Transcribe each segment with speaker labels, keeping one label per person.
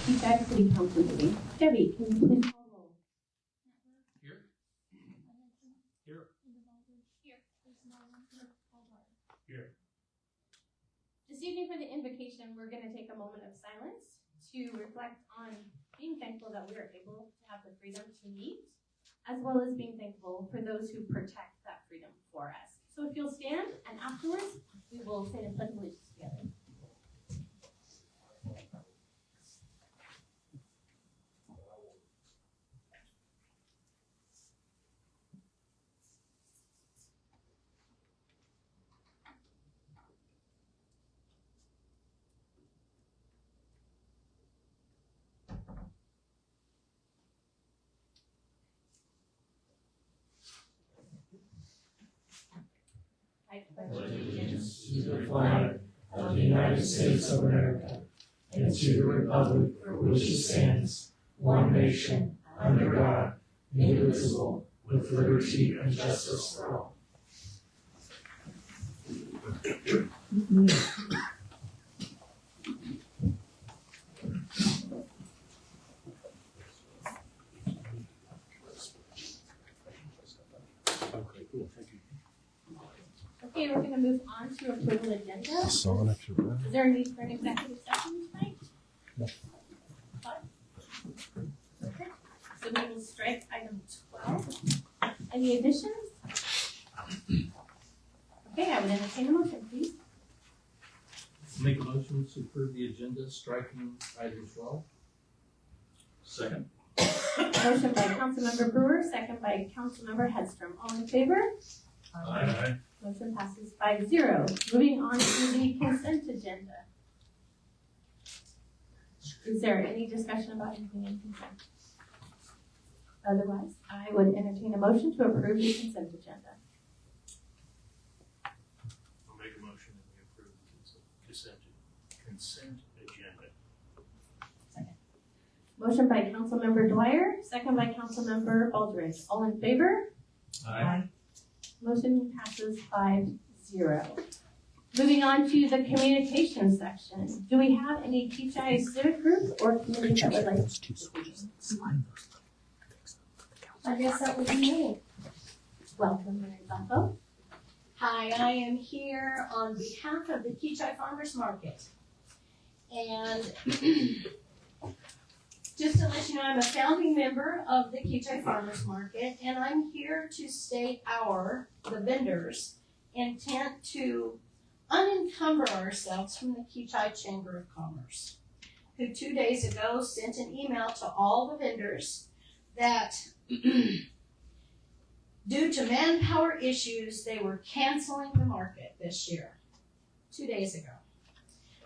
Speaker 1: Kechi City Council meeting. Debbie, can you please call roll?
Speaker 2: Here. Here. Here.
Speaker 1: This evening for the invocation, we're going to take a moment of silence to reflect on being thankful that we are able to have the freedom to meet, as well as being thankful for those who protect that freedom for us. So if you'll stand, and afterwards, we will say the Pledge of Allegiance together. I pledge allegiance
Speaker 3: to the flag of the United States of America and to the republic for which it stands, one nation, under God, indivisible, with liberty and justice for all.
Speaker 2: Okay, cool. Thank you.
Speaker 1: Okay, we're going to move on to approval agenda. Is there a need for an executive session tonight?
Speaker 3: No.
Speaker 1: Okay, so we will strike item 12. Any additions? Okay, I would entertain a motion, please.
Speaker 2: Make a motion to approve the agenda, striking item 12. Second.
Speaker 1: Motion by Councilmember Brewer, second by Councilmember Hedstrom. All in favor?
Speaker 2: Aye.
Speaker 1: Motion passes 5-0. Moving on to the consent agenda. Is there any discussion about anything in consent? Otherwise, I would entertain a motion to approve the consent agenda.
Speaker 2: I'll make a motion that we approve the consent agenda.
Speaker 1: Motion by Councilmember Dwyer, second by Councilmember Baldridge. All in favor?
Speaker 2: Aye.
Speaker 1: Motion passes 5-0. Moving on to the communications section. Do we have any Kechi civic group or community that would like to?
Speaker 4: I guess that would be me.
Speaker 1: Welcome, Mary Buffo.
Speaker 4: Hi, I am here on behalf of the Kechi Farmers Market. And just to let you know, I'm a founding member of the Kechi Farmers Market, and I'm here to state the vendors' intent to unencumber ourselves from the Kechi Chamber of Commerce, who 2 days ago sent an email to all the vendors that due to manpower issues, they were canceling the market this year, 2 days ago.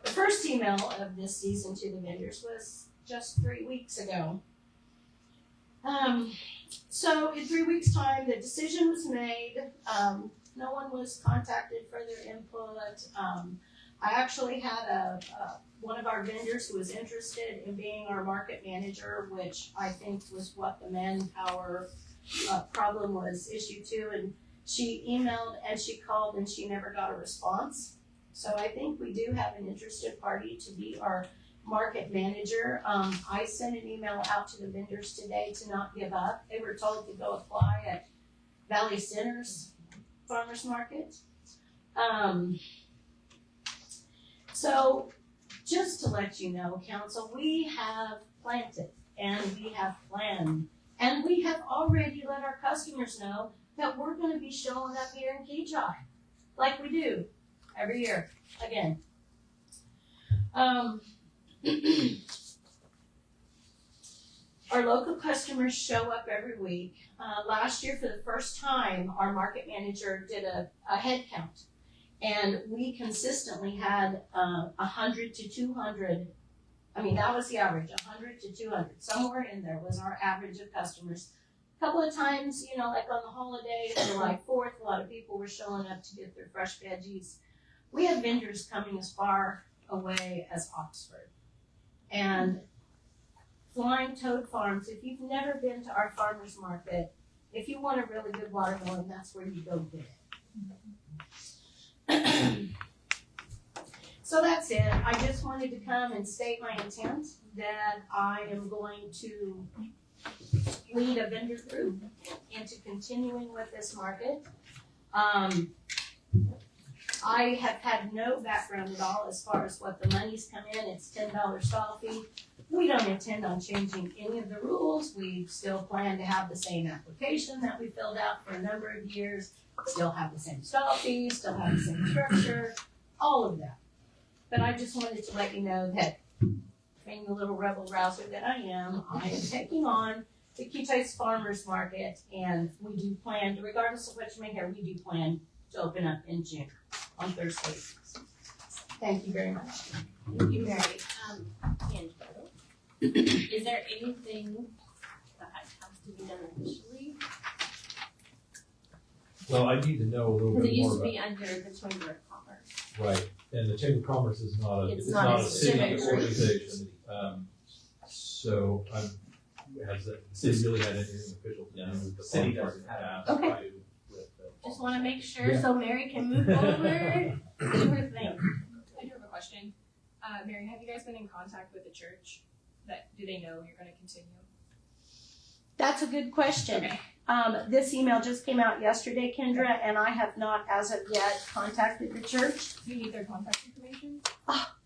Speaker 4: The first email of this season to the vendors was just 3 weeks ago. So in 3 weeks' time, the decision was made. No one was contacted for their input. I actually had one of our vendors who was interested in being our market manager, which I think was what the manpower problem was issued to. And she emailed and she called and she never got a response. So I think we do have an interested party to be our market manager. I sent an email out to the vendors today to not give up. They were told to go apply at Valley Center's Farmers Market. So just to let you know, Council, we have planted and we have planned and we have already let our customers know that we're going to be showing up here in Kechi like we do every year again. Our local customers show up every week. Last year, for the first time, our market manager did a head count, and we consistently had 100 to 200. I mean, that was the average, 100 to 200. Somewhere in there was our average of customers. A couple of times, you know, like on the holidays, July 4th, a lot of people were showing up to get their fresh veggies. We had vendors coming as far away as Oxford. And Flying Toad Farms, if you've never been to our farmers market, if you want a really good watermelon, that's where you go get it. So that's it. I just wanted to come and state my intent that I am going to lead a vendor group into continuing with this market. I have had no background at all as far as what the monies come in. It's $10 stall fee. We don't intend on changing any of the rules. We still plan to have the same application that we filled out for a number of years, still have the same stall fee, still have the same structure, all of that. But I just wanted to let you know that being the little rebel rouser that I am taking on the Kechi's Farmers Market, and we do plan, regardless of what you may hear, we do plan to open up in June on Thursdays. Thank you very much.
Speaker 1: Thank you, Mary. Angelo, is there anything that has to be done officially?
Speaker 5: Well, I need to know a little
Speaker 1: Because it
Speaker 5: bit
Speaker 1: used
Speaker 5: more
Speaker 1: to
Speaker 5: about,
Speaker 1: be under the Chamber of Commerce.
Speaker 5: right, and the Chamber of Commerce is not a,
Speaker 1: It's
Speaker 5: it's
Speaker 1: not
Speaker 5: not
Speaker 1: a
Speaker 5: a city
Speaker 1: civic group.
Speaker 5: organization. So has the city really had anything official to do with the
Speaker 2: City
Speaker 5: farm
Speaker 2: doesn't
Speaker 5: market?
Speaker 2: have.
Speaker 1: Okay.
Speaker 5: I do with the
Speaker 1: Just want to make sure
Speaker 5: Yeah.
Speaker 1: so Mary can move forward. Do her thing.
Speaker 6: I do have a question. Mary, have you guys been in contact with the church? Do they know you're gonna continue?
Speaker 4: That's a good question.
Speaker 6: Okay.
Speaker 4: This email just came out yesterday, Kendra, and I have not as of yet contacted the church.
Speaker 6: Do you need their contact information?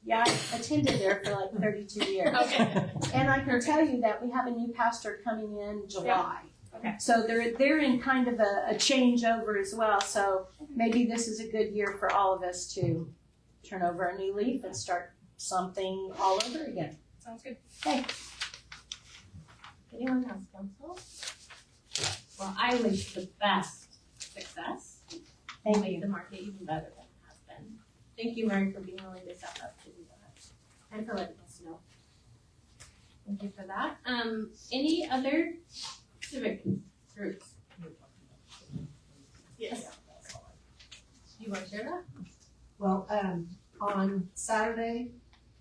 Speaker 4: Yeah, I attended there for like 32 years.
Speaker 6: Okay.
Speaker 4: And I can tell you that we have a new pastor coming in July.
Speaker 6: Okay.
Speaker 4: So they're in kind of a changeover as well. So maybe this is a good year for all of us to turn over a new leaf and start something all over again.
Speaker 6: Sounds good.
Speaker 1: Anyone else, council? Well, I wish the best success.
Speaker 4: Thank
Speaker 1: Make
Speaker 4: you.
Speaker 1: the market even better than it has been. Thank you, Mary, for being willing to step up to do that and for letting us know. Thank you for that. Any other civic groups?
Speaker 6: Yes.
Speaker 1: You want to share that?
Speaker 7: Well, on Saturday,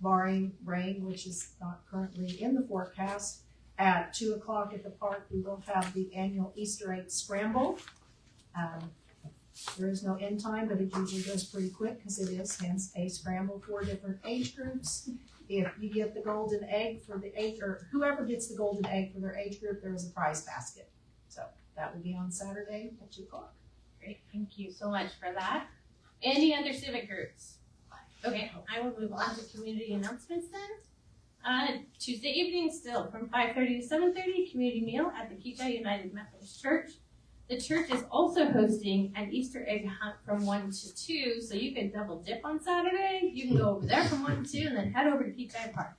Speaker 7: barring rain, which is not currently in the forecast, at 2:00 at the park, we will have the annual Easter egg scramble. There is no end time, but it usually goes pretty quick because it is hence a scramble for different age groups. If you get the golden egg for the age, or whoever gets the golden egg for their age group, there is a prize basket. So that will be on Saturday at 2:00.
Speaker 1: Great, thank you so much for that. Any other civic groups? Okay, I will move on to community announcements then. Tuesday evening still from 5:30 to 7:30, community meal at the Kechi United Methodist Church. The church is also hosting an Easter egg hunt from 1 to 2, so you can double dip on Saturday. You can go over there from 1 to 2 and then head over to Kechi Park.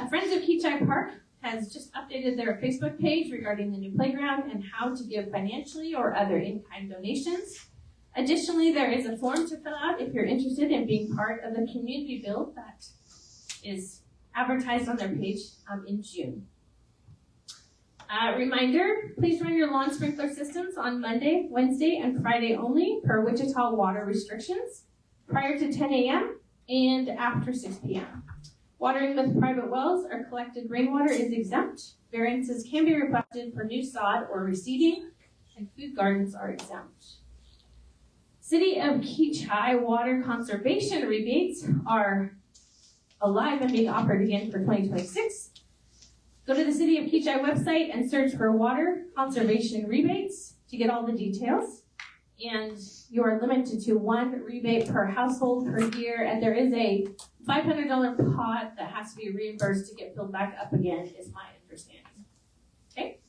Speaker 1: Friends of Kechi Park has just updated their Facebook page regarding the new playground and how to give financially or other in-kind donations. Additionally, there is a form to fill out if you're interested in being part of the community build that is advertised on their page in June. Reminder, please run your lawn sprinkler systems on Monday, Wednesday, and Friday only per Wichita water restrictions prior to 10 a.m. and after 6 p.m. Watering with private wells or collected rainwater is exempt. Variances can be requested for new sod or reseeding, and food gardens are exempt. City of Kechi water conservation rebates are alive and being offered again for 2026. Go to the City of Kechi website and search for water conservation rebates to get all the details. And you are limited to 1 rebate per household per year, and there is a $500 pot that has to be reimbursed to get filled back up again, is my understanding. Okay?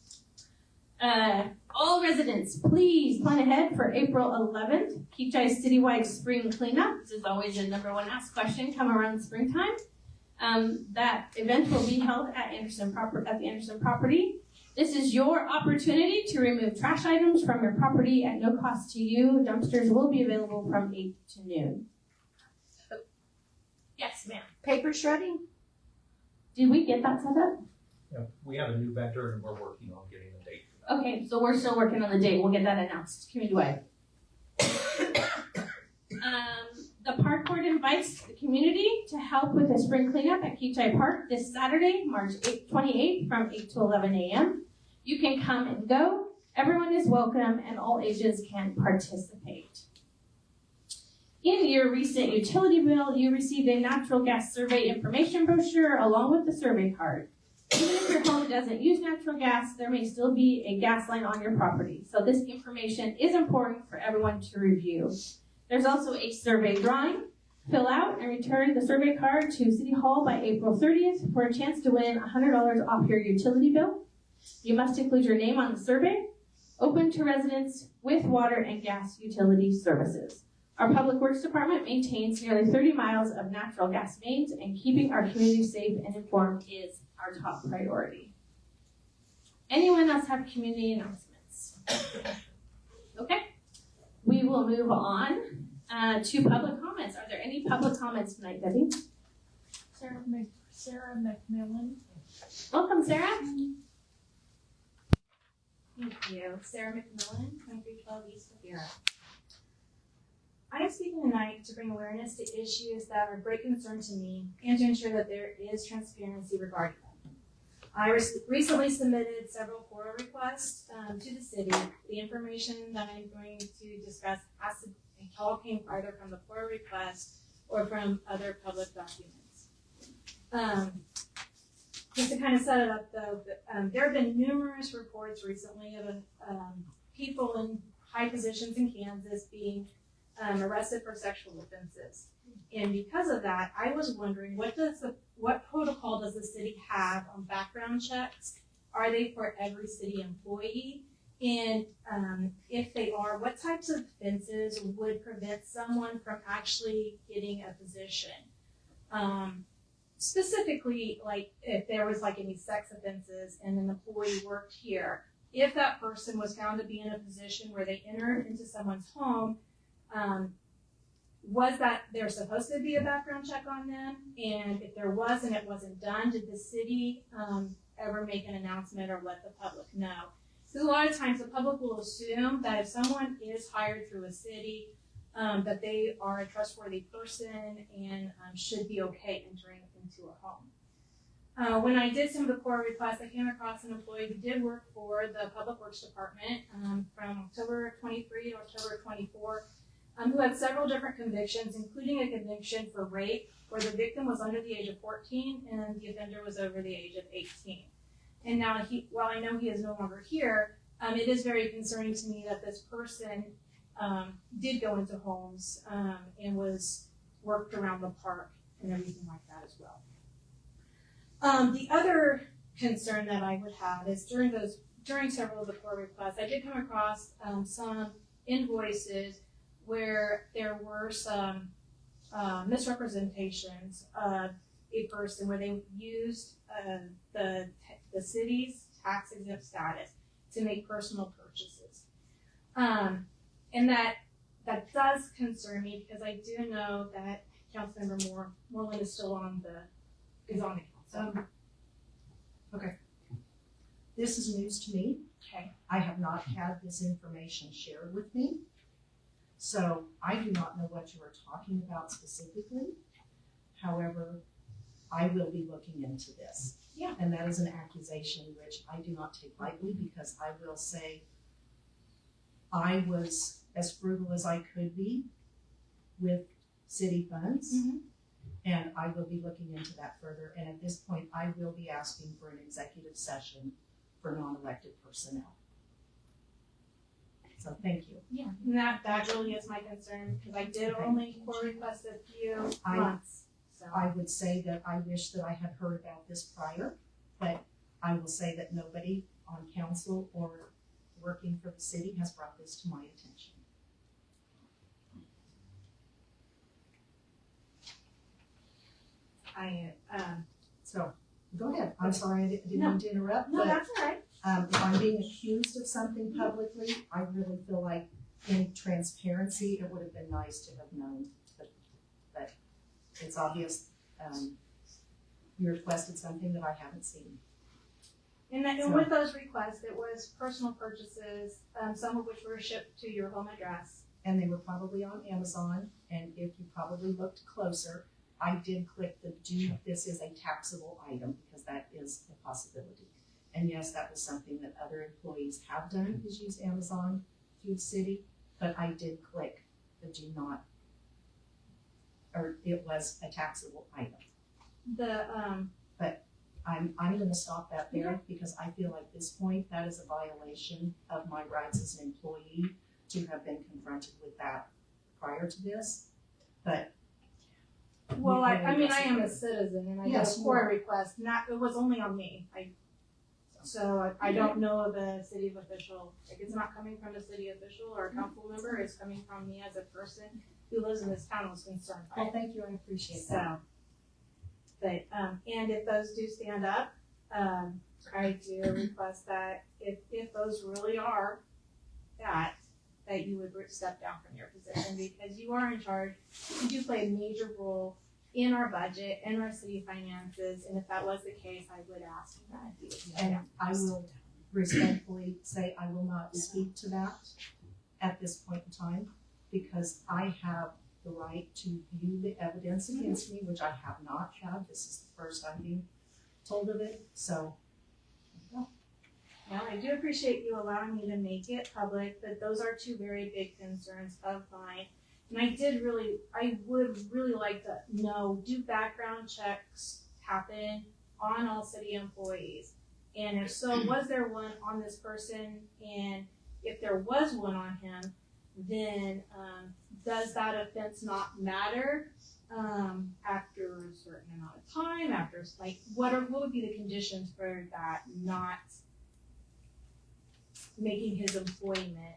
Speaker 1: All residents, please plan ahead for April 11th, Kechi's citywide spring cleanup. This is always the #1 asked question come around springtime. That event will be held at the Anderson property. This is your opportunity to remove trash items from your property at no cost to you. Dumpsters will be available from 8 to noon. Yes, ma'am.
Speaker 4: Paper shredding?
Speaker 1: Did we get that set up?
Speaker 5: Yeah, we have a new vendor and we're working on getting a date.
Speaker 1: Okay, so we're still working on the date. We'll get that announced community-wide. The park board invites the community to help with the spring cleanup at Kechi Park this Saturday, March 28th from 8 to 11 a.m. You can come and go. Everyone is welcome and all ages can participate. In your recent utility bill, you received a natural gas survey information brochure along with the survey card. Even if your home doesn't use natural gas, there may still be a gas line on your property. So this information is important for everyone to review. There's also a survey drawing. Fill out and return the survey card to City Hall by April 30th for a chance to win $100 off your utility bill. You must include your name on the survey. Open to residents with water and gas utility services. Our Public Works Department maintains nearly 30 miles of natural gas mains, and keeping our community safe and informed is our top priority. Anyone else have community announcements? Okay, we will move on to public comments. Are there any public comments tonight, Debbie?
Speaker 7: Sarah McMillan.
Speaker 1: Welcome, Sarah.
Speaker 8: Thank you. Sarah McMillan, 2312 East Riviera. I am speaking tonight to bring awareness to issues that are of great concern to me and to ensure that there is transparency regarding them. I recently submitted several FORA requests to the city. The information that I'm going to discuss all came either from the FORA request or from other public documents. Just to kind of set it up though, there have been numerous reports recently of people in high positions in Kansas being arrested for sexual offenses. And because of that, I was wondering, what protocol does the city have on background checks? Are they for every city employee? And if they are, what types of offenses would prevent someone from actually getting a position? Specifically, like if there was like any sex offenses and an employee worked here, if that person was found to be in a position where they entered into someone's home, was that there supposed to be a background check on them? And if there was and it wasn't done, did the city ever make an announcement or let the public know? Because a lot of times the public will assume that if someone is hired through a city, that they are a trustworthy person and should be okay entering into a home. When I did some of the core requests, I came across an employee who did work for the Public Works Department from October 23 to October 24, who had several different convictions, including a conviction for rape, where the victim was under the age of 14 and the offender was over the age of 18. And now, while I know he is no longer here, it is very concerning to me that this person did go into homes and was worked around the park and everything like that as well. The other concern that I would have is during several of the core requests, I did come across some invoices where there were some misrepresentations of a person where they used the city's tax exempt status to make personal purchases. And that does concern me because I do know that Councilmember Moreland is still on the council.
Speaker 7: Okay. This is news to me.
Speaker 8: Okay.
Speaker 7: I have not had this information shared with me. So I do not know what you are talking about specifically. However, I will be looking into this.
Speaker 8: Yeah.
Speaker 7: And that is an accusation which I do not take lightly, because I will say I was as frugal as I could be with city funds.
Speaker 8: Mm-hmm.
Speaker 7: And I will be looking into that further. And at this point, I will be asking for an executive session for non-elected personnel. So thank you.
Speaker 8: Yeah. And that really is my concern because I did only core request a few months. So
Speaker 7: I would say that I wish that I had heard about this prior, but I will say that nobody on council or working for the city has brought this to my attention. So go ahead. I'm sorry I didn't mean to interrupt.
Speaker 8: No,
Speaker 7: but
Speaker 8: that's all right.
Speaker 7: if I'm being accused of something publicly, I really feel like in transparency, it would have been nice to have known. But it's obvious you requested something that I haven't seen.
Speaker 8: And with those requests, it was personal purchases, some of which were shipped to your home address.
Speaker 7: And they were probably on Amazon. And if you probably looked closer, I did click the do this is a taxable item, because that is a possibility. And yes, that was something that other employees have done, is use Amazon through the city, but I did click the do not or it was a taxable item.
Speaker 8: The,
Speaker 7: I'm gonna stop that there because I feel like at this point, that is a violation of my rights as an employee to have been confronted with that prior to this. But
Speaker 8: well, I mean, I am a
Speaker 7: Yes,
Speaker 8: citizen and I got
Speaker 7: Yes,
Speaker 8: a
Speaker 7: you
Speaker 8: FOIA
Speaker 7: are.
Speaker 8: request, it was only on me. I don't know of a city official, like it's not coming from a city official or a council member, it's coming from me as a person who lives in this town and was concerned by
Speaker 7: Well,
Speaker 8: it.
Speaker 7: thank you, I appreciate that.
Speaker 8: So, but, and if those do stand up, I do request that if those really are that you would step down from your position because you are in charge. You do play a major role in our budget, in our city finances, and if that was the case, I would ask that you would step
Speaker 7: And
Speaker 8: down.
Speaker 7: I will respectfully say I will not speak to that at this point in time because I have the right to view the evidence against me, which I have not had. This is the first I'm being told of it, so.
Speaker 8: Well, I do appreciate you allowing me to make it public, but those are two very big concerns of mine. And I would really like to know, do background checks happen on all city employees? And if so, was there one on this person? And if there was one on him, then does that offense not matter after a certain amount of time? What would be the conditions for that not making his employment?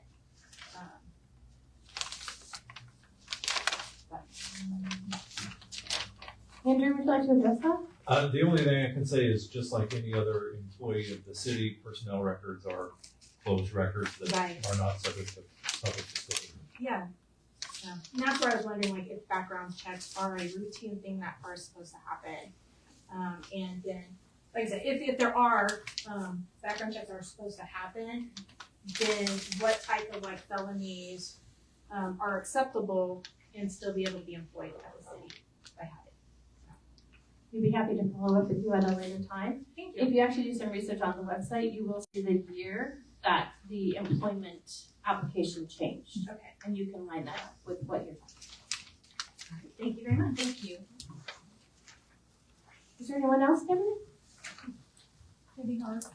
Speaker 1: Andrew, would you like to address that?
Speaker 5: The only thing I can say is just like any other employee of the city, personnel records are closed records that
Speaker 8: Right.
Speaker 5: are not subject to public disclosure.
Speaker 8: Yeah. And that's where I was wondering, like, if background checks are a routine thing that are supposed to happen. And then, like I said, if there are, background checks are supposed to happen, then what type of like felonies, are acceptable and still be able to be employed at the city if I have it.
Speaker 1: We'd be happy to follow up with you at a later time.
Speaker 8: Thank
Speaker 1: If you actually do some research on the website, you will see the year that the employment application changed.
Speaker 8: Okay.
Speaker 1: And you can line that up with what you're talking
Speaker 8: Thank you very much.
Speaker 6: Thank you.
Speaker 1: about. Is there anyone else, Kevin?
Speaker 7: Maybe not.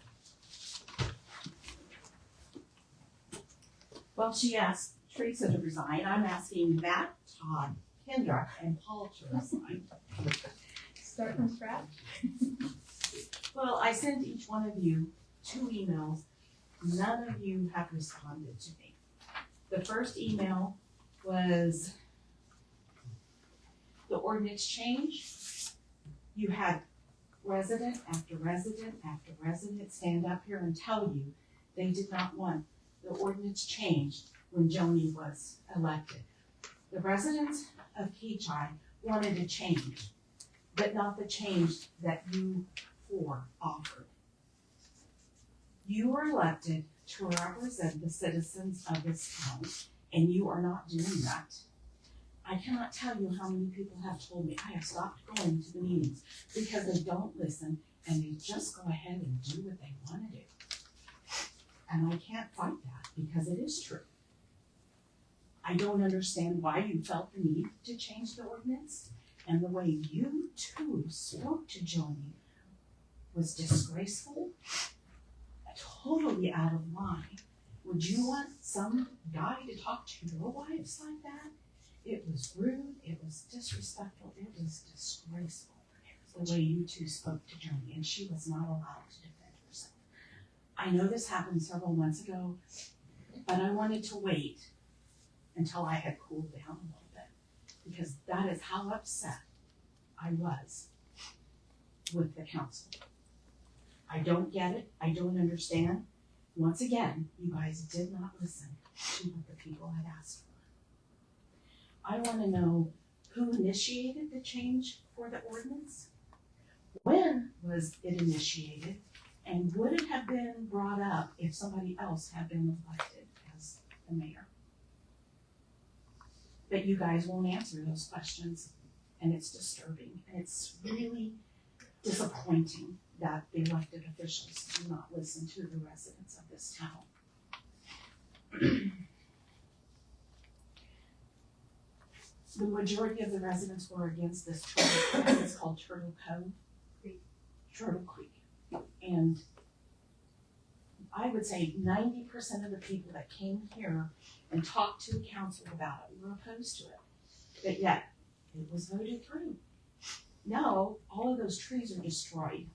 Speaker 9: Well, she asked Teresa to resign. I'm asking Matt, Todd, Kendra, and Paul to resign.
Speaker 8: Start from scratch.
Speaker 9: Well, I sent each one of you 2 emails. None of you have responded to me. The first email was the ordinance change. You had resident after resident after resident stand up here and tell you they did not want the ordinance changed when Joni was elected. The residents of Kechi wanted a change, but not the change that you 4 offered. You were elected to represent the citizens of this town, and you are not doing that. I cannot tell you how many people have told me I have stopped going to the meetings because they don't listen and they just go ahead and do what they want to do. And I can't fight that because it is true. I don't understand why you felt the need to change the ordinance, and the way you 2 spoke to Joni was disgraceful, totally out of line. Would you want some guy to talk to your wives like that? It was rude, it was disrespectful, it was disgraceful, the way you 2 spoke to Joni, and she was not allowed to defend herself. I know this happened several months ago, but I wanted to wait until I had cooled down a little bit, because that is how upset I was with the council. I don't get it, I don't understand. Once again, you guys did not listen to what the people had asked for. I wanna know who initiated the change for the ordinance? When was it initiated? And would it have been brought up if somebody else had been elected as the mayor? But you guys won't answer those questions, and it's disturbing, and it's really disappointing that the elected officials do not listen to the residents of this town. the majority of the residents were against this turtle, it's called Turtle Cove. Turtle Creek. And I would say 90% of the people that came here and talked to the council about it were opposed to it. But yet, it was voted through. Now, all of those trees are destroyed.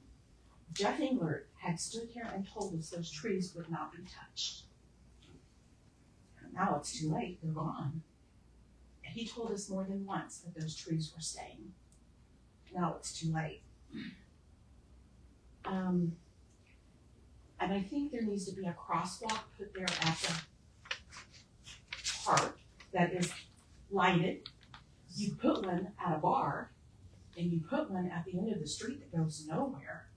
Speaker 9: Jeff Englert had stood here and told us those trees would not be touched. Now it's too late, they're gone. He told us more than once that those trees were staying. Now it's too late. And I think there needs to be a crosswalk put there at the park that is lighted. You put one at a bar, and you put one at the end of the street that goes nowhere.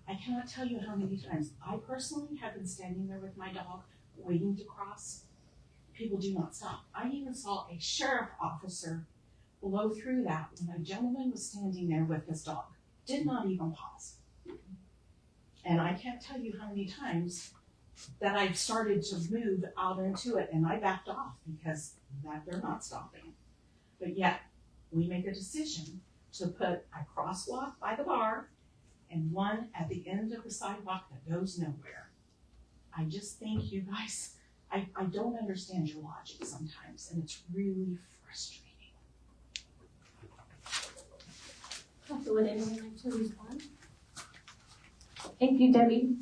Speaker 9: I cannot tell you how many times I personally have been standing there with my dog waiting to cross. People do not stop. I even saw a sheriff officer blow through that when a gentleman was standing there with his dog. Did not even pause. And I can't tell you how many times that I've started to move out into it and I backed off because that they're not stopping. But yet, we make a decision to put a crosswalk by the bar and one at the end of the sidewalk that goes nowhere. I just think you guys, I don't understand your logic sometimes, and it's really frustrating.
Speaker 1: Would anyone like to respond? Thank you, Debbie.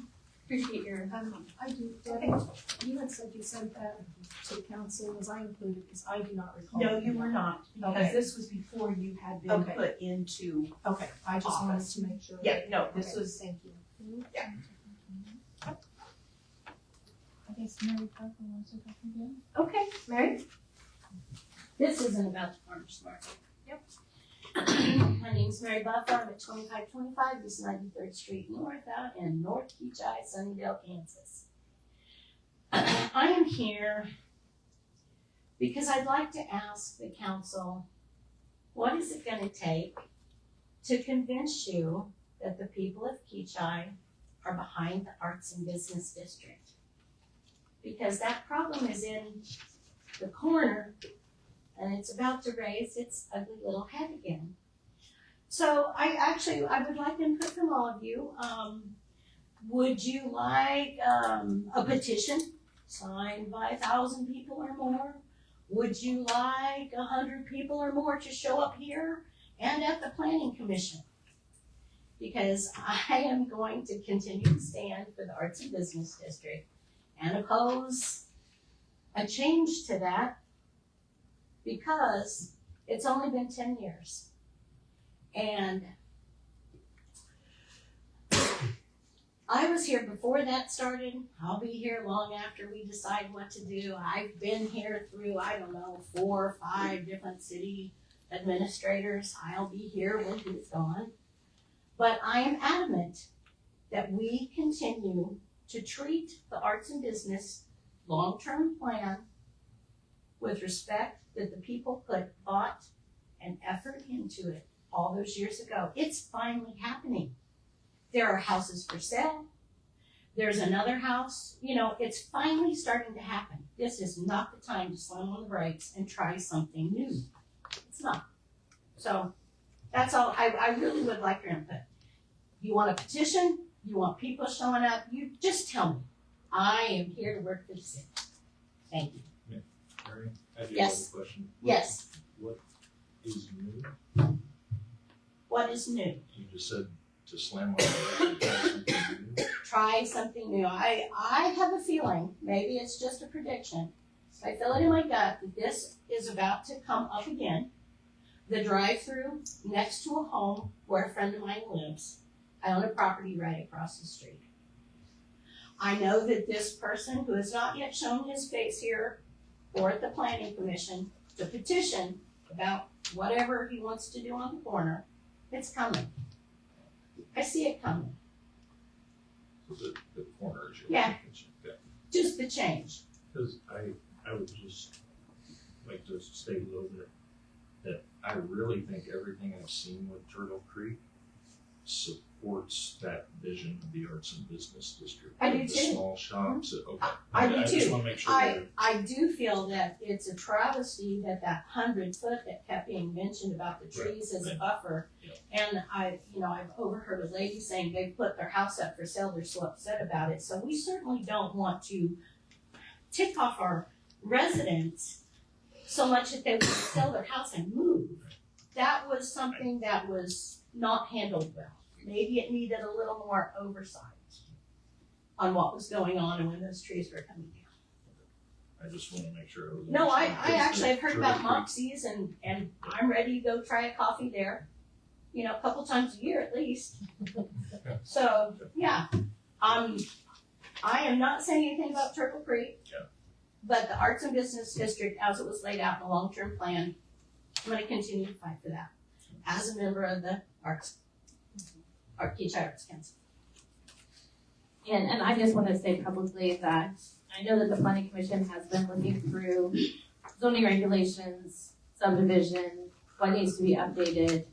Speaker 1: Appreciate your.
Speaker 7: I do, Debbie, you had said you sent that to the council, was I included, because I do not recall.
Speaker 9: No, you were not, because
Speaker 7: Okay.
Speaker 9: this was before you had been
Speaker 7: Okay.
Speaker 9: put into,
Speaker 7: Okay, I just wanted
Speaker 9: Office.
Speaker 7: to make sure.
Speaker 9: yeah, no, this
Speaker 7: Okay,
Speaker 9: was,
Speaker 7: thank you.
Speaker 9: yeah.
Speaker 6: I guess Mary Parker wants to talk again.
Speaker 1: Okay, Mary?
Speaker 4: This isn't about the farmer's market.
Speaker 1: Yep.
Speaker 4: My name's Mary Buffer. I'm at 2525 East 93rd Street North out in North Kechi, Sunnydale, Kansas. I am here because I'd like to ask the council, what is it gonna take to convince you that the people of Kechi are behind the Arts and Business District? Because that problem is in the corner and it's about to raise its ugly little head again. So I would like input from all of you. Would you like a petition signed by 1,000 people or more? Would you like 100 people or more to show up here and at the Planning Commission? Because I am going to continue to stand for the Arts and Business District and oppose a change to that because it's only been 10 years. And I was here before that started. I'll be here long after we decide what to do. I've been here through, 4 or 5 different city administrators. I'll be here when he's gone. But I am adamant that we continue to treat the arts and business long-term plan with respect that the people put thought and effort into it all those years ago. It's finally happening. There are houses for sale. There's another house. It's finally starting to happen. This is not the time to slam on the brakes and try something new. It's not. So that's all. I really would like your input. You want a petition? You want people showing up? You just tell me. I am here to work for the city. Thank you.
Speaker 5: Mary, I do
Speaker 4: Yes.
Speaker 5: have a question.
Speaker 4: Yes.
Speaker 5: What is new?
Speaker 4: What is new?
Speaker 5: You just said to slam on the brakes and try something new.
Speaker 4: Try something new. I have a feeling, maybe it's just a prediction. I feel it in my gut that this is about to come up again. The drive-through next to a home where a friend of mine lives. I own a property right across the street. I know that this person who has not yet shown his face here or at the Planning Commission to petition about whatever he wants to do on the corner, it's coming. I see it coming.
Speaker 5: So the corner is your
Speaker 4: Yeah.
Speaker 5: attention. Okay.
Speaker 4: Just the change.
Speaker 10: Because I would just like to state a little bit that I really think everything I've seen with Turtle Creek supports that vision of the arts and business district.
Speaker 4: I do
Speaker 10: The
Speaker 4: too.
Speaker 10: small shops, okay.
Speaker 4: I do
Speaker 10: just
Speaker 4: too.
Speaker 10: wanna make sure
Speaker 4: I do feel that it's a travesty that 100 foot that kept being mentioned about the trees as a buffer.
Speaker 10: Yeah.
Speaker 4: And I've overheard a lady saying they put their house up for sale, they're so upset about it. So we certainly don't want to tick off our residents so much that they would sell their house and move. That was something that was not handled well. Maybe it needed a little more oversight on what was going on and when those trees were coming down.
Speaker 10: I just wanna make sure.
Speaker 4: No, I actually have heard about Moxie's and I'm ready to go try a coffee there, a couple times a year at least. So, yeah, I am not saying anything about Turtle Creek.
Speaker 10: Yeah.
Speaker 4: But the Arts and Business District, as it was laid out in the long-term plan, I'm gonna continue to fight for that as a member of the Kechi Arts Council.
Speaker 1: And I just want to say publicly that I know that the planning commission has been looking through zoning regulations, subdivision, what needs to be updated.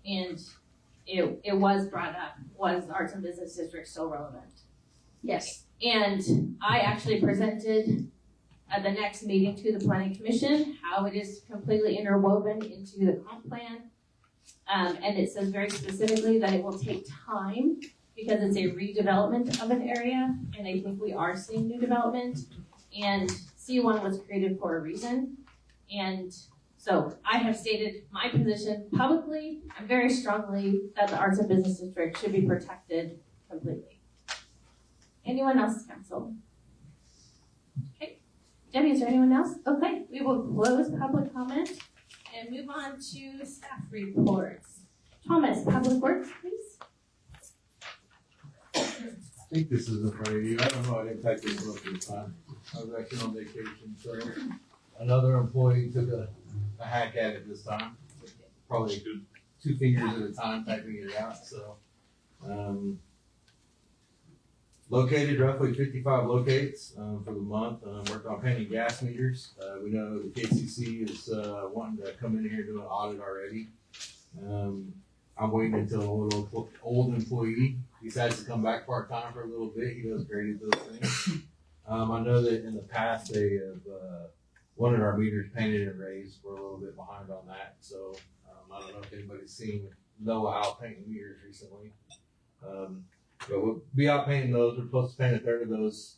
Speaker 1: And it was brought up, was the Arts and Business District still relevant?
Speaker 4: Yes.
Speaker 1: And I actually presented at the next meeting to the planning commission how it is completely interwoven into the comp plan. And it says very specifically that it will take time because it's a redevelopment of an area, and I think we are seeing new development. And C1 was created for a reason. And so I have stated my position publicly and very strongly that the Arts and Business District should be protected completely. Anyone else, council? Okay. Debbie, is there anyone else? Okay, we will close public comment and move on to staff reports. Thomas, Public Works, please.
Speaker 11: I think this is in front of you. I don't know. I didn't type this up this time. I was actually on vacation, so another employee took a hack at it this time. Probably 2 fingers at a time typing it out. So, located roughly 55 locates for the month. Worked on painting gas meters. We know the KCC is wanting to come in here and do an audit already. I'm waiting until a little old employee decides to come back part-time for a little bit. He does great at those things. I know that in the past they have wanted our meters painted and raised. We're a little bit behind on that. So I don't know if anybody's seen Noah out painting meters recently. But we'll be out painting those. We're supposed to paint 1/3 of those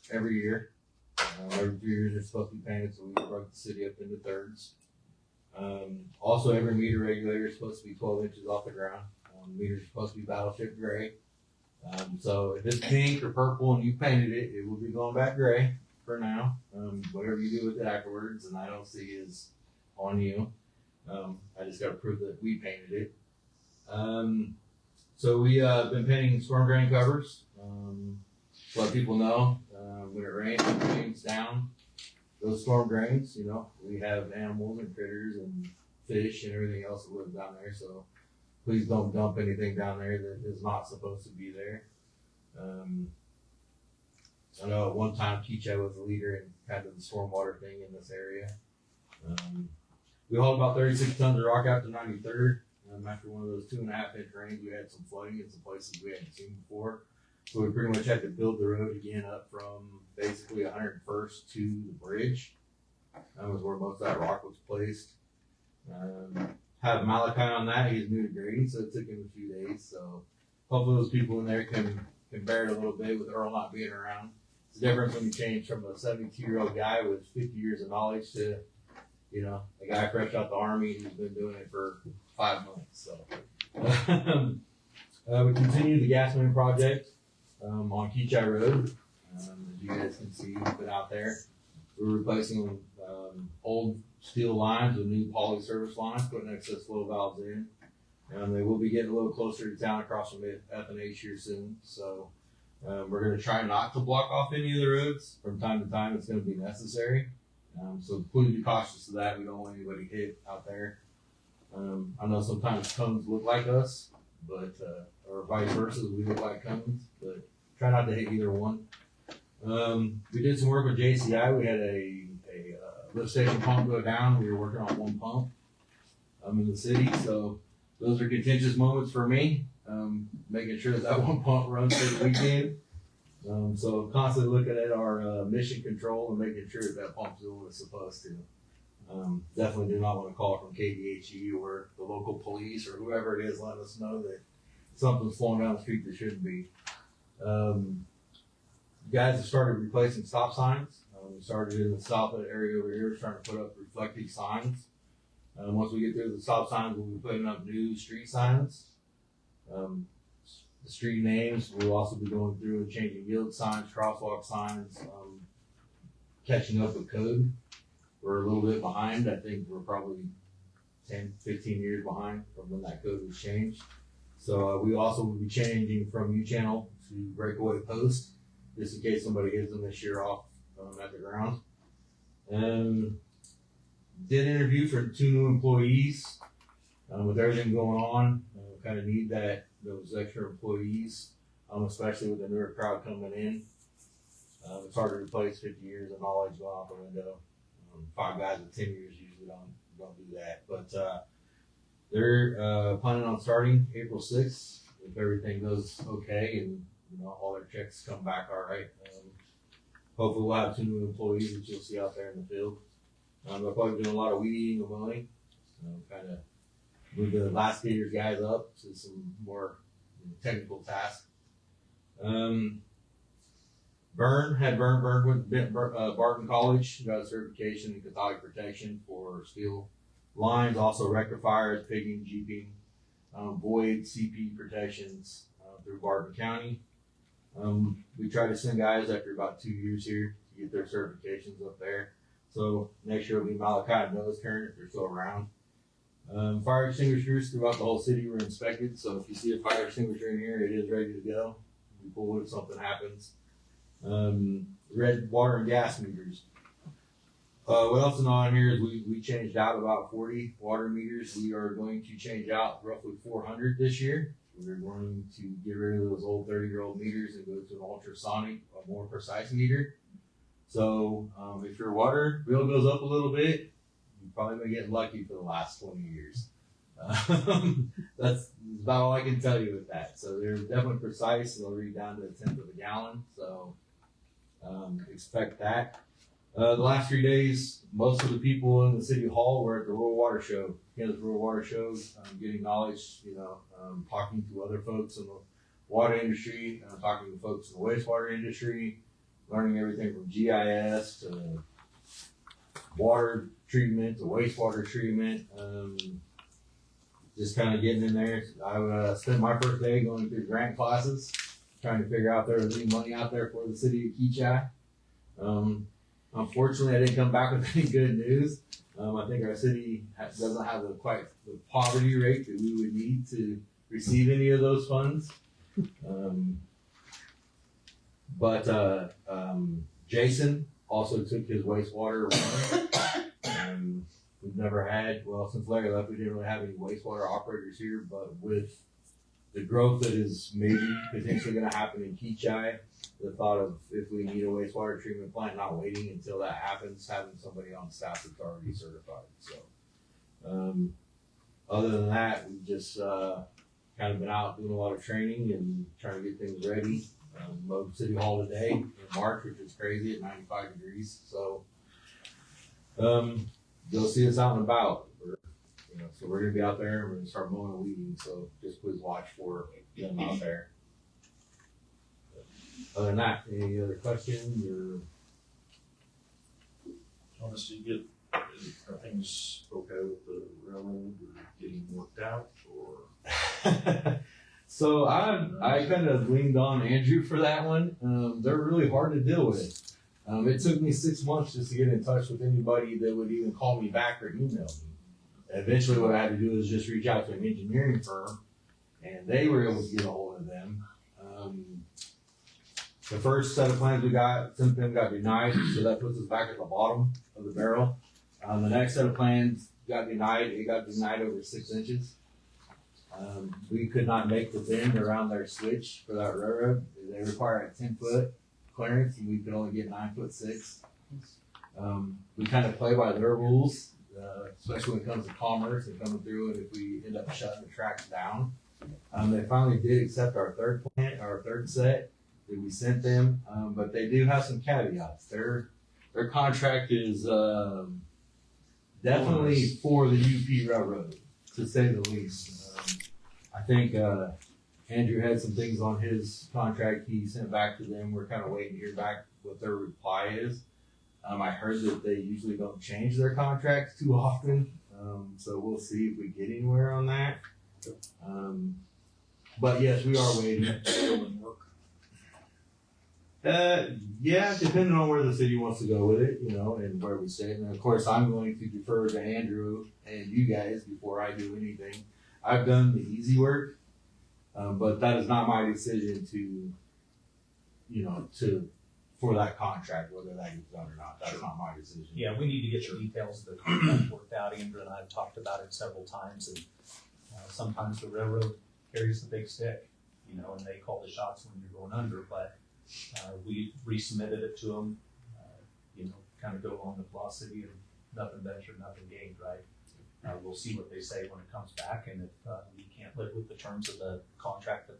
Speaker 11: every year. Every 2 years they're supposed to be painted, so we broke the city up into thirds. Also, every meter regulator is supposed to be 12 inches off the ground. Meters are supposed to be battleship gray. So if it's pink or purple and you painted it, it will be going back gray for now. Whatever you do with it afterwards, and I don't see is on you. I just got to prove that we painted it. So we been painting storm drain covers. To let people know, when it rains, it rains down those storm drains. We have animals and critters and fish and everything else that live down there. So please don't dump anything down there that is not supposed to be there. I know at one time Kechi was a leader in kind of the stormwater thing in this area. We hauled about 36 tons of rock out to 93rd. After one of those 2.5-inch rains, we had some flooding in some places we hadn't seen before. So we pretty much had to build the road again up from basically 101st to the bridge. That was where most of that rock was placed. Have Malachi on that. He's new to grading, so it took him a few days. So hopefully those people in there can bear it a little bit with Earl not being around. It's the difference when you change from a 72-year-old guy with 50 years of knowledge to, a guy fresh out the army who's been doing it for 5 months. So we continue the gas main project on Kechi Road. As you guys can see, we've been out there. We're replacing old steel lines with new poly service lines, putting excess flow valves in. They will be getting a little closer to town across from F&H here soon. So we're going to try not to block off any of the roads. From time to time, it's going to be necessary. So please be cautious of that. We don't want anybody hit out there. I know sometimes cones look like us, but or vice versa, we look like cones, but try not to hit either one. We did some work with JCI. We had a lift station pump go down. We were working on one pump in the city, so those are contentious moments for me, making sure that one pump runs for the weekend. So constantly looking at our mission control and making sure that pump's doing what it's supposed to. Definitely do not want to call from KDHE or the local police or whoever it is letting us know that something's flowing down the street that shouldn't be. Guys have started replacing stop signs. We started in the south area over here trying to put up reflective signs. Once we get through the stop signs, we'll be putting up new street signs. The street names, we'll also be going through and changing yield signs, crosswalk signs, catching up with code. We're a little bit behind. I think we're probably 10, 15 years behind from when that code was changed. So we also will be changing from U-channel to breakaway post, just in case somebody hits them this year off at the ground. Did interview for 2 new employees. With everything going on, kind of need those extra employees, especially with the newer crowd coming in. It's hard to replace 50 years of knowledge going out the window. 5 guys with 10 years usually don't do that. But they're planning on starting April 6th if everything goes okay and all their checks come back all right. Hopefully we'll have 2 new employees that you'll see out there in the field. They're probably doing a lot of weed eating and mowing. Kind of move the last year's guys up to some more technical tasks. Vern went to Barton College, got a certification in cathodic protection for steel lines, also rectifiers, pigging, jeeping, void CP protections through Barton County. We try to send guys after about 2 years here to get their certifications up there. So next year will be Malachi and Nose Turn if they're still around. Fire extinguishers throughout the whole city were inspected, so if you see a fire extinguisher in here, it is ready to go. We pull it if something happens. Red water and gas meters. What else is on here is we changed out about 40 water meters. We are going to change out roughly 400 this year. We're going to get rid of those old 30-year-old meters and go to an ultrasonic, a more precise meter. So if your water bill goes up a little bit, you've probably been getting lucky for the last 20 years. That's about all I can tell you with that. So they're definitely precise. They'll read down to the 10th of a gallon. So expect that. The last 3 days, most of the people in the city hall were at the Rural Water Show. Kansas Rural Water Show, getting knowledge, talking to other folks in the water industry, talking to folks in the wastewater industry, learning everything from GIS to water treatment to wastewater treatment. Just kind of getting in there. I spent my first day going through grant classes, trying to figure out if there was any money out there for the city of Kechi. Unfortunately, I didn't come back with any good news. I think our city doesn't have quite the poverty rate that we would need to receive any of those funds. But Jason also took his wastewater running. We've never had, since Larry left, we didn't really have any wastewater operators here, but with the growth that is maybe potentially going to happen in Kechi, the thought of if we need a wastewater treatment plant, not waiting until that happens, having somebody on staff that's already certified. So, other than that, we've just kind of been out doing a lot of training and trying to get things ready. Mowed City Hall today in March, which is crazy at 95 degrees. So, you'll see us out and about. So we're gonna be out there and we're gonna start mowing and weeding. So just please watch for them out there. Other than that, any other questions or?
Speaker 10: Thomas, are things okay with the railroad or getting worked out or?
Speaker 11: So I kind of leaned on Andrew for that one. They're really hard to deal with. It took me 6 months just to get in touch with anybody that would even call me back or email me. Eventually what I had to do is just reach out to an engineering firm, and they were able to get a hold of them. The first set of plans we got, some of them got denied, so that puts us back at the bottom of the barrel. The next set of plans got denied. It got denied over 6 inches. We could not make the bend around their switch for that railroad. They require a 10-foot clearance, and we could only get 9'6". We kind of play by their rules. especially when it comes to commerce and coming through, and if we end up shutting the tracks down. They finally did accept our third set that we sent them, but they do have some caveats. Their contract is definitely for the UP Railroad, to say the least. I think Andrew had some things on his contract he sent back to them. We're kind of waiting to hear back what their reply is. I heard that they usually don't change their contracts too often, so we'll see if we get anywhere on that. But yes, we are waiting. Yeah, depending on where the city wants to go with it, you know, and where we sit. And of course, I'm going to defer to Andrew and you guys before I do anything. I've done the easy work, but that is not my decision to, you know, for that contract, whether that gets done or not. That's not my decision.
Speaker 5: Yeah, we need to get the details of the contract worked out. Andrew and I have talked about it several times, and sometimes the railroad carries the big stick, you know, and they call the shots when you're going under, but we resubmitted it to them, you know, kind of go along the velocity and nothing ventured, nothing gained, right? We'll see what they say when it comes back, and if we can't live with the terms of the contract that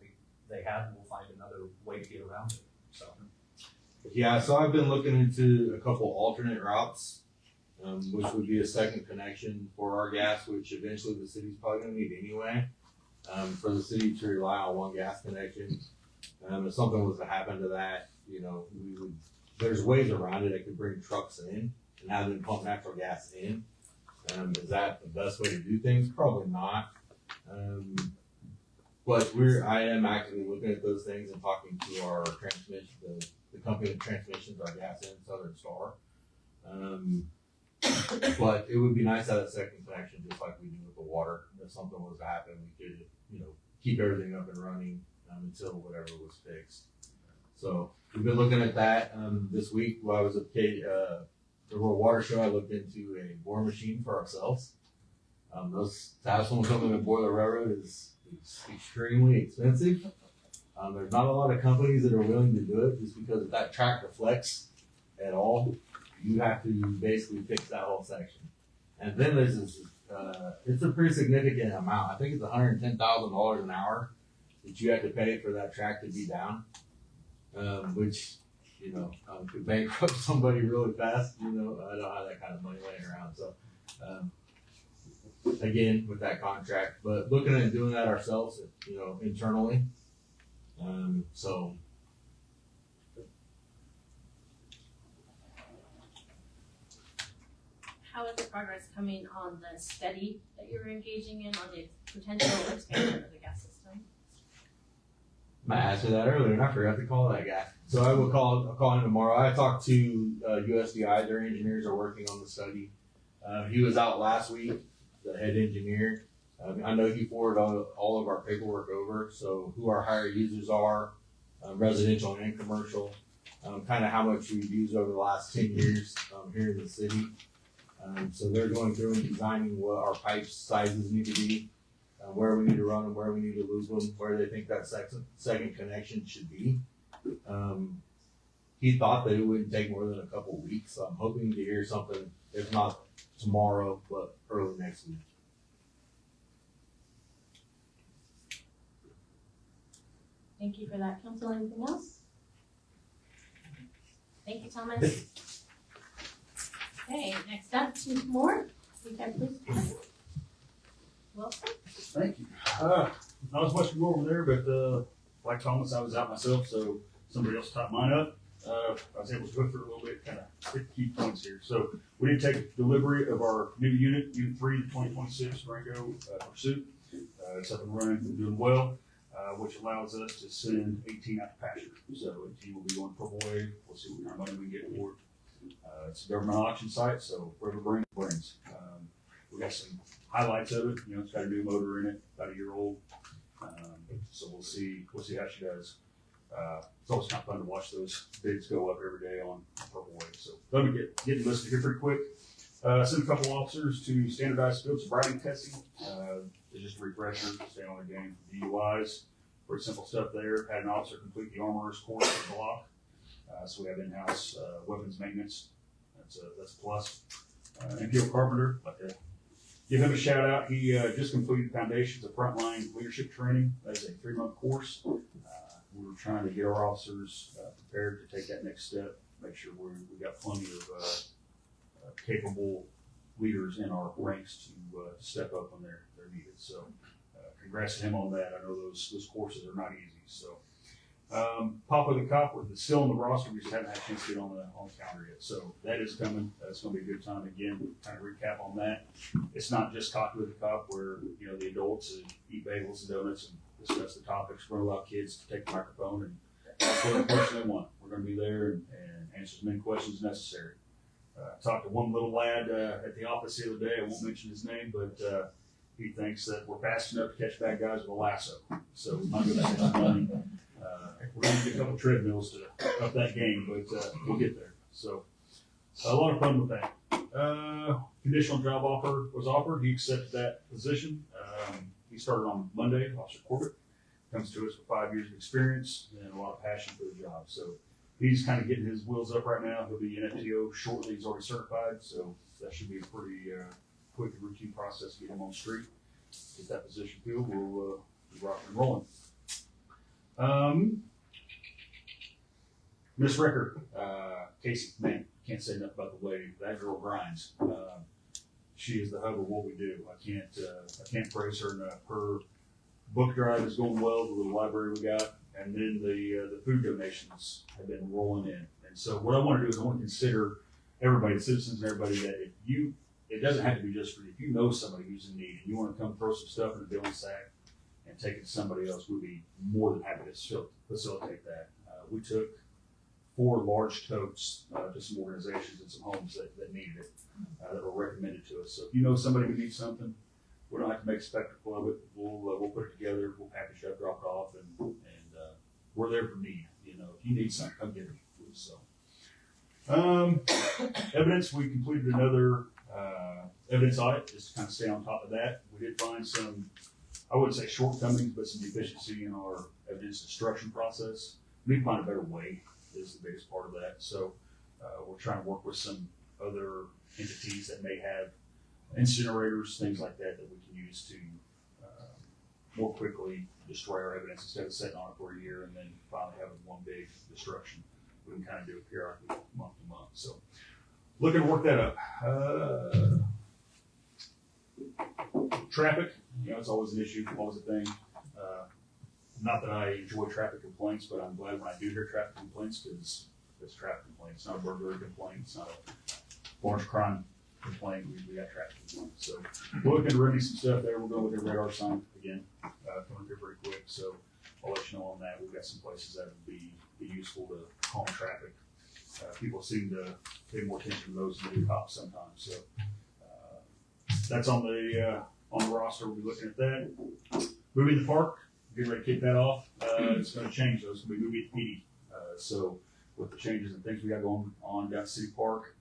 Speaker 5: they have, we'll find another way to get around it, so.
Speaker 11: Yeah, so I've been looking into a couple alternate routes, which would be a second connection for our gas, which eventually the city's probably gonna need anyway. For the city to rely on one gas connection. If something was to happen to that, you know, there's ways around it. I could bring trucks in and have them pump natural gas in. Is that the best way to do things? Probably not. But I am actively looking at those things and talking to our transmission, the company that transmissions our gas in, Southern Star. But it would be nice to have a second connection, just like we do with the water. If something was to happen, we could, you know, keep everything up and running until whatever was fixed. So we've been looking at that. This week while I was at the World Water Show, I looked into a bore machine for ourselves. To have someone come in and bore the railroad is extremely expensive. There's not a lot of companies that are willing to do it, just because if that track deflects at all, you have to basically fix that whole section. And then there's this, it's a pretty significant amount. I think it's $110,000 an hour that you have to pay for that track to be down, which, you know, could bankrupt somebody really fast. You know, I don't have that kind of money laying around. So, again, with that contract, but looking at doing that ourselves, you know, internally. So.
Speaker 1: How is the progress coming on the study that you were engaging in on the potential expansion of the gas system?
Speaker 11: I asked you that earlier and I forgot to call that guy. So I'll call him tomorrow. I talked to USDI, their engineers are working on the study. He was out last week, the head engineer. I know he forwarded all of our paperwork over, so who our higher users are, residential and commercial, kind of how much we've used over the last 10 years here in the city. So they're going through and designing what our pipe sizes need to be, where we need to run them, where we need to lose them, where they think that second connection should be. He thought that it wouldn't take more than a couple of weeks, so I'm hoping to hear something, if not tomorrow, but early next week.
Speaker 1: Thank you for that, Council. Anything else? Thank you, Thomas. Okay, next up, Chief Moore. You can please. Welcome.
Speaker 12: Thank you. Not as much to go over there, but like Thomas, I was out myself, so somebody else typed mine up. I was able to go through a little bit, kind of hit key points here. So we did take delivery of our new Unit 3, the 2026 Durango Pursuit. It's up and running and doing well, which allows us to send 18 out to pasture. So 18 will be going purple wave. We'll see what kind of money we can get for it. It's a government auction site, so whoever brings. We got some highlights of it. You know, it's got a new motor in it, about a year old. So we'll see how she does. It's always kind of fun to watch those bids go up every day on Purple Wave. So let me get listed here pretty quick. Send a couple officers to standardized field sobriety testing. It's just a refresher, stay on their game for DUIs. Pretty simple stuff there. Had an officer complete the armorer's course for the block. So we have in-house weapons maintenance. That's a plus. And Gil Carpenter, I'd like to give him a shout out. He just completed Foundations of Frontline Leadership Training. That's a 3-month course. We were trying to get our officers prepared to take that next step, make sure we got plenty of capable leaders in our ranks to step up when they're needed. So congrats to him on that. I know those courses are not easy. So Papa the Cop, we're still on the roster. We just haven't had a chance to get on the calendar yet. So that is coming. That's going to be a good time. Again, kind of recap on that. It's not just Coffee with the Cop where, the adults eat bagels and donuts and discuss the topics. We're going to allow kids to take the microphone and ask whatever question they want. We're going to be there and answer as many questions as necessary. I talked to one little lad at the office the other day. I won't mention his name, but he thinks that we're fast enough to catch bad guys with a lasso. So I'm going to spend some money. We're going to get a couple treadmills to up that game, but we'll get there. So a lot of fun with that. Conditional job offer was offered. He accepted that position. He started on Monday. Officer Corbett comes to us with 5 years of experience and a lot of passion for the job. So he's kind of getting his wheels up right now. He'll be an FTO shortly. He's already certified, so that should be a pretty quick and routine process to get him on the street. Get that position filled. We'll be rocking and rolling. Miss Record, Casey, man, can't say enough about the lady. That girl grinds. She is the hub of what we do. I can't praise her enough. Her book drive is going well, the little library we got, and then the food donations have been rolling in. And so what I want to do is I want to consider everybody, the citizens and everybody, that it doesn't have to be just for you. If you know somebody who's in need and you want to come throw some stuff in a billing sack and take it to somebody else, we'd be more than happy to facilitate that. We took 4 large totes to some organizations and some homes that needed it, that were recommended to us. So if you know somebody who needs something, we don't have to make a spectacle of it. We'll put it together, we'll package it up, drop it off, and we're there for need. If you need something, come get it. So, evidence, we completed another evidence audit, just to kind of stay on top of that. We did find some, I wouldn't say shortcomings, but some deficiency in our evidence destruction process. We need to find a better way is the biggest part of that. So we're trying to work with some other entities that may have incinerators, things like that we can use to more quickly destroy our evidence instead of sitting on it for a year and then finally having one big destruction. We can kind of do it periodically, month to month. So looking to work that up. Traffic, it's always an issue, always a thing. Not that I enjoy traffic complaints, but I'm glad when I do hear traffic complaints because it's traffic complaints. It's not a burglary complaint. It's not a large crime complaint. We got traffic complaints. So we're looking to remedy some stuff there. We're going with the radar sign again, coming through pretty quick. So I'll let you know on that. We've got some places that would be useful to calm traffic. People seem to pay more attention to those than the cops sometimes. So that's on the roster. We'll be looking at that. Moving the park. Getting ready to kick that off. It's going to change though. It's going to be movie PD. So with the changes and things we got going on down at City Park,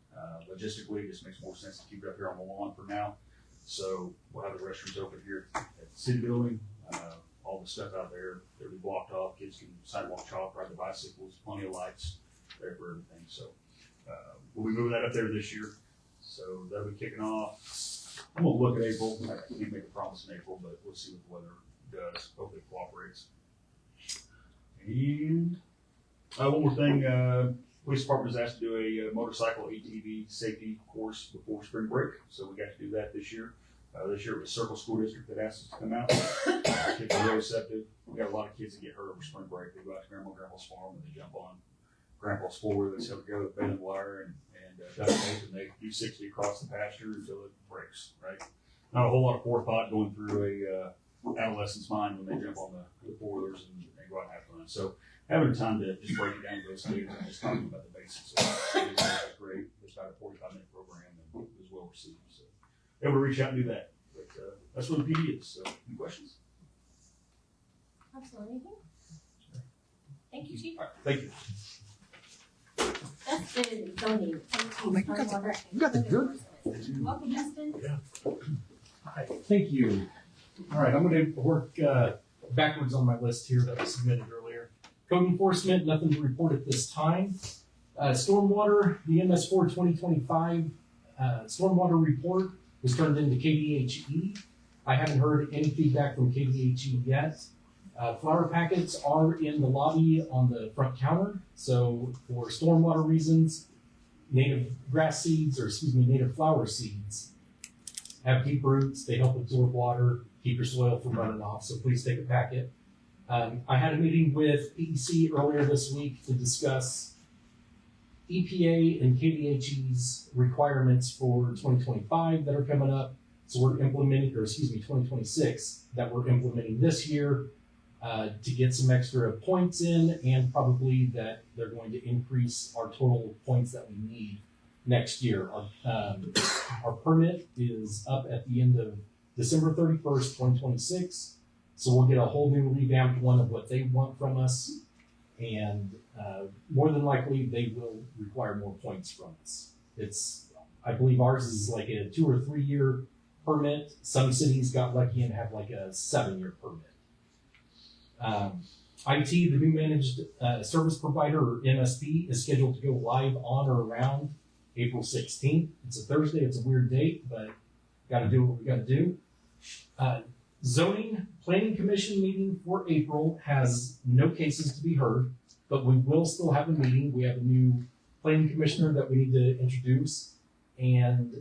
Speaker 12: logistically, it just makes more sense to keep it up here on the lawn for now. So we'll have the restrooms open here at the city building. All the stuff out there, they'll be blocked off. Kids can sidewalk shop, ride the bicycles, plenty of lights there for everything. So we'll be moving that up there this year. So that'll be kicking off. I'm going to look at April. I can't make a promise in April, but we'll see what the weather does. Hopefully it cooperates. And one more thing, police department was asked to do a motorcycle ATV safety course before spring break, so we got to do that this year. This year it was Circle School District that asked us to come out. Kids are real receptive. We got a lot of kids that get hurt over spring break. They go out to Grandpa's farm and they jump on Grandpa's four-wheeler that's held together with baling wire and duct tape, and they do 60 across the pasture until it breaks, right? Not a whole lot of forethought going through a adolescent's mind when they jump on the four-wheelers and they go out and have fun. So having time to just break it down to those kids and just talking about the basics of it is great. It's about a 45-minute program and it was well received. So able to reach out and do that. But that's what the PD is. So any questions?
Speaker 1: Absolutely. Thank you, Chief.
Speaker 12: All right, thank you.
Speaker 1: Justin, zoning.
Speaker 3: Oh, man, you got the good.
Speaker 1: Welcome, Justin.
Speaker 13: Hi, thank you. All right, I'm going to work backwards on my list here that was submitted earlier. Code enforcement, nothing to report at this time. Stormwater, the MS4 2025 stormwater report was turned into KDHE. I haven't heard any feedback from KDHE yet. Flower packets are in the lobby on the front counter. So for stormwater reasons, native grass seeds, or excuse me, native flower seeds have deep roots. They help absorb water, keep your soil from running off. So please take a packet. I had a meeting with PEC earlier this week to discuss EPA and KDHE's requirements for 2025 that are coming up. So we're implementing, or excuse me, 2026 that we're implementing this year to get some extra points in, and probably that they're going to increase our total points that we need next year. Our permit is up at the end of December 31st, 2026. So we'll get a whole new revamped one of what they want from us. And more than likely, they will require more points from us. I believe ours is like a 2 or 3 year permit. Some cities got lucky and have like a 7-year permit. IT, the new managed service provider, or MSP, is scheduled to go live on or around April 16th. It's a Thursday. It's a weird date, but got to do what we got to do. Zoning Planning Commission meeting for April has no cases to be heard, but we will still have a meeting. We have a new planning commissioner that we need to introduce, and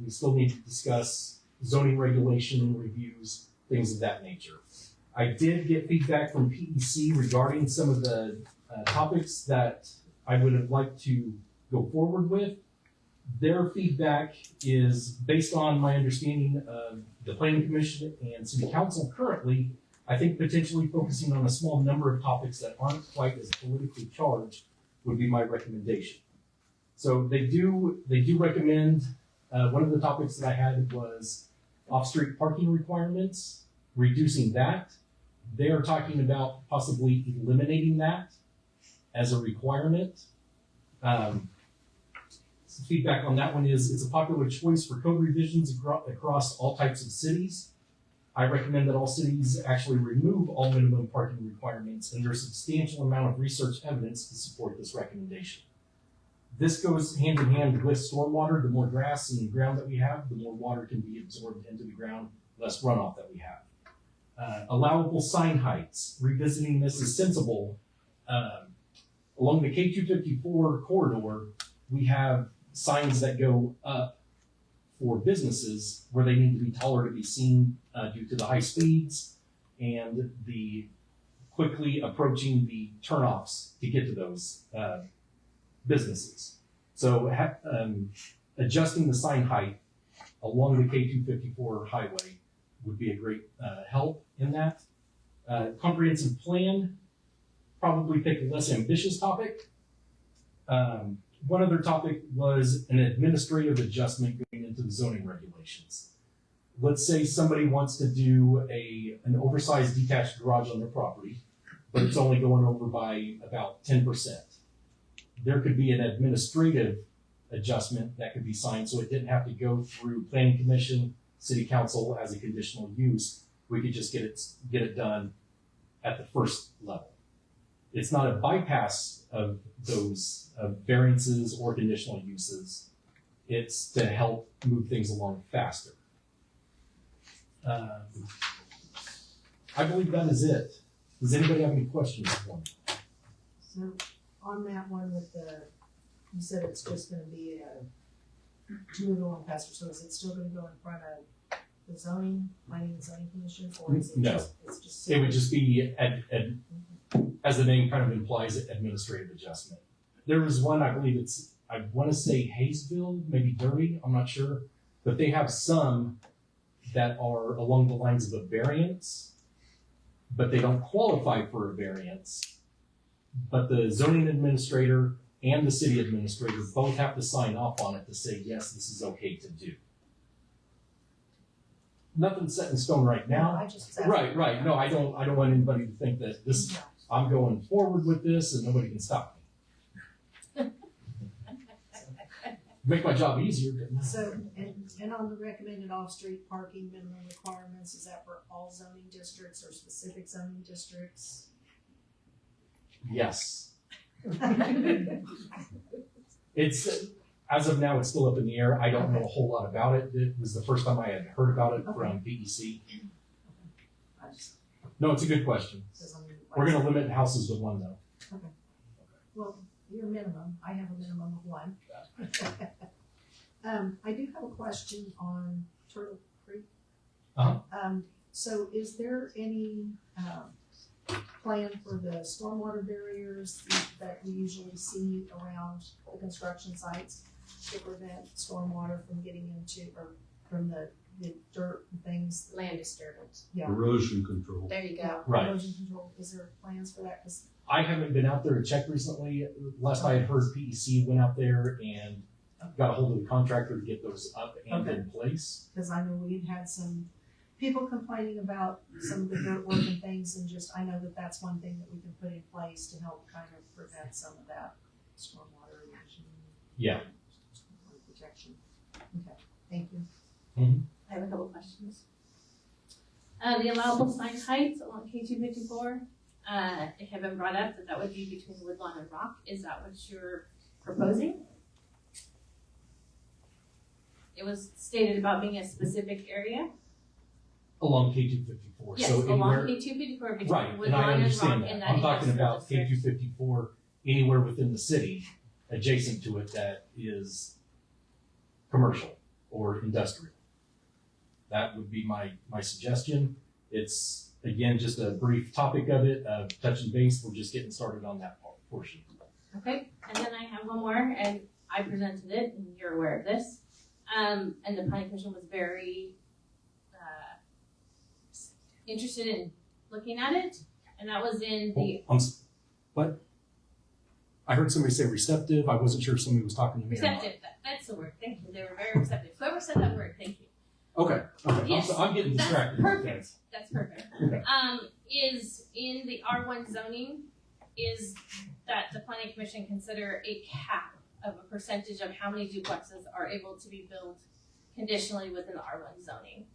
Speaker 13: we still need to discuss zoning regulation reviews, things of that nature. I did get feedback from PEC regarding some of the topics that I would have liked to go forward with. Their feedback is based on my understanding of the Planning Commission and City Council currently. I think potentially focusing on a small number of topics that aren't quite as politically charged would be my recommendation. So they do recommend, one of the topics that I had was off-street parking requirements, reducing that. They are talking about possibly eliminating that as a requirement. Feedback on that one is it's a popular choice for code revisions across all types of cities. I recommend that all cities actually remove all minimum parking requirements, and there's a substantial amount of research evidence to support this recommendation. This goes hand in hand with stormwater. The more grass and ground that we have, the more water can be absorbed into the ground, less runoff that we have. Allowable sign heights, revisiting this is sensible. Along the K254 corridor, we have signs that go up for businesses where they need to be taller to be seen due to the high speeds and the quickly approaching the turnoffs to get to those businesses. So adjusting the sign height along the K254 highway would be a great help in that. Comprehensive plan, probably pick a less ambitious topic. One other topic was an administrative adjustment going into the zoning regulations. Let's say somebody wants to do an oversized detached garage on their property, but it's only going over by about 10%. There could be an administrative adjustment that could be signed so it didn't have to go through planning commission, city council as a conditional use. We could just get it done at the first level. It's not a bypass of those variances or conditional uses. It's to help move things along faster. I believe that is it. Does anybody have any questions for me?
Speaker 7: So on that one with you said it's just gonna be to move along faster, so is it still gonna go in front of the planning and zoning commission, or is it
Speaker 13: No.
Speaker 7: it's just?
Speaker 13: It would just be, as the name kind of implies, administrative adjustment. There was one, I believe I want to say Hayesville, maybe Derby, I'm not sure, but they have some that are along the lines of a variance, but they don't qualify for a variance. But the zoning administrator and the city administrator both have to sign off on it to say, yes, this is okay to do. Nothing's set in stone right now.
Speaker 7: No, I just
Speaker 13: Right. No, I don't want anybody to think that I'm going forward with this and nobody can stop me. Make my job easier, but
Speaker 7: So, and on the recommended off-street parking minimum requirements, is that for all zoning districts or specific zoning districts?
Speaker 13: yes. As of now, it's still up in the air. I don't know a whole lot about it. It was the first time I had heard about it from PEC.
Speaker 7: I just,
Speaker 13: No, it's a good question.
Speaker 7: says I'm
Speaker 13: We're gonna limit houses to one though.
Speaker 7: Okay. Well, your minimum, I have a minimum of one. I do have a question on Turtle Creek. So is there any, plan for the stormwater barriers that we usually see around the construction sites to prevent stormwater from getting into, or from the dirt and things?
Speaker 4: Land disturbance.
Speaker 7: Yeah.
Speaker 10: Erosion control.
Speaker 4: There you go.
Speaker 7: Yeah,
Speaker 13: Right.
Speaker 7: erosion control, is there plans for that? 'Cause
Speaker 13: I haven't been out there to check recently. Last I had heard, PEC went out there and got a hold of the contractor to get those up and in place.
Speaker 7: Because I know we've had some people complaining about some of the dirt work and things, and just, I know that that's one thing that we can put in place to help kind of prevent some of that stormwater erosion.
Speaker 13: Yeah.
Speaker 7: Stormwater protection. Okay, thank you.
Speaker 1: I have a couple questions. The allowable sign heights along K254, it had been brought up that that would be between Woodlawn and Rock. Is that what you're proposing? It was stated about being a specific area.
Speaker 13: Along K254.
Speaker 1: Yes,
Speaker 13: So
Speaker 1: along
Speaker 13: anywhere,
Speaker 1: K254 between
Speaker 13: right, and I
Speaker 1: Woodlawn and Rock
Speaker 13: understand
Speaker 1: in
Speaker 13: that.
Speaker 1: that
Speaker 13: I'm talking
Speaker 1: industrial
Speaker 13: about
Speaker 1: district.
Speaker 13: K254 anywhere within the city, adjacent to it that is commercial or industrial. That would be my suggestion. It's, again, just a brief topic of it, touch and base. We're just getting started on that portion.
Speaker 1: Okay, and then I have one more, and I presented it, and you're aware of this. And the planning commission was very interested in looking at it, and that was in the
Speaker 13: What? I heard somebody say receptive. I wasn't sure if somebody was talking to me or not.
Speaker 1: receptive. That's the word. Thank you. They were very receptive. Whoever said that word, thank you.
Speaker 13: Okay.
Speaker 1: Yes,
Speaker 13: I'm getting
Speaker 1: that's
Speaker 13: distracted.
Speaker 1: perfect. That's perfect.
Speaker 13: Okay.
Speaker 1: Is in the R1 zoning, is that the planning commission consider a cap of a percentage of how many duplexes are able to be built conditionally within the R1 zoning.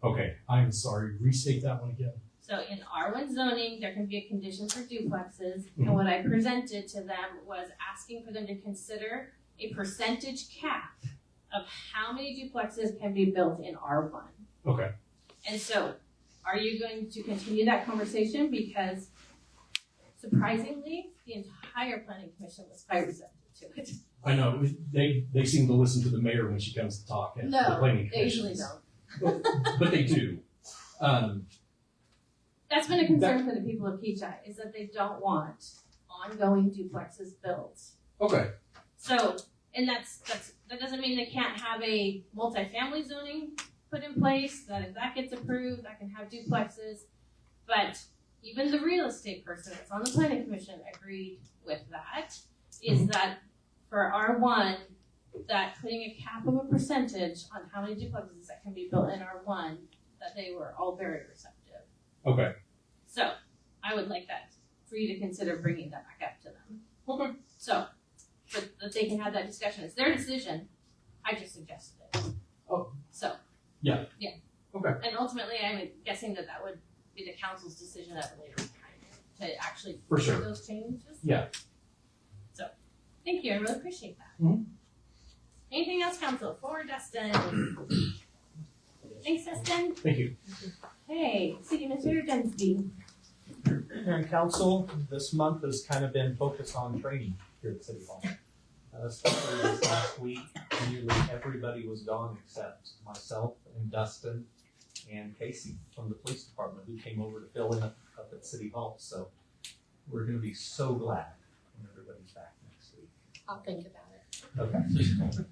Speaker 13: Okay, I'm sorry. Restate that one again.
Speaker 1: So in R1 zoning, there can be a condition for duplexes,
Speaker 13: Mhm.
Speaker 1: and what I presented to them was asking for them to consider a percentage cap of how many duplexes can be built in R1.
Speaker 13: Okay.
Speaker 1: And so, are you going to continue that conversation? Because surprisingly, the entire planning commission was quite receptive to it.
Speaker 13: I know. They seem to listen to the mayor when she comes to talk at the
Speaker 1: No,
Speaker 13: planning
Speaker 1: they usually
Speaker 13: commissions.
Speaker 1: don't.
Speaker 13: But they do.
Speaker 1: That's been a concern for the people of Kechi, is that they don't want ongoing duplexes built.
Speaker 13: Okay.
Speaker 1: So, and that doesn't mean they can't have a multifamily zoning put in place, that if that gets approved, that can have duplexes. But even the real estate person that's on the planning commission agreed with that, is that for R1, that putting a cap of a percentage on how many duplexes that can be built in R1, that they were all very receptive.
Speaker 13: Okay.
Speaker 1: So, I would like that, for you to consider bringing that back up to them.
Speaker 13: Okay.
Speaker 1: So, that they can have that discussion. It's their decision. I just suggested it.
Speaker 13: Oh.
Speaker 1: So.
Speaker 13: Yeah.
Speaker 1: Yeah.
Speaker 13: Okay.
Speaker 1: And ultimately, I'm guessing that would be the council's decision at a later time to actually
Speaker 13: For
Speaker 1: make
Speaker 13: sure.
Speaker 1: those changes.
Speaker 13: Yeah.
Speaker 1: So, thank you. I really appreciate that.
Speaker 13: Mhm.
Speaker 1: Anything else, council? For Dustin. Thanks, Dustin.
Speaker 13: Thank you.
Speaker 1: Hey, City Administrator Dunsby.
Speaker 5: And council, this month has kind of been focused on training here at City Hall. Especially this last week, nearly everybody was gone except myself and Dustin and Casey from the police department, who came over to fill in up at City Hall. So we're gonna be so glad when everybody's back next week.
Speaker 4: I'll think about it.
Speaker 5: Okay.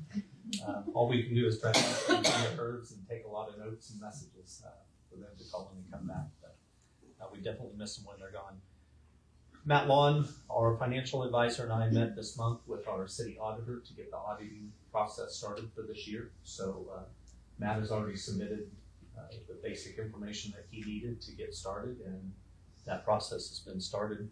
Speaker 5: All we can do is try to keep the curves and take a lot of notes and messages for them to call in and come back. But we definitely miss them when they're gone. Matt Lawn, our financial advisor, and I met this month with our city auditor to get the auditing process started for this year. So Matt has already submitted the basic information that he needed to get started, and that process has been started.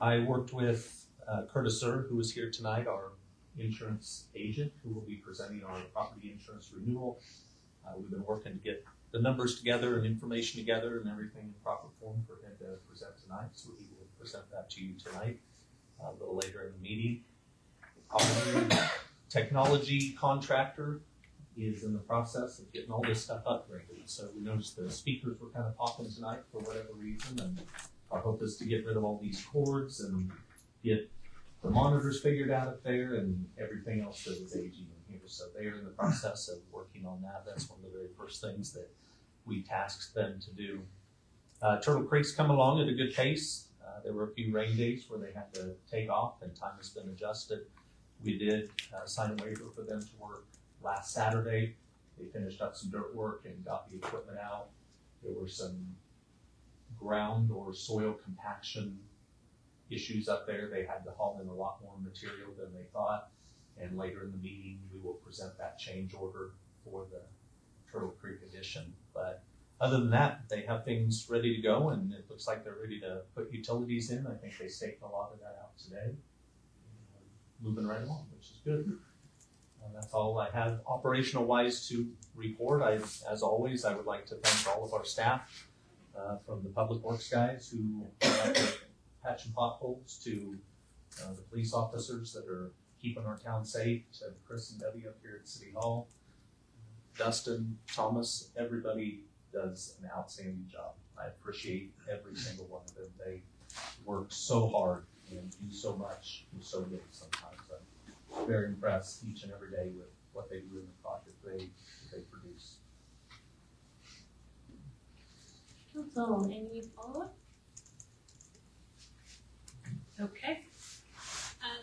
Speaker 5: I worked with Curtis Sir, who is here tonight, our insurance agent, who will be presenting our property insurance renewal. We've been working to get the numbers together and information together and everything in proper form for him to present tonight, so he will present that to you tonight. a little later in the meeting. Our technology contractor is in the process of getting all this stuff upgraded. So we noticed the speakers were kind of popping tonight for whatever reason, and our hope is to get rid of all these cords and get the monitors figured out up there and everything else that is aging in here. So they are in the process of working on that. That's one of the very first things that we tasked them to do. Turtle Creek's come along at a good pace. There were a few rain days where they had to take off and time has been adjusted. We did sign a waiver for them to work last Saturday. They finished up some dirt work and got the equipment out. There were some ground or soil compaction issues up there. They had to haul in a lot more material than they thought. And later in the meeting, we will present that change order for the Turtle Creek addition. But other than that, they have things ready to go, and it looks like they're ready to put utilities in. I think they staked a lot of that out today. Moving right along, which is good. That's all I have operational wise to report. As always, I would like to thank all of our staff, from the public works guys who are out there patching potholes to the police officers that are keeping our town safe, to Chris and Debbie up here at City Hall, Dustin, Thomas, everybody does an outstanding job. I appreciate every single one of them. They work so hard and do so much and so little sometimes. I'm very impressed each and every day with what they do in the project they produce.
Speaker 1: Council, any follow-up? Okay.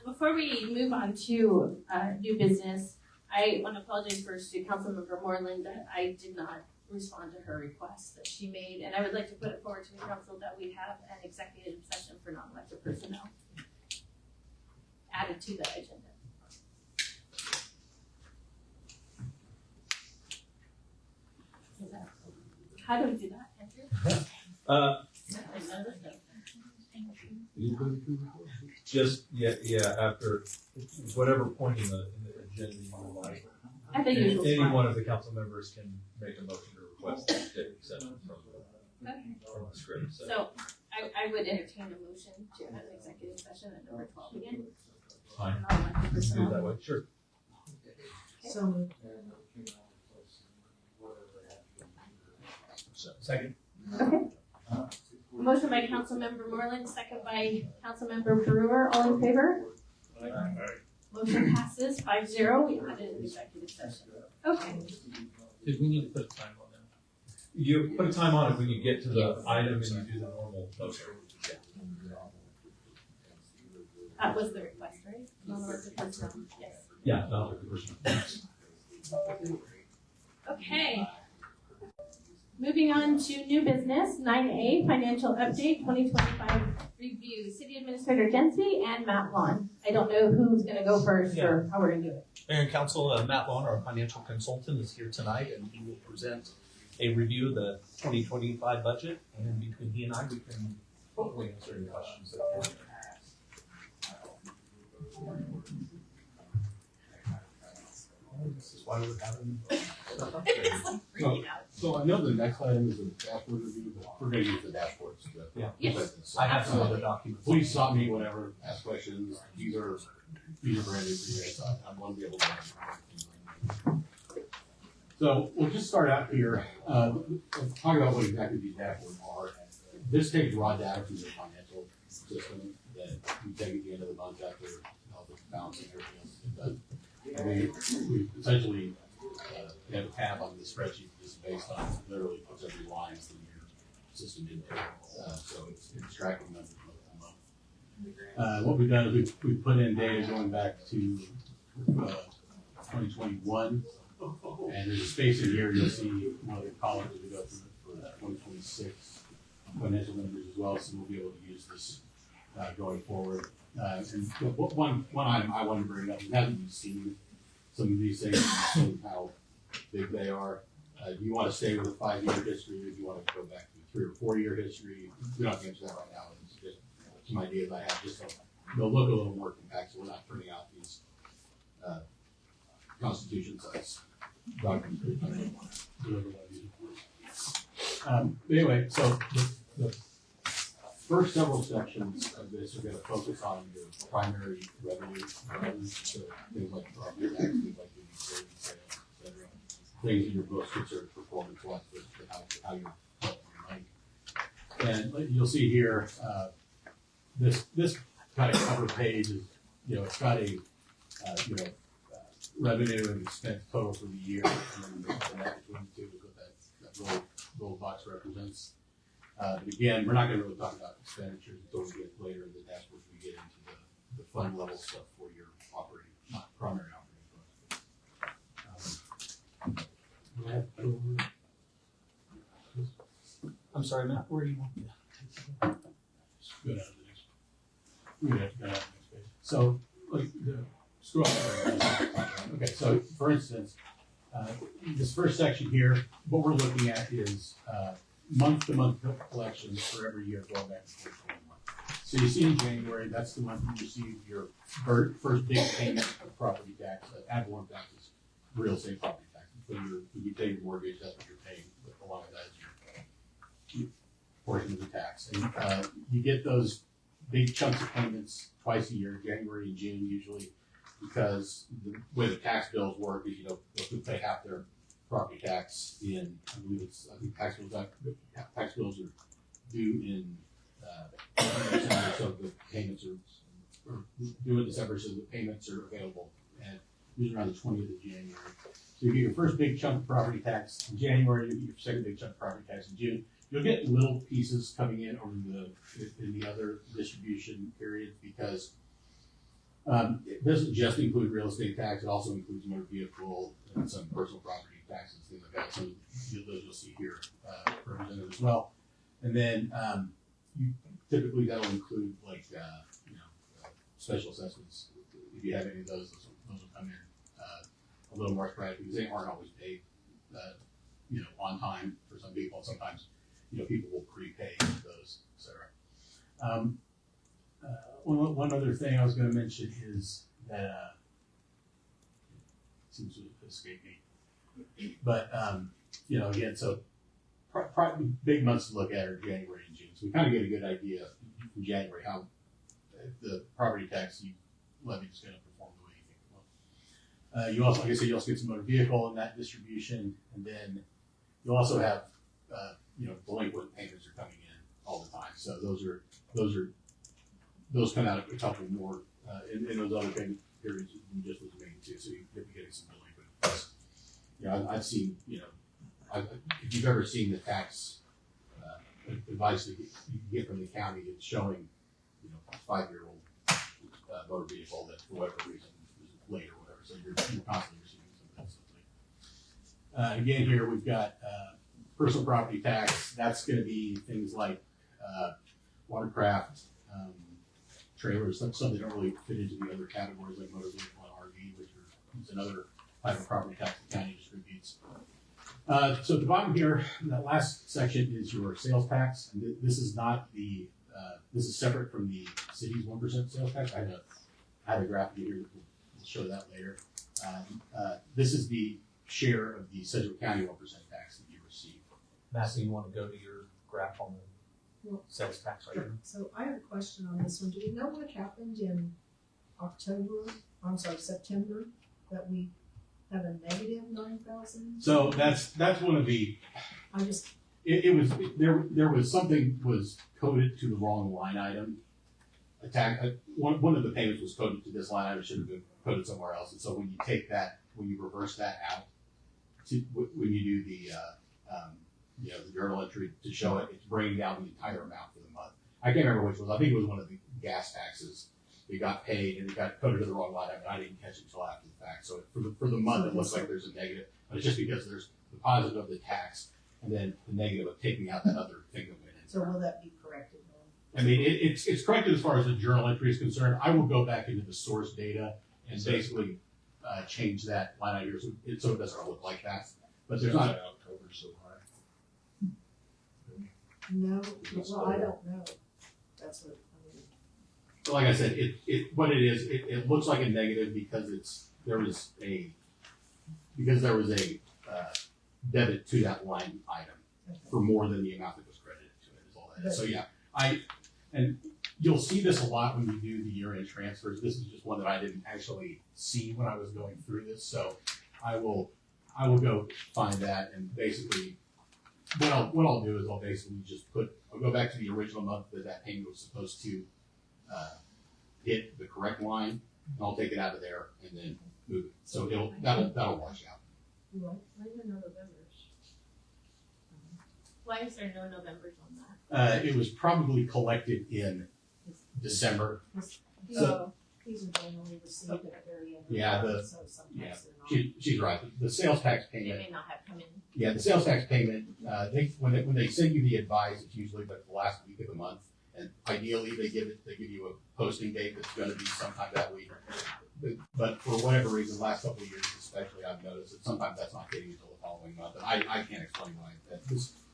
Speaker 1: Before we move on to new business, I want to apologize first to Councilmember Moreland that I did not respond to her request that she made, and I would like to put it forward to the council that we have an executive session for non-elected personnel added to the agenda. How do we do that, Andrew?
Speaker 10: Just, after whatever point in the agenda you would like.
Speaker 1: At the usual
Speaker 10: Any
Speaker 1: spot.
Speaker 10: one of the council members can make a motion to request an executive session from the script.
Speaker 1: So I would entertain a motion to have an executive session at number 12 again.
Speaker 10: Fine.
Speaker 1: Non-elected
Speaker 10: Do it
Speaker 1: personnel.
Speaker 10: that way, sure.
Speaker 7: So moved.
Speaker 10: Second.
Speaker 1: Okay. Motion by Councilmember Moreland, second by Councilmember Brewer. All in favor? Motion passes 5-0. We had an executive session. Okay.
Speaker 2: Did we need to put a time on that?
Speaker 10: You put a time on it when you get to the item and you do the normal motion.
Speaker 1: That was the request, right? Non-elected personnel. Yes.
Speaker 10: Yeah, not like the person.
Speaker 1: Okay. Moving on to new business, 9A, financial update 2025 review. City Administrator Dempsey and Matt Vaughn. I don't know who's going to go first or how we're going to do it.
Speaker 5: Mayor and Council, Matt Vaughn, our financial consultant, is here tonight, and he will present a review of the 2025 budget. And between he and I, we can hopefully answer any questions that you have. This is why we're having stuff up there.
Speaker 14: So I know the next item is a dashboard review, but we're gonna use the dashboards.
Speaker 5: Yeah.
Speaker 1: Yes.
Speaker 5: I have some other documents.
Speaker 14: Please stop me whenever, ask questions. These are brand new for you guys. I want to be able to. So we'll just start out here. Let's talk about what exactly these dashboards are. This takes raw data from your financial system that we take at the end of the month after all the balancing and everything else is done. And we essentially have a tab on the spreadsheet that's based on literally puts every line in your system into it. So it's tracking them month to month. What we've done is we've put in data going back to 2021. And there's a space in here, you'll see one of the columns as we go through for 2026 financial numbers as well, so we'll be able to use this going forward. And one item I want to bring up, now that you've seen some of these things, and how big they are, do you want to stay with a 5-year history, or do you want to go back to a 3 or 4 year history? We don't have to answer that right now, it's just some ideas I have, just so they'll look a little more compact, so we're not printing out these constitution size documents. Anyway, so the first several sections of this are gonna focus on your primary revenue drivers, so things like property tax, things like utility sales, et cetera. Things that you're most concerned performance wise, with how you're spending your money. And you'll see here, this kind of cover page is, it's got a, revenue and expense total for the year, and then the net between the two is what that little box represents. But again, we're not gonna really talk about expenditures until we get later in the dashboard, we get into the fund level stuff for your operating, not primary operating costs.
Speaker 5: I'm sorry, Matt, where do you want?
Speaker 14: Just go down to the next. We're gonna have to go down to the next page. So, like, scroll up. Okay, so for instance, this first section here, what we're looking at is month-to-month collections for every year going back to 2021. So you see in January, that's the month you receive your first big payment of property tax, ad valorem taxes, real estate property taxes. When you pay your mortgage, that's what you're paying, but along with that is your portion of the tax. And you get those big chunks of payments twice a year, January and June usually, because the way the tax bills work is, they'll pay half their property tax in, I think tax bills are due in December, so the payments are due in December, so the payments are available at usually around the 20th of January. So you get your first big chunk of property tax in January, you get your second big chunk of property tax in June. You'll get little pieces coming in in the other distribution periods, because it doesn't just include real estate tax, it also includes motor vehicle and some personal property taxes, things like that. So those you'll see here represented as well. And then typically that'll include special assessments. If you have any of those will come in a little more sporadic, because they aren't always paid on time for some people. Sometimes people will prepay those, et cetera. One other thing I was going to mention is that it seems to escape me, but again, so big months to look at are January and June. So we kind of get a good idea in January how the property tax you levy is going to perform the way you think it will. You also, like I said, you also get some motor vehicle in that distribution, and then you also have delinquent payments are coming in all the time. So those come out a couple more in those other payment periods than just was making too. So you'll be getting some delinquent. I've seen, if you've ever seen the tax advice that you get from the county, it's showing, a 5-year-old motor vehicle that for whatever reason is late or whatever. So you're constantly receiving some of that stuff. Again, here we've got personal property tax. That's going to be things like watercraft, trailers, some that don't really fit into the other categories like motor vehicle and RV, which is another type of property tax the county distributes. So at the bottom here, that last section is your sales tax, and this is not the this is separate from the city's 1% sales tax. I had a graphic here. We'll show that later. This is the share of the Sedgwick County 1% tax that you receive.
Speaker 5: Matt, you want to go to your graph on the sales tax right now?
Speaker 7: So I have a question on this one. Do we know what happened in September, that we have a negative 9,000?
Speaker 14: So that's one of the. There was something was coded to the wrong line item. One of the payments was coded to this line item, should have been coded somewhere else. And so when you take that, when you reverse that out, when you do the journal entry to show it, it's bringing down the entire amount for the month. I can't remember which was. I think it was one of the gas taxes. It got paid and it got coded to the wrong line item. I didn't catch it until after the fact. So for the month, it looks like there's a negative, but it's just because there's the positive of the tax and then the negative of taking out that other thing that went in.
Speaker 7: So will that be corrected then?
Speaker 14: I mean, it's corrected as far as the journal entry is concerned. I will go back into the source data and basically change that line item here so it doesn't look like that. But there's not
Speaker 10: October so high.
Speaker 7: No, well, I don't know. That's what I mean.
Speaker 14: So like I said, it looks like a negative because there was a debit to that line item for more than the amount that was credited to it is all that is. So yeah, and you'll see this a lot when you do the year-end transfers. This is just one that I didn't actually see when I was going through this, so I will go find that, and basically, what I'll do is I'll basically just I'll go back to the original month that payment was supposed to hit the correct line, and I'll take it out of there and then move it. So that'll wash out.
Speaker 1: Why is there no Novembers? Why is there no Novembers on that?
Speaker 14: It was probably collected in December. So,
Speaker 7: These are generally received at the very end.
Speaker 14: Yeah,
Speaker 7: So sometimes they're not.
Speaker 14: she's right. The sales tax
Speaker 1: They
Speaker 14: payment.
Speaker 1: may not have come in.
Speaker 14: Yeah, the sales tax payment. When they send you the advice, it's usually like the last week of the month, and ideally they give you a posting date that's going to be sometime that week. But for whatever reason, last couple of years especially, I've noticed that sometimes that's not getting until the following month, and I can't explain why.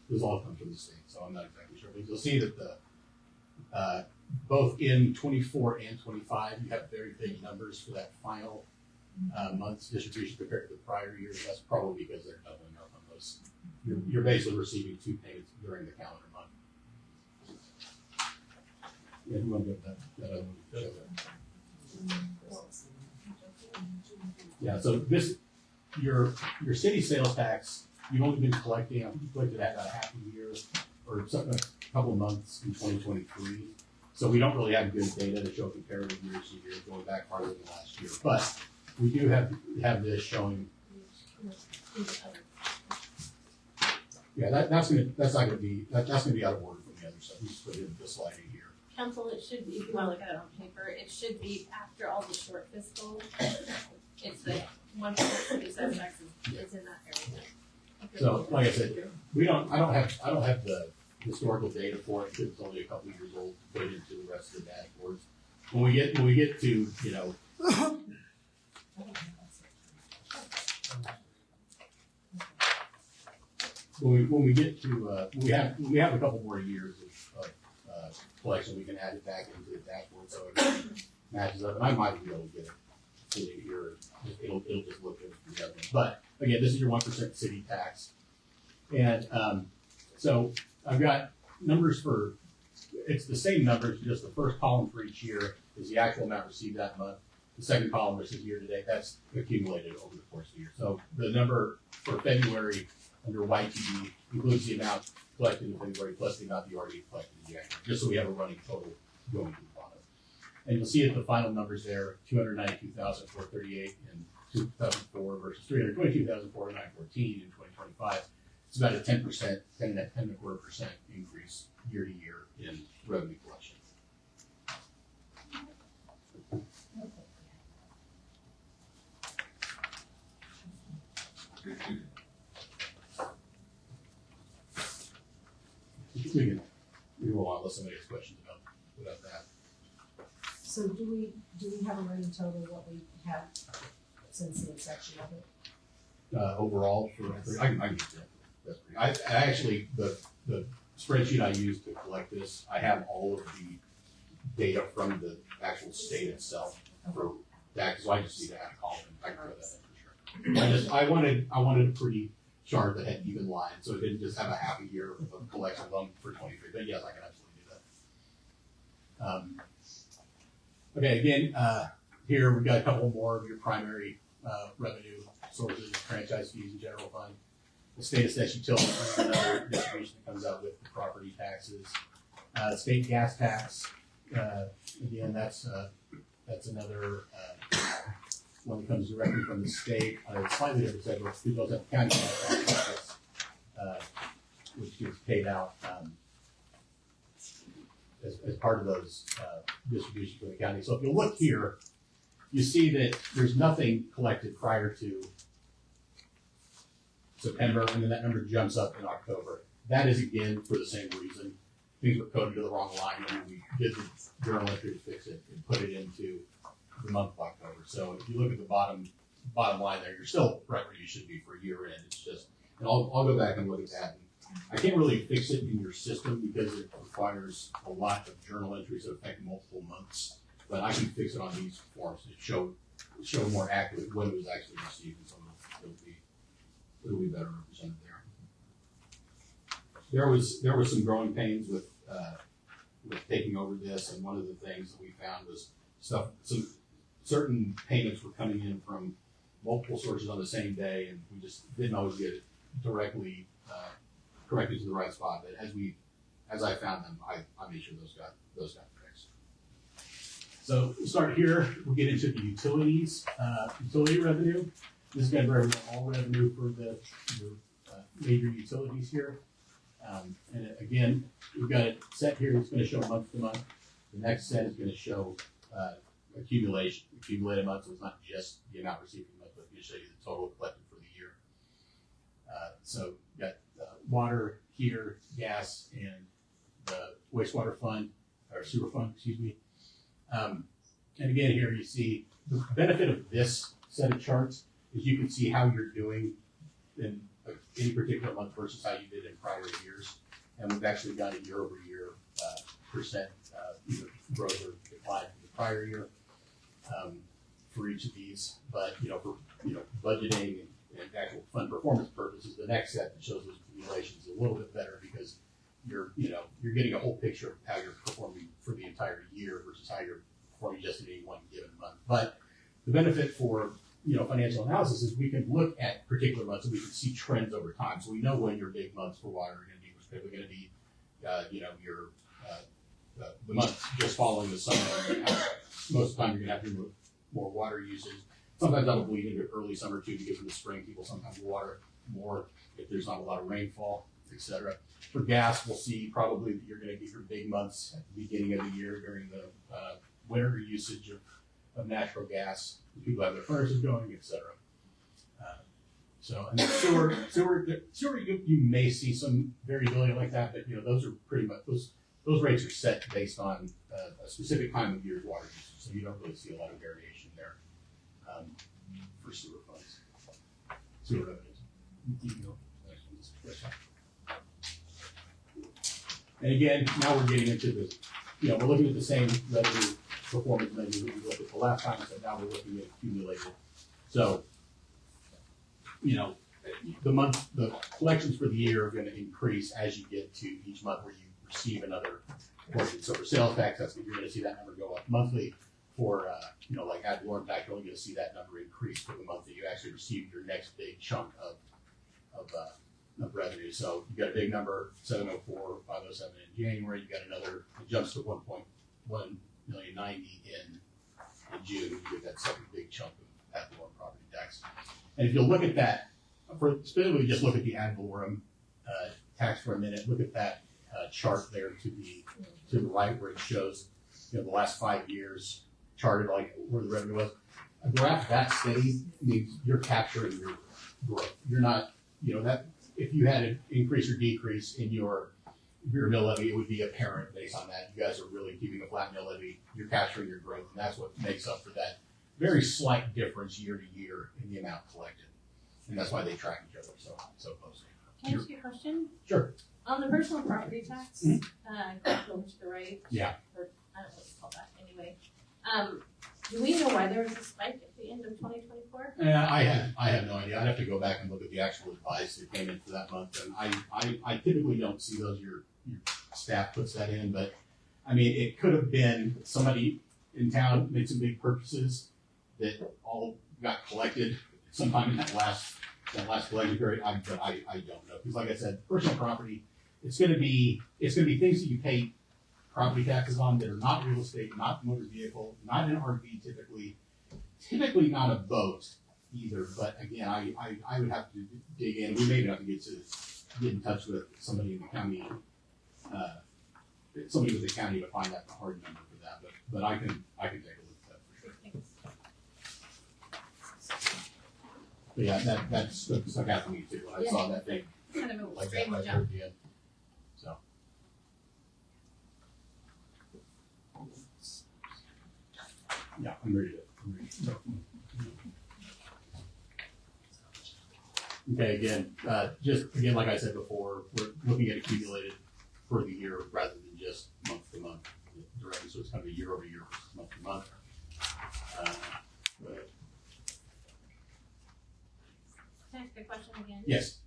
Speaker 14: This all comes from the state, so I'm not exactly sure. But you'll see that the both in 24 and 25, you have very big numbers for that final month's distribution compared to the prior years. That's probably because they're doubling up on those. You're basically receiving 2 payments during the calendar month. Yeah, you want to get that other one to show that. Yeah, so your city sales tax, you've only been collecting, you collected that about half a year or something, a couple of months in 2023. So we don't really have good data to show comparative years to year going back farther than last year. But we do have this showing. Yeah, that's not gonna be out of order from the other stuff. We just put in this sliding here.
Speaker 1: Council, it should be, if you want to look at it on paper, it should be after all the short fiscal. It's the 1% city sales taxes. It's in that area.
Speaker 14: So, like I said, I don't have the historical data for it because it's only a couple of years old to put into the rest of the dashboards. When we get to, when we get to we have a couple more years of collection, we can add it back into the dashboard so it matches up. And I might be able to get it sitting here. It'll just look good together. But again, this is your 1% city tax, and so I've got numbers for. It's the same numbers, just the first column for each year is the actual amount received that month. The second column, which is year to date, that's accumulated over the course of the year. So the number for February under YTD includes the amount collected in February plus the amount you already collected in January, just so we have a running total going to the bottom. And you'll see that the final numbers there, 292,438 in 2004 versus 322,414 in 2025. It's about a 10%, 10.25% increase year to year in revenue collection. We will unless somebody has questions about that.
Speaker 7: So do we have a running total of what we have since the inception of it?
Speaker 14: Overall, I can get that. That's pretty. I actually the spreadsheet I used to collect this, I have all of the data from the actual state itself for that, so I just need to add a column. I can put that in for sure. I wanted a pretty chart that had even lines, so it didn't just have a half a year of collection alone for 23. But yes, I can absolutely do that. Okay, again, here we've got a couple more of your primary revenue sources: franchise fees and general fund. The state assessed utility is another distribution that comes out with the property taxes. State gas tax, again, that's another one that comes directly from the state. It's slightly different schedule. We both have county gas tax, which gets paid out as part of those distributions for the county. So if you look here, you see that there's nothing collected prior to September, and then that number jumps up in October. That is again for the same reason. Things were coded to the wrong line, and we did the journal entry to fix it and put it into the month of October. So if you look at the bottom line there, you're still right where you should be for year end. It's just, and I'll go back and look at that. I can't really fix it in your system because it requires a lot of journal entries that affect multiple months. But I can fix it on these forms to show more accurately when it was actually received, and so it'll be better represented there. There was some growing pains with with taking over this, and one of the things that we found was some certain payments were coming in from multiple sources on the same day, and we just didn't always get it directly corrected to the right spot. But as I found them, I made sure those got fixed. So we'll start here. We'll get into the utilities, utility revenue. This is going to represent all revenue for your major utilities here. And again, we've got it set here. It's going to show month to month. The next set is going to show accumulated months. So it's not just the amount received per month, but it's going to show you the total collected for the year. So you've got water here, gas, and the wastewater fund, or sewer fund, excuse me. And again, here you see the benefit of this set of charts is you can see how you're doing in any particular month versus how you did in prior years. And we've actually got a year-over-year percent either growth or decline from the prior year for each of these. But for budgeting and actual fund performance purposes, the next set that shows those accumulations is a little bit better because you're getting a whole picture of how you're performing for the entire year versus how you're performing just in any one given month. But the benefit for financial analysis is we can look at particular months and we can see trends over time. So we know when your big months for water are going to be. We're going to be, the month just following the summer. Most of the time you're going to have more water usage. Sometimes that'll bleed into early summer too, because in the spring people sometimes water more if there's not a lot of rainfall, etc. For gas, we'll see probably that you're going to get your big months at the beginning of the year during the winter usage of natural gas. People have their furnaces going, etc. And then sewer, you may see some variability like that, but those are pretty much those rates are set based on a specific time of year water usage, so you don't really see a lot of variation there for sewer funds, sewer revenues. You can go next one. And again, now we're getting into the, we're looking at the same revenue performance measures that we looked at the last time, so now we're looking at accumulated. So, the collections for the year are going to increase as you get to each month where you receive another portion. So for sales tax, you're going to see that number go up monthly. For like ad valorem tax, you're only going to see that number increase for the month that you actually receive your next big chunk of revenue. So you got a big number, 704, 507 in January. You got another, it jumps to 1.1 million 90 in June. You get that second big chunk of ad valorem property tax. And if you look at that, specifically just look at the ad valorem tax for a minute. Look at that chart there to the right where it shows the last 5 years charted like where the revenue was. A graph that steady means you're capturing your growth. You're not, that if you had an increase or decrease in your mill levy, it would be apparent based on that. You guys are really keeping a flat mill levy. You're capturing your growth, and that's what makes up for that very slight difference year to year in the amount collected. And that's why they track each other so closely.
Speaker 1: Can I ask you a question?
Speaker 14: Sure.
Speaker 1: On the personal property tax, going to the right.
Speaker 14: Yeah.
Speaker 1: Or, I don't know what to call that anyway. Do we know why there was a spike at the end of 2024?
Speaker 14: I have no idea. I'd have to go back and look at the actual advice that came in for that month. And I typically don't see those. Your staff puts that in, but I mean, it could have been somebody in town made some big purchases that all got collected sometime in that last collection period. But I don't know, because like I said, personal property, it's going to be things that you pay property taxes on that are not real estate, not motor vehicle, not an RV typically not a boat either. But again, I would have to dig in. We may have to get in touch with somebody in the county, somebody with the county to find out the hard number for that. But I can take a look at that for sure. But yeah, that stuck out to me too when I saw that thing.
Speaker 1: Kind of a
Speaker 14: Like that
Speaker 1: strange
Speaker 14: right
Speaker 1: jump.
Speaker 14: there at the end. So. Yeah, I'm ready to go. Okay, again, like I said before, we're looking at accumulated for the year rather than just month to month directly. So it's going to be year over year versus month to month.
Speaker 1: Can I ask a question again?
Speaker 14: Yes.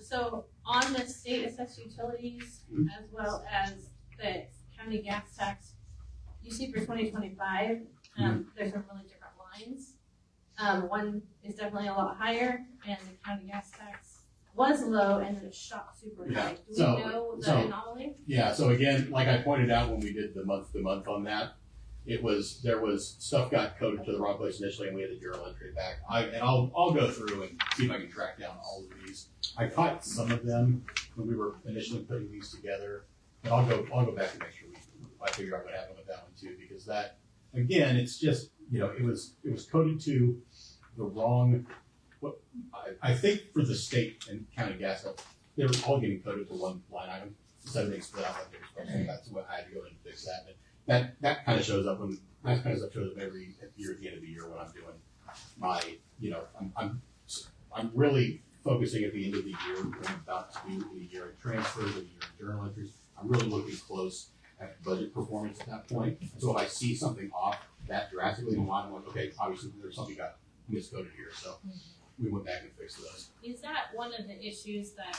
Speaker 1: So on the state assessed utilities, as well as the county gas tax, you see for 2025, there's some really different lines. One is definitely a lot higher, and the county gas tax was low, and then it shot super high. Do we know the anomaly?
Speaker 14: Yeah, so again, like I pointed out when we did the month to month on that, there was stuff got coded to the wrong place initially, and we had the journal entry back. I'll go through and see if I can track down all of these. I caught some of them when we were initially putting these together, but I'll go back and make sure I figure out what happened with that one too, because that, again, it's just, it was coded to the wrong, I think for the state and county gas, they were all getting coded to one line item instead of being split out like they were supposed to. That's what I had to go in and fix that. But that kind of shows up every year at the end of the year when I'm doing my, I'm really focusing at the end of the year when I'm about to do the year-end transfers, the year-end journal entries. I'm really looking close at budget performance at that point. So if I see something off that drastically in line, I'm like, okay, obviously there's something got miscoded here. So we went back and fixed those.
Speaker 1: Is that one of the issues that,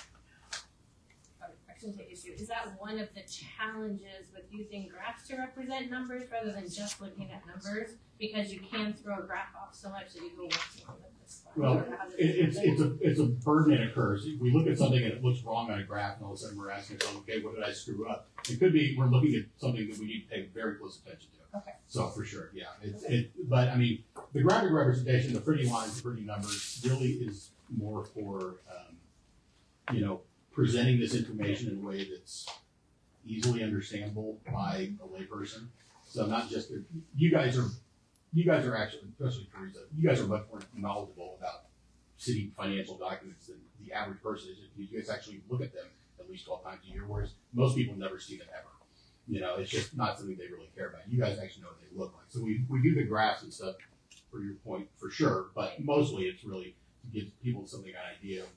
Speaker 1: I shouldn't say issue, is that one of the challenges with using graphs to represent numbers rather than just looking at numbers? Because you can throw a graph off so much that you go, what's wrong with this one?
Speaker 14: Well, it's a burden that occurs. If we look at something and it looks wrong on a graph, and all of a sudden we're asking ourselves, okay, what did I screw up? It could be we're looking at something that we need to pay very close attention to.
Speaker 1: Okay.
Speaker 14: So for sure, yeah. But I mean, the graphic representation, the pretty lines, the pretty numbers, really is more for, presenting this information in a way that's easily understandable by a layperson. So not just you guys are actually, especially Teresa, you guys are much more knowledgeable about city financial documents than the average person is. You guys actually look at them at least 12 times a year, whereas most people never see them ever. It's just not something they really care about. You guys actually know what they look like. So we do the graphs and stuff for your point for sure, but mostly it's really to give people something, an idea of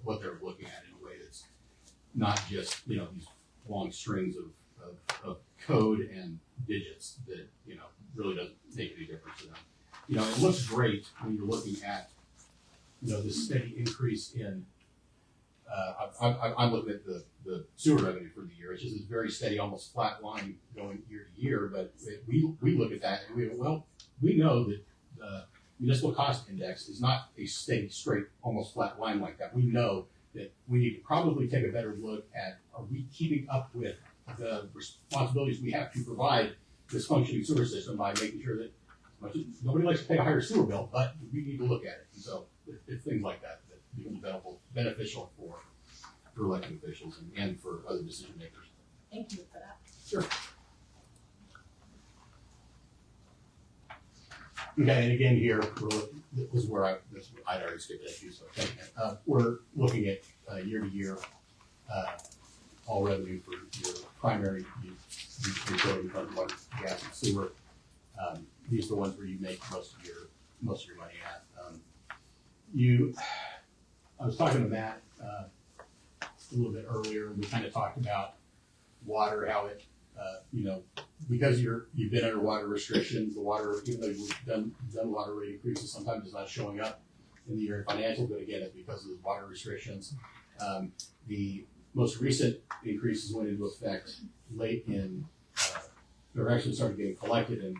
Speaker 14: what they're looking at in a way that's not just, these long strings of code and digits that, really doesn't make any difference to them. It looks great when you're looking at, this steady increase in, I'm looking at the sewer revenue for the year. It's just this very steady, almost flat line going year to year, but we look at that and we go, well, we know that the municipal cost index is not a steady, straight, almost flat line like that. We know that we need to probably take a better look at, are we keeping up with the responsibilities we have to provide this functioning sewer system by making sure that nobody likes to pay a higher sewer bill, but we need to look at it. And so it's things like that become beneficial for elected officials and for other decision makers.
Speaker 1: Thank you for that.
Speaker 14: Sure. Okay, and again here, this is where I'd already skipped that, so we're looking at year to year all revenue for your primary utility, water, gas, and sewer. These are the ones where you make most of your money at. I was talking to Matt a little bit earlier, and we kind of talked about water, how it, because you've been under water restrictions, the water, even though you've done water rate increases, sometimes it's not showing up in the year financial, but again, it's because of the water restrictions. The most recent increases went into effect late in, they're actually started getting collected and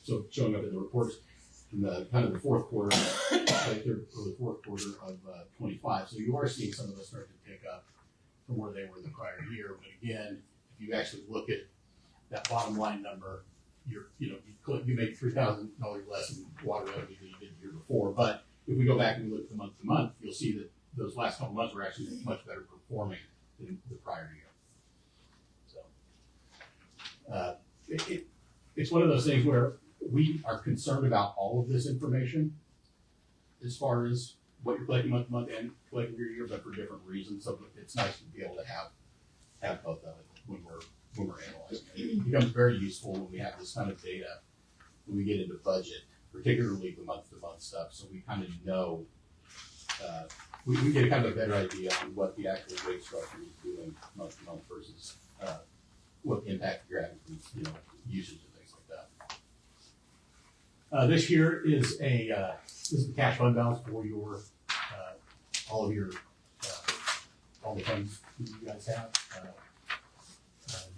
Speaker 14: so showing up in the reports in the kind of the fourth quarter, early fourth quarter of 25. So you are seeing some of those start to pick up from where they were the prior year. But again, if you actually look at that bottom line number, you make $3,000 less in water revenue than you did the year before. But if we go back and look at the month to month, you'll see that those last couple months were actually much better performing than the prior year. So it's one of those things where we are concerned about all of this information as far as what you're collecting month to month and collecting year to year, but for different reasons. So it's nice to be able to have both of it when we're analyzing it. It becomes very useful when we have this kind of data when we get into budget, particularly the month to month stuff. So we kind of know we get a kind of a better idea on what the actual rate structure is doing month to month versus what impact you're having from usage and things like that. This here is this is the cash fund balance for your all the funds that you guys have.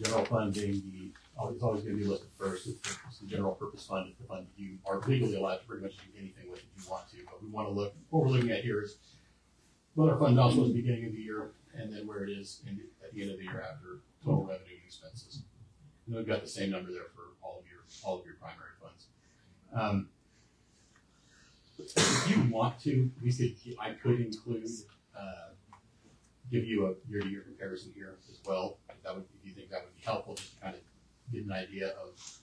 Speaker 14: General fund being it's always gonna be listed first. It's the general purpose fund. It's the fund that you are legally allowed to pretty much do anything with if you want to. But we wanna look, what we're looking at here is what our fund balance was at the beginning of the year and then where it is at the end of the year after total revenue and expenses. And we've got the same number there for all of your primary funds. If you want to, I could include, give you a year-to-year comparison here as well. If you think that would be helpful, just to kind of get an idea of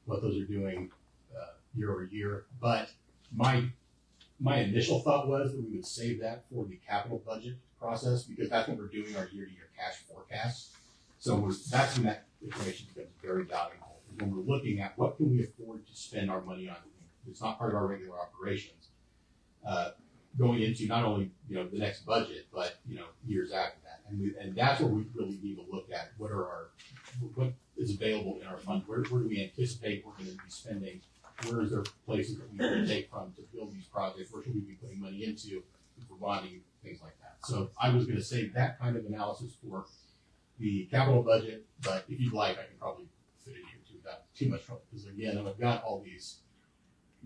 Speaker 14: what those are doing year over year. But my initial thought was that we would save that for the capital budget process because that's when we're doing our year-to-year cash forecast. So that's when that information becomes very valuable. Is when we're looking at what can we afford to spend our money on. It's not part of our regular operations. Going into not only the next budget, but years after that, and that's what we really need to look at. What is available in our fund? Where do we anticipate we're going to be spending? Where is there places that we can take from to build these projects? Where should we be putting money into for bonding, things like that? So I was going to save that kind of analysis for the capital budget, but if you'd like, I can probably fit it here too without too much trouble. Because again, I've got all these.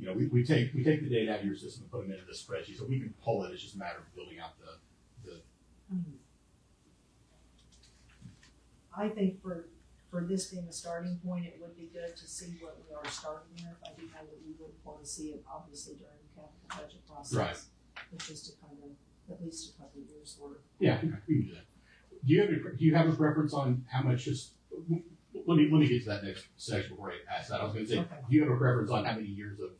Speaker 14: We take the data out of your system and put them into this spreadsheet, so we can pull it. It's just a matter of building out the.
Speaker 7: I think for this being a starting point, it would be good to see what we are starting there. I do know that we would want to see it obviously during the capital budget process.
Speaker 14: Right.
Speaker 7: But just to kind of, at least a couple of years worth.
Speaker 14: Yeah, we can do that. Do you have a preference on how much let me get to that next section before I ask that. I was going to say, okay. Do you have a preference on how many years of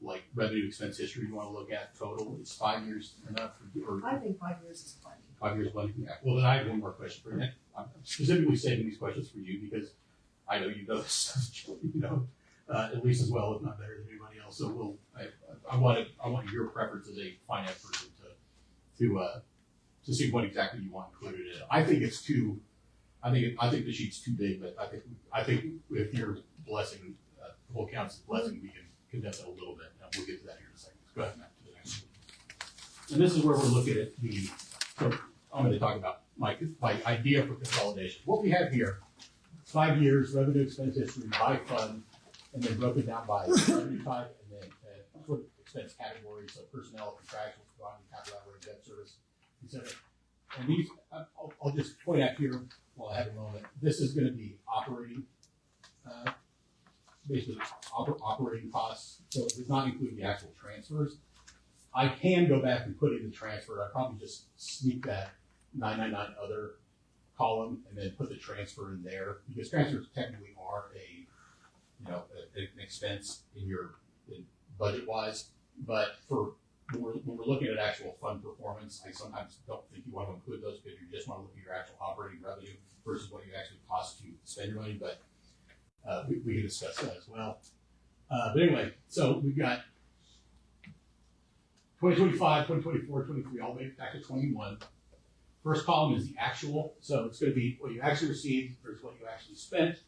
Speaker 14: like revenue expense history you want to look at total? Is 5 years enough? Or
Speaker 7: I think 5 years is plenty.
Speaker 14: 5 years plenty? Yeah. Well, then I have one more question for you. I'm specifically saving these questions for you because I know you know this stuff, at least as well, if not better than anybody else. So I want your preference as a finance person to see what exactly you want included in it. I think it's too. I think the sheet's too big, but I think if your blessing, the whole council's blessing, we can condense it a little bit. And we'll get to that here in a second. Let's go ahead, Matt, to the next one. And this is where we're looking at so I'm going to talk about my idea for consolidation. What we have here, 5 years revenue expense history by fund, and then broken down by revenue type, and then sort of expense categories, so personnel, contractual, capital outlay, debt service, etc. And these, I'll just point out here while I have a moment. This is going to be operating, basically operating costs. So it does not include the actual transfers. I can go back and put in the transfer. I probably just sneak that 999 other column and then put the transfer in there because transfers technically are an expense in budget wise. But when we're looking at actual fund performance, I sometimes don't think you want to include those because you just want to look at your actual operating revenue versus what you actually cost to spend your money. But we can discuss that as well. But anyway, so we've got 2025, 2024, 23, all the way back to 21. First column is the actual. So it's going to be what you actually received versus what you actually spent.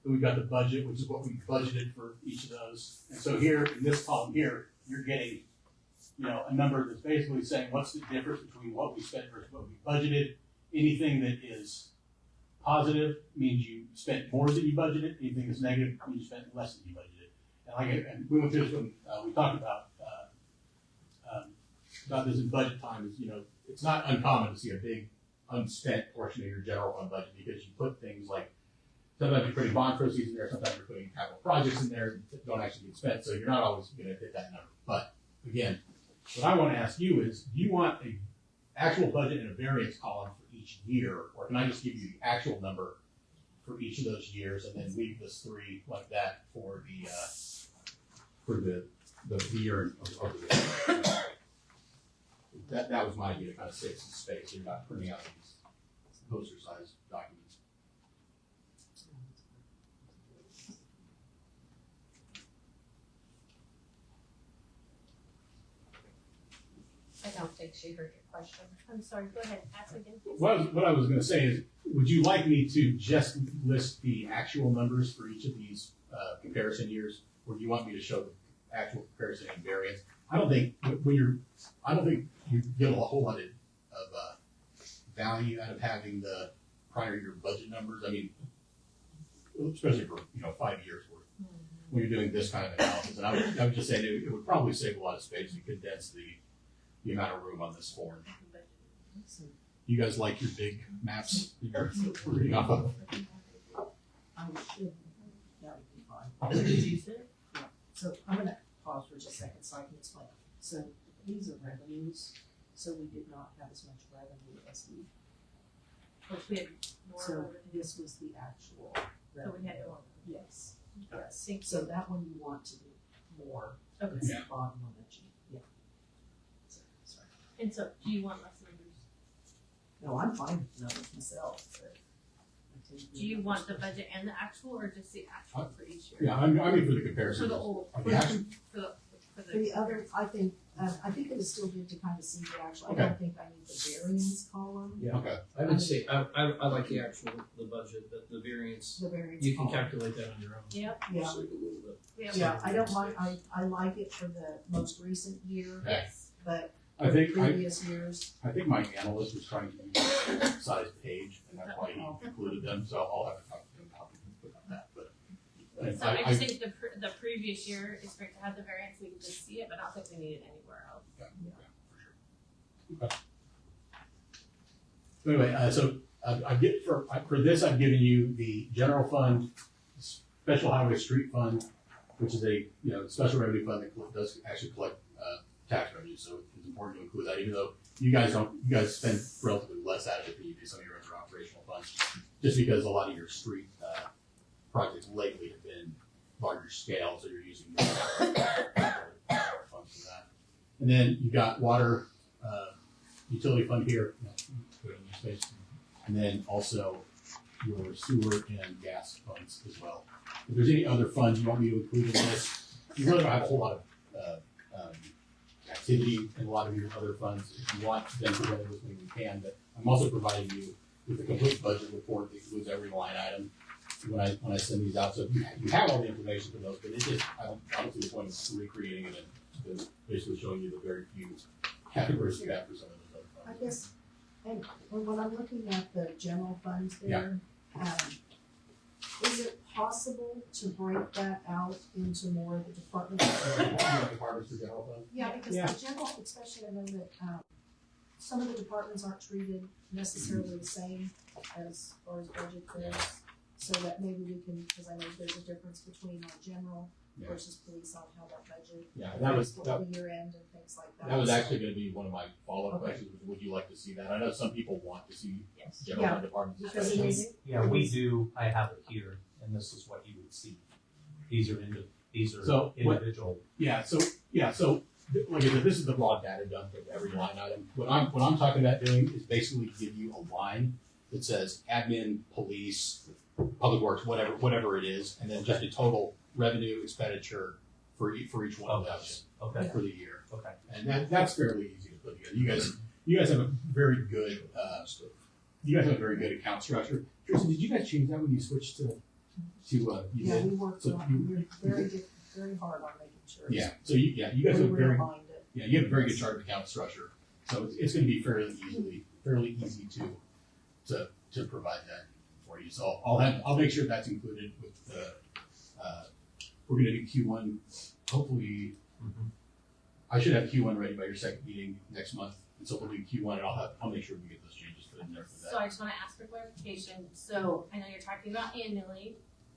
Speaker 14: Then we've got the budget, which is what we budgeted for each of those. And so here, in this column here, you're getting a number that's basically saying what's the difference between what we spent versus what we budgeted. Anything that is positive means you spent more than you budgeted. Anything that's negative means you spent less than you budgeted. And we went through this when we talked about this in budget time. Is it's not uncommon to see a big unspent portion of your general fund budget because you put things like sometimes you're putting bond proceeds in there, sometimes you're putting capital projects in there that don't actually get spent. So you're not always going to hit that number. But again, what I want to ask you is, do you want an actual budget and a variance column for each year, or can I just give you the actual number for each of those years and then leave this 3 like that for the year over the that was my idea to kind of save some space. You're not printing out these poster-sized documents.
Speaker 4: I don't think she heard your question.
Speaker 1: I'm sorry, go ahead, ask again, please.
Speaker 14: What I was going to say is, would you like me to just list the actual numbers for each of these comparison years, or do you want me to show the actual comparison and variance? I don't think you get a whole lot of value out of having the prior year budget numbers. I mean, especially for, 5 years worth, when you're doing this kind of analysis. And I would just say that it would probably save a lot of space and condense the amount of room on this form. You guys like your big maps that you're reading off of?
Speaker 7: I should, that would be fine. Yeah. So I'm gonna pause for just a second so I can explain. So these are revenues, so we did not have as much revenue as we.
Speaker 8: Which we had more
Speaker 7: So
Speaker 8: revenue.
Speaker 7: this was the actual
Speaker 8: So
Speaker 7: revenue.
Speaker 8: we had more.
Speaker 7: Yes, yes. So that one you want to do more.
Speaker 8: Okay.
Speaker 7: It's the
Speaker 14: Yeah.
Speaker 7: bottom one that you, yeah. So, sorry.
Speaker 8: And so, do you want less numbers?
Speaker 7: No, I'm fine with numbers myself, but. I tend to
Speaker 8: Do you
Speaker 7: numbers
Speaker 8: want the
Speaker 7: first.
Speaker 8: budget and the actual, or just the actual for each year?
Speaker 14: Yeah, I mean for the
Speaker 8: For
Speaker 14: comparison.
Speaker 8: the old,
Speaker 14: Of
Speaker 8: for
Speaker 14: the
Speaker 8: the,
Speaker 14: actual-
Speaker 8: for
Speaker 7: For the other, I think it is still good to kind of see the actual, I
Speaker 14: Okay.
Speaker 7: don't think I need the variance column,
Speaker 2: Yeah,
Speaker 14: Okay.
Speaker 2: I would say, I like the actual, the budget, but the variance,
Speaker 7: the variance
Speaker 2: you can
Speaker 7: column.
Speaker 2: calculate that on your own.
Speaker 8: Yep.
Speaker 7: Yeah.
Speaker 2: Save a little bit.
Speaker 8: Yep.
Speaker 7: Yeah, I don't mind, I like it for the most recent year,
Speaker 14: Okay.
Speaker 8: Yes.
Speaker 7: but
Speaker 14: I think
Speaker 7: previous years,
Speaker 14: I think my analyst was trying to use a size page, and that's why he included them. So I'll have to talk to him about that. But
Speaker 8: So I just think the previous year is great to have the variance, we can just see it, but I don't think we need it anywhere else.
Speaker 14: So anyway, I get for this, I've given you the general fund, special highway street fund, which is a special revenue fund that does actually collect tax revenue. So it's important to include that, even though you guys spend relatively less out of it than you do some of your other operational funds, just because a lot of your street projects lately have been larger scale, so you're using more funds for that. And then you got water utility fund here, put it in space. And then also your sewer and gas funds as well. If there's any other funds you want me to include in this, you really don't have a whole lot of activity in a lot of your other funds. If you want them to run with me, we can, but I'm also providing you with a complete budget report that includes every line item when I send these out. So you have all the information for those, but I don't see the point of recreating it and basically showing you the very few categories we have for some of those other
Speaker 7: I
Speaker 14: funds.
Speaker 7: guess, and when I'm looking at the general funds there, is it possible to break that out into more of the departments?
Speaker 14: Departments for general fund?
Speaker 7: Yeah, because the general, especially I know that, some of the departments aren't treated necessarily the same as far as budget goes. So that maybe we can, because I know there's a difference between our general
Speaker 14: Yeah.
Speaker 7: versus police on how that budget.
Speaker 14: Yeah, that was
Speaker 7: the year end and things like that.
Speaker 14: That was actually gonna be one of my follow-up
Speaker 7: Okay.
Speaker 14: questions, was would you like to see that? I know some people want to see
Speaker 8: Yes.
Speaker 14: general fund departments.
Speaker 7: Because it
Speaker 14: especially.
Speaker 7: is,
Speaker 5: Yeah, we do, I have it here, and this is what you would see. These are
Speaker 14: So, what-
Speaker 5: individual.
Speaker 14: Yeah, so like I said, this is the raw data dump of every line item. What I'm talking about doing is basically give you a line that says admin, police, public works, whatever it is, and then just a total revenue expenditure for each one of those
Speaker 5: Okay,
Speaker 14: for the year.
Speaker 5: okay.
Speaker 14: And that's fairly easy to put together. You guys have a very good account structure. Tristan, did you guys change that when you switched to you
Speaker 7: yeah,
Speaker 14: did?
Speaker 7: we worked
Speaker 14: So
Speaker 7: on, we're very hard on making sure.
Speaker 14: Yeah, so you guys have a
Speaker 7: We
Speaker 14: very
Speaker 7: realigned it.
Speaker 14: yeah, you have a very good chart of account structure. So it's gonna be fairly easy to provide that for you. So I'll make sure that's included with the we're gonna do Q1, hopefully. I should have Q1 ready by your second meeting next month, and so we'll do Q1, and I'll make sure we get those changes put in there for
Speaker 8: So
Speaker 14: that.
Speaker 8: I just wanna ask for clarification, so I know you're talking about annually,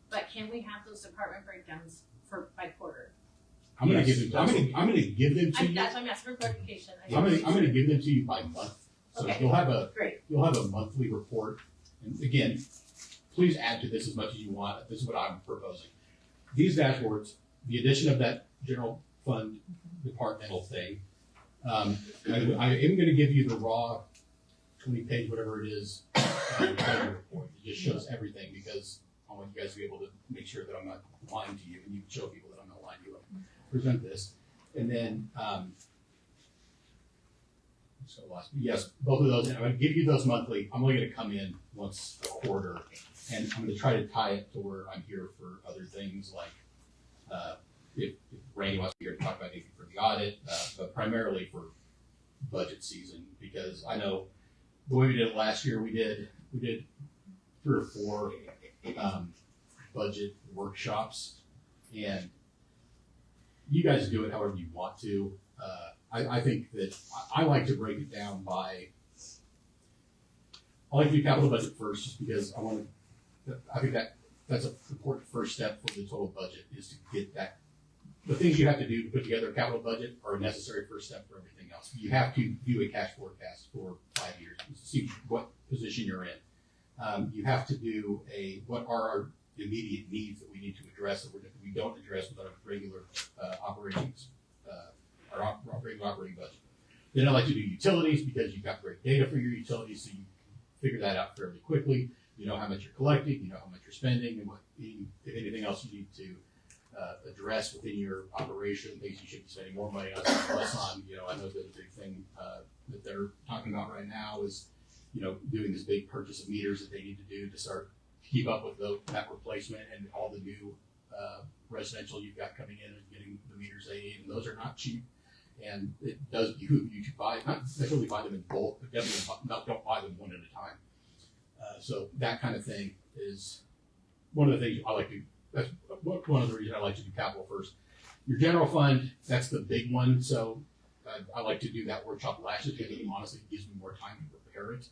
Speaker 8: but can we have those department breakdowns by quarter?
Speaker 14: I'm gonna
Speaker 5: Yes,
Speaker 14: give them to you.
Speaker 8: That's why I'm asking for clarification. I just
Speaker 14: I'm
Speaker 8: wanna
Speaker 14: gonna
Speaker 8: make sure.
Speaker 14: give them to you by month. So
Speaker 8: Okay.
Speaker 14: you'll have a
Speaker 8: Great,
Speaker 14: monthly report. And again, please add to this as much as you want. This is what I'm proposing. These dashboards, the addition of that general fund departmental thing. I am gonna give you the raw 20-page, whatever it is, budget report. It just shows everything because I want you guys to be able to make sure that I'm not lying to you and you can show people that I'm not lying to you. I'll present this. And then, yes, both of those, and I'm gonna give you those monthly. I'm only gonna come in once a quarter, and I'm gonna try to tie it to where I'm here for other things like, if Randy wants to be here to talk about anything for the audit, but primarily for budget season, because I know the way we did it last year, we did 3 or 4 budget workshops, and you guys do it however you want to. I think that I like to break it down by. I like to do capital budget first, just because I think that's an important first step for the total budget, is to get that. The things you have to do to put together a capital budget are a necessary first step for everything else. You have to do a cash forecast for 5 years to see what position you're in. You have to do what are our immediate needs that we need to address that we don't address with our regular operations, our regular operating budget. Then I like to do utilities, because you've got great data for your utilities, so you figure that out fairly quickly. You know how much you're collecting, you know how much you're spending, and if anything else you need to address within your operation, things you should be spending more money on, less on. I know that a big thing that they're talking about right now is, doing this big purchase of meters that they need to do to start to keep up with that replacement and all the new residential you've got coming in and getting the meters they need, and those are not cheap. And it does behoove you to not necessarily buy them in bulk, but definitely don't buy them one at a time. So that kind of thing is one of the things I like to. That's one of the reasons I like to do capital first. Your general fund, that's the big one. So I like to do that workshop last year, because honestly it gives me more time to prepare it,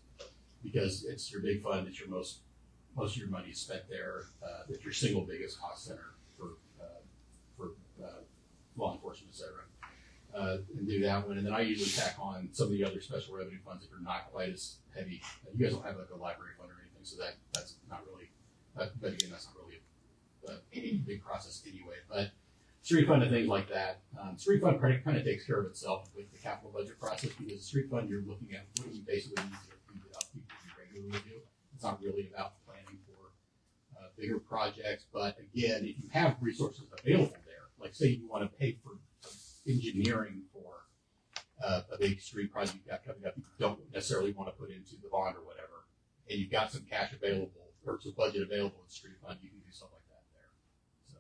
Speaker 14: because it's your big fund. It's your most of your money is spent there. It's your single biggest cost center for law enforcement, etc. And do that one, and then I usually tack on some of the other special revenue funds that are not quite as heavy. You guys don't have like a library fund or anything, so that's not really. But again, that's not really a big process anyway. But street fund and things like that. Street fund kind of takes care of itself with the capital budget process, because the street fund you're looking at what do we basically need to do the upkeep that we regularly do. It's not really about planning for bigger projects, but again, if you have resources available there, like say you want to pay for engineering for a big street project you've got coming up, you don't necessarily want to put into the bond or whatever, and you've got some cash available or some budget available in the street fund, you can do something like that there. So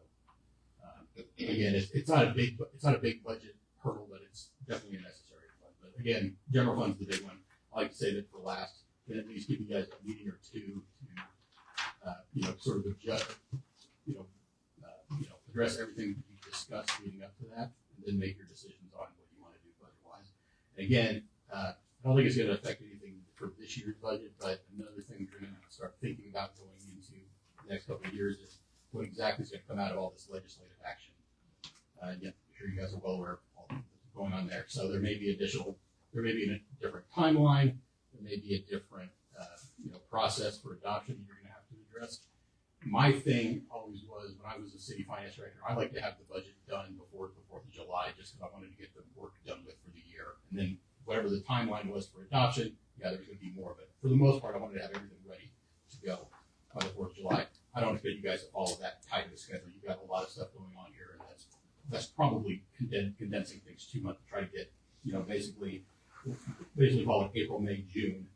Speaker 14: again, it's not a big budget hurdle, but it's definitely a necessary fund. But again, general fund's the big one. I like to say that for last, and at least give you guys a meeting or two to sort of adjust, address everything that you discussed leading up to that, and then make your decisions on what you want to do budget-wise. And again, I don't think it's going to affect anything for this year's budget, but another thing we're going to start thinking about going into the next couple of years is what exactly is going to come out of all this legislative action. Again, I'm sure you guys are well aware of all that's going on there. So there may be a different timeline, there may be a different process for adoption that you're going to have to address. My thing always was, when I was a city finance director, I like to have the budget done before the 4th of July, just because I wanted to get the work done with for the year. And then whatever the timeline was for adoption, there's going to be more of it. For the most part, I wanted to have everything ready to go by the 4th of July. I don't expect you guys to follow that tight of a schedule. You've got a lot of stuff going on here, and that's probably condensing things too much to try to get, basically call it April, May, June,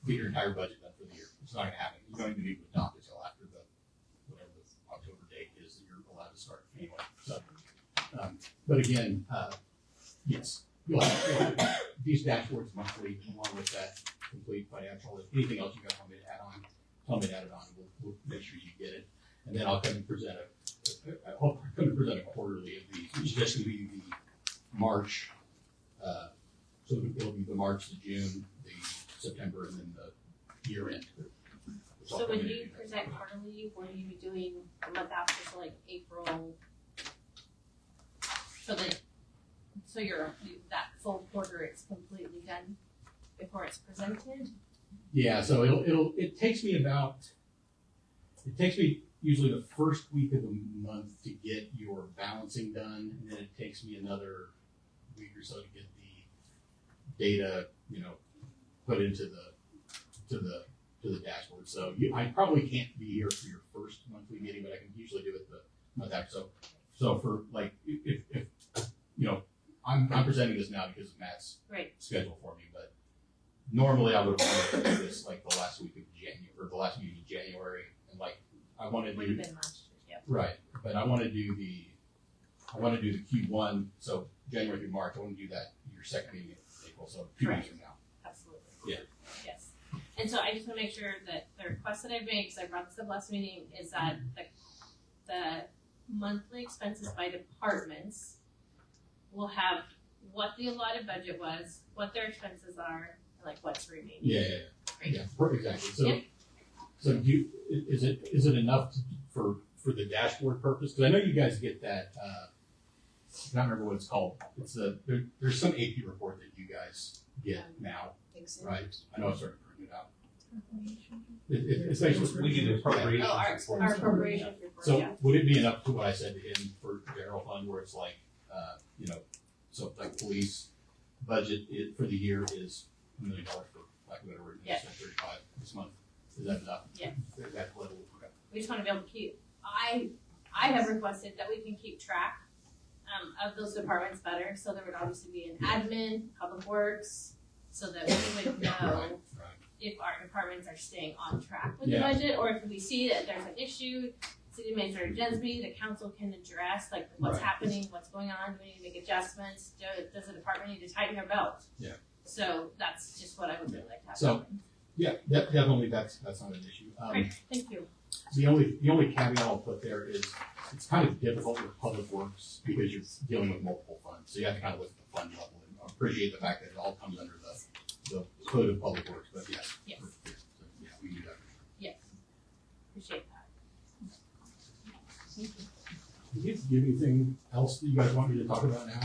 Speaker 14: get your entire budget done for the year. It's not going to happen. You don't even need to adopt it until after whatever the October date is that you're allowed to start anyway. So, but again, yes, you'll have these dashboards monthly along with that complete financial. If anything else you guys want me to add on, tell me to add it on. We'll make sure you get it, and then I'll come and present a quarterly of these, which is just going to be the March. So it'll be the March, the June, the September, and then the year end.
Speaker 1: So when you present quarterly, will you be doing a month after, so like April? So that full quarter is completely done before it's presented?
Speaker 14: Yeah, so it takes me usually the first week of the month to get your balancing done, and then it takes me another week or so to get the data, put into the dashboard. So I probably can't be here for your first monthly meeting, but I can usually do it the month after. So for like, if I'm presenting this now because of Matt's schedule for me, but normally I would want to do this like the last week of January, or the last meeting of January, and like I want to do right, but I want to do the Q1, so January through March. I want to do that your second meeting in April, so 2 weeks from now.
Speaker 1: Absolutely.
Speaker 14: Yeah.
Speaker 1: Yes. And so I just wanna make sure that the request that I've made, because I brought this up last meeting, is that the monthly expenses by departments will have what the allotted budget was, what their expenses are, and like what's remaining.
Speaker 14: Yeah, exactly. So,
Speaker 1: Yep.
Speaker 14: so is it enough for the dashboard purpose? Because I know you guys get that, I can't remember what it's called. It's there's some AP report that you guys get now, right? I know I'm starting to print it out. It's basically.
Speaker 5: We do the appropriations.
Speaker 1: Oh, our appropriations report,
Speaker 14: So
Speaker 1: yeah.
Speaker 14: would it be enough to what I said to him for general fund where it's like, so like police budget for the year is $1 million for lack of a better word,
Speaker 1: Yeah.
Speaker 14: 35 this month. Is that enough?
Speaker 1: Yeah.
Speaker 14: Is that level? Okay.
Speaker 1: We just wanna be able to keep, I have requested that we can keep track of those departments better, so there would obviously be an admin, public works, so that we would know
Speaker 14: Right.
Speaker 1: if our departments are staying on track with the
Speaker 14: Yeah.
Speaker 1: budget, or if we see that there's an issue, city manager Jesby, the council can address, like, what's
Speaker 14: Right.
Speaker 1: happening, what's going on, do we need to make adjustments, does the department need to tighten their belt?
Speaker 14: Yeah.
Speaker 1: So that's just what I would really like to have.
Speaker 14: So-
Speaker 1: happen.
Speaker 14: Yeah, definitely that's not an issue.
Speaker 1: Great, thank you.
Speaker 14: The only caveat I'll put there is it's kind of difficult with public works because you're dealing with multiple funds. So you have to kind of look at the fund level and appreciate the fact that it all comes under the code of public works, but yes.
Speaker 1: Yes.
Speaker 14: So, yeah, we do that.
Speaker 1: Yes, appreciate that.
Speaker 14: Do you have anything else that you guys want me to talk about now?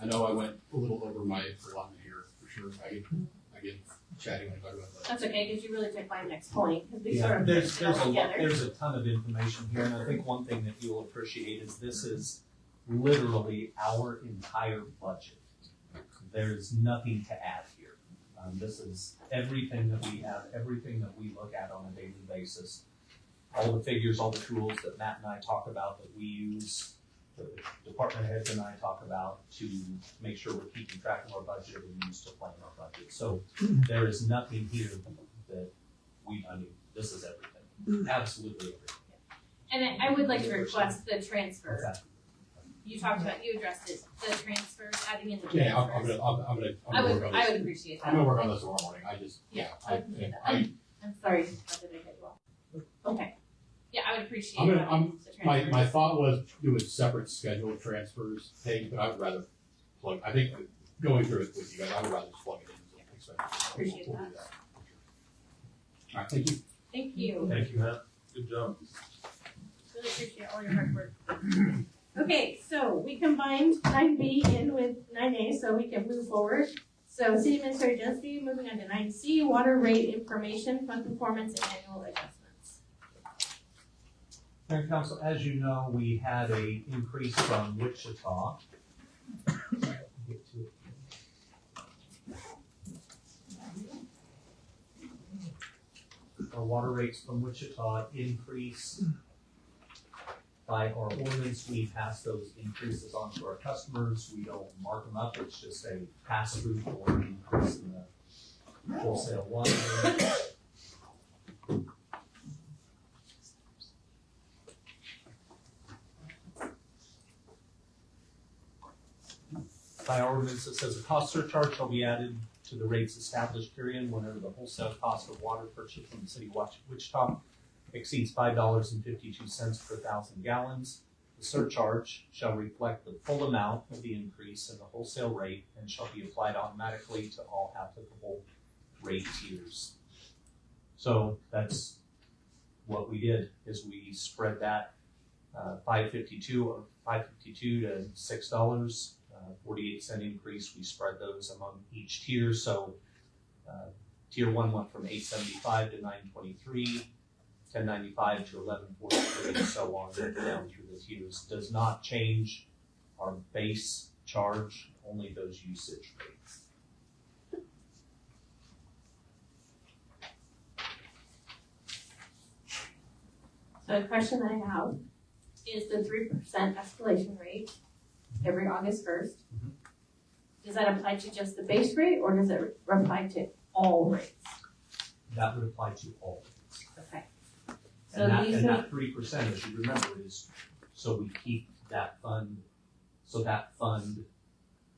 Speaker 14: I know I went a little over my allotment here for sure. I get chatty when I talk about that.
Speaker 1: That's okay, because you really took my next point, because we
Speaker 5: Yeah,
Speaker 1: sort of
Speaker 5: there's
Speaker 1: put it all
Speaker 5: a lot,
Speaker 1: together.
Speaker 5: there's a ton of information here, and I think one thing that you'll appreciate is this is literally our entire budget. There's nothing to add here. This is everything that we have, everything that we look at on a daily basis. All the figures, all the tools that Matt and I talk about that we use, the department heads and I talk about to make sure we're keeping track of our budget and use to plan our budget. So there is nothing here that this is everything, absolutely everything.
Speaker 1: And I would like to request the transfer.
Speaker 5: Okay.
Speaker 1: You talked about, you addressed it, the transfers, adding in the
Speaker 14: Yeah, I'm
Speaker 1: transfers.
Speaker 14: gonna work on this.
Speaker 1: I would appreciate that.
Speaker 14: I'm gonna work on this tomorrow morning. I just,
Speaker 1: Yeah,
Speaker 14: I
Speaker 1: I appreciate that.
Speaker 14: I'm
Speaker 1: I'm sorry, how did I hit you off? Okay, yeah, I would appreciate
Speaker 14: I'm gonna,
Speaker 1: having the
Speaker 14: my
Speaker 1: transfers.
Speaker 14: thought was do a separate scheduled transfers thing, but I would rather plug, I think going through it with you guys, I would rather just plug it in. So
Speaker 1: Appreciate
Speaker 14: we'll do
Speaker 1: that.
Speaker 14: All right, thank you.
Speaker 1: Thank you.
Speaker 10: Thank you, Matt. Good job.
Speaker 1: Really appreciate all your hard work. Okay, so we combined 9B in with 9A so we can move forward. So City Administrator Jesby, moving on to 9C, water rate information, fund performance, and annual adjustments.
Speaker 5: Mayor and Council, as you know, we had a increase from Wichita. Our water rates from Wichita increased. By our ordinance, we pass those increases on to our customers. We don't mark them up. It's just a pass-through for an increase in the wholesale water rate. By our ordinance, it says a cost surcharge shall be added to the rates established herein whenever the wholesale cost of water purchased from the city of Wichita exceeds $5.52 per 1,000 gallons. The surcharge shall reflect the full amount of the increase in the wholesale rate and shall be applied automatically to all applicable rate tiers. So that's what we did, is we spread that $5.52 to $6, 48-cent increase. We spread those among each tier. So tier 1 went from $8.75 to $9.23. $10.95 to $11.43, and so on, down through the tiers. Does not change our base charge, only those usage rates.
Speaker 1: So the question I have is the 3% escalation rate every August 1st. Does that apply to just the base rate, or does it apply to all rates?
Speaker 5: That would apply to all rates.
Speaker 1: Okay. So
Speaker 5: And
Speaker 1: these
Speaker 5: that 3%, as you remember, is so we keep that fund, so that fund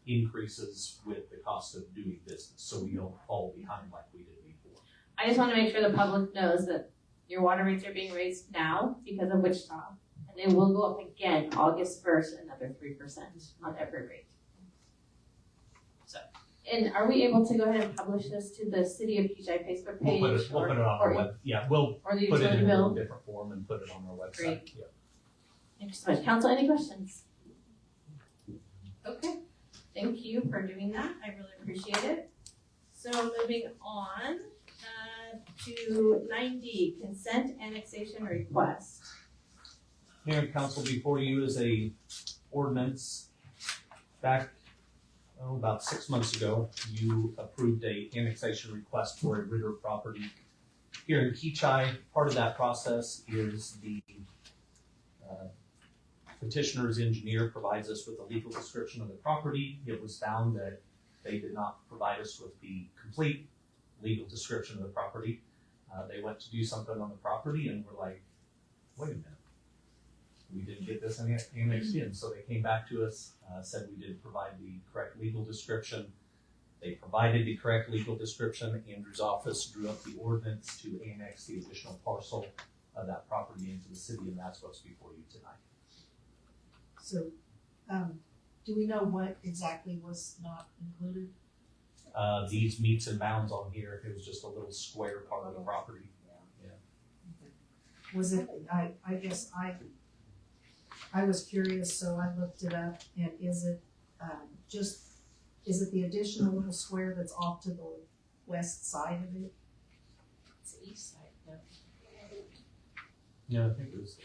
Speaker 5: increases with the cost of doing business, so we don't fall behind like we did before.
Speaker 1: I just wanna make sure the public knows that your water rates are being raised now because of Wichita. And they will go up again August 1st, another 3% on every rate. So, and are we able to go ahead and publish this to the City of Kechi Facebook page?
Speaker 5: We'll put it on our web, yeah, we'll
Speaker 1: Or the
Speaker 5: put it
Speaker 1: utility
Speaker 5: in a little
Speaker 1: bill?
Speaker 5: different form and put it on our website.
Speaker 1: Great.
Speaker 5: Yeah.
Speaker 1: Thank you so much. Council, any questions? Okay, thank you for doing that. I really appreciate it. So moving on to 9D, consent annexation request.
Speaker 5: Mayor and council, before you is a ordinance. Back, about 6 months ago, you approved a annexation request for a Ritter property here in Kechi. Part of that process is the petitioner's engineer provides us with a legal description of the property. It was found that they did not provide us with the complete legal description of the property. They went to do something on the property and were like, wait a minute, we didn't get this annexed in. So they came back to us, said we didn't provide the correct legal description. They provided the correct legal description. Andrew's office drew up the ordinance to annex the additional parcel of that property into the city, and that's what's before you tonight.
Speaker 7: So, do we know what exactly was not included?
Speaker 5: These meets and bounds on here, it was just a little square part of the property.
Speaker 7: Was it, I guess I was curious, so I looked it up, and is it, is it the additional little square that's off to the west side of it?
Speaker 1: It's the east side, no.
Speaker 5: Yeah, I think it was.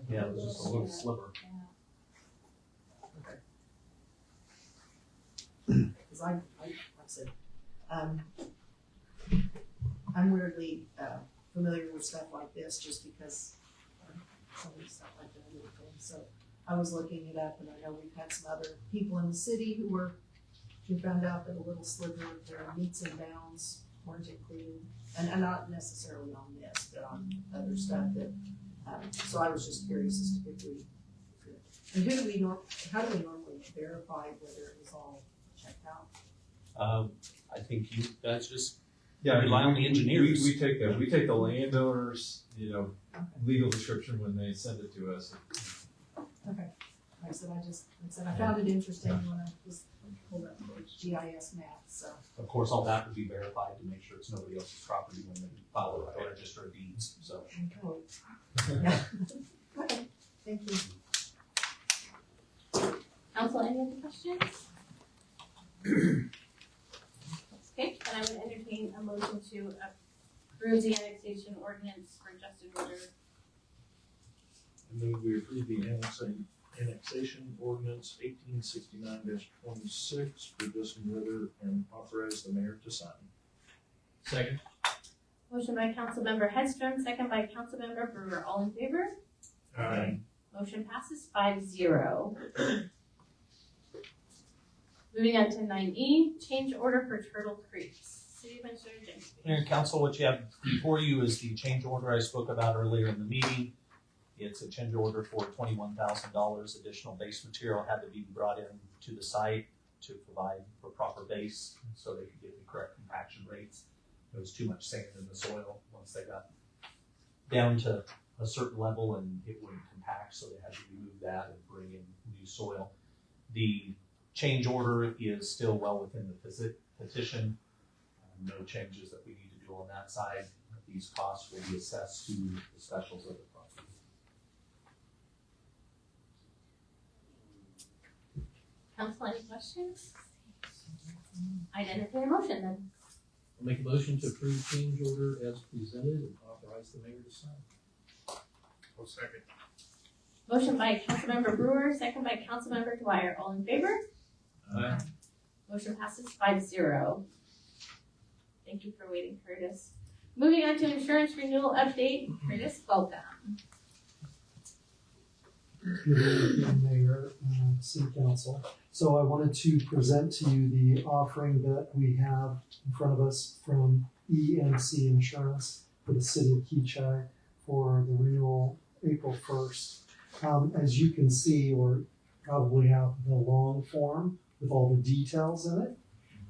Speaker 5: Yeah, it was just a little sliver.
Speaker 7: Because like I said, I'm weirdly familiar with stuff like this just because some of the stuff like that little thing. So I was looking it up, and I know we've had some other people in the city who found out that a little sliver of their meets and bounds weren't included, and not necessarily on this, but on other stuff that. So I was just curious as to if we, and how do we normally verify whether it was all checked out?
Speaker 5: I think you guys just
Speaker 10: Yeah,
Speaker 5: rely on the engineers.
Speaker 10: We take the landowner's, legal description when they send it to us.
Speaker 7: Okay, like I said, I found it interesting when I was pulled up the GIS map, so.
Speaker 5: Of course, all that would be verified to make sure it's nobody else's property when they file it with the register of deeds, so.
Speaker 7: Yeah. Okay, thank you.
Speaker 1: Council, any other questions? Okay, then I would entertain a motion to approve the annexation ordinance for Justin Ritter.
Speaker 10: I move we approve the annexation ordinance 1869-26 for Justin Ritter and authorize the mayor to sign.
Speaker 2: Second.
Speaker 1: Motion by Councilmember Hedstrom, second by Councilmember Brewer. All in favor?
Speaker 10: Aye.
Speaker 1: Motion passes 5-0. Moving on to 9E, change order for Turtle Creek. City Administrator James.
Speaker 5: Mayor and council, what you have before you is the change order I spoke about earlier in the meeting. It's a change order for $21,000. Additional base material had to be brought in to the site to provide for proper base so they could get the correct compaction rates. There was too much sand in the soil once they got down to a certain level, and it wouldn't compact, so they had to remove that and bring in new soil. The change order is still well within the petition. No changes that we need to do on that side. These costs will be assessed to the specials of the property.
Speaker 1: Council, any questions? I'd entertain a motion then.
Speaker 2: I'll make a motion to approve change order as presented and authorize the mayor to sign.
Speaker 10: I'll second.
Speaker 1: Motion by Councilmember Brewer, second by Councilmember Dwyer. All in favor?
Speaker 2: Aye.
Speaker 1: Motion passes 5-0. Thank you for waiting, Curtis. Moving on to insurance renewal update. Curtis, welcome.
Speaker 15: Good evening, Mayor, City Council. So I wanted to present to you the offering that we have in front of us from EMC Insurance for the City of Kechi for the renewal April 1st. As you can see, or probably have the long form with all the details in it,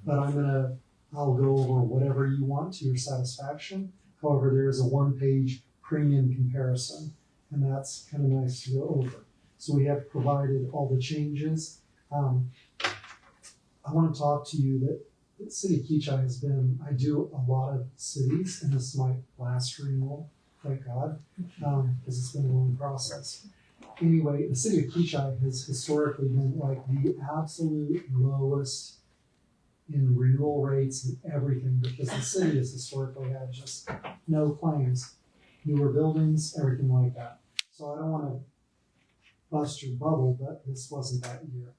Speaker 15: but I'm going to I'll go over whatever you want to your satisfaction. However, there is a one-page premium comparison, and that's kind of nice to go over. So we have provided all the changes. I want to talk to you that the city of Kechi has been, I do a lot of cities, and this is my last renewal, thank God, because it's been a long process. Anyway, the city of Kechi has historically been like the absolute lowest in renewal rates and everything, because the city has historically had just no claims, newer buildings, everything like that. So I don't want to bust your bubble, but this wasn't that year.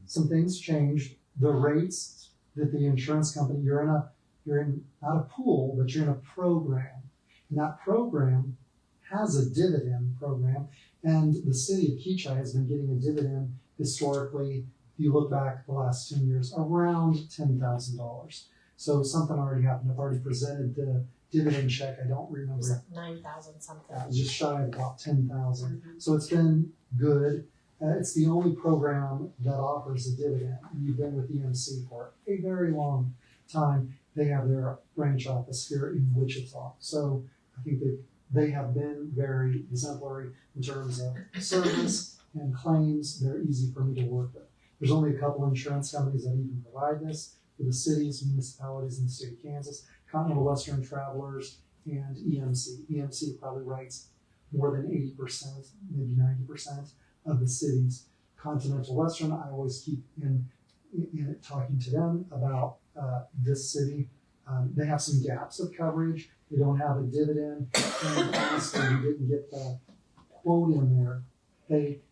Speaker 15: Some things changed. The rates that the insurance company, you're in not a pool, but you're in a program. And that program has a dividend program, and the city of Kechi has been getting a dividend historically, if you look back the last 10 years, around $10,000. So something already happened. I've already presented the dividend check. I don't remember.
Speaker 7: It was like 9,000 something.
Speaker 15: It was just shy of about 10,000. So it's been good. It's the only program that offers a dividend. And you've been with EMC for a very long time. They have their branch office here in Wichita. So I think that they have been very exemplary in terms of service and claims. They're easy for me to work with. There's only a couple insurance companies that even provide this for the cities, municipalities in the state of Kansas, Continental Western Travelers, and EMC. EMC probably writes more than 80%, maybe 90% of the cities. Continental Western, I always keep in talking to them about this city. They have some gaps of coverage. They don't have a dividend. And honestly, we didn't get the quote in there. They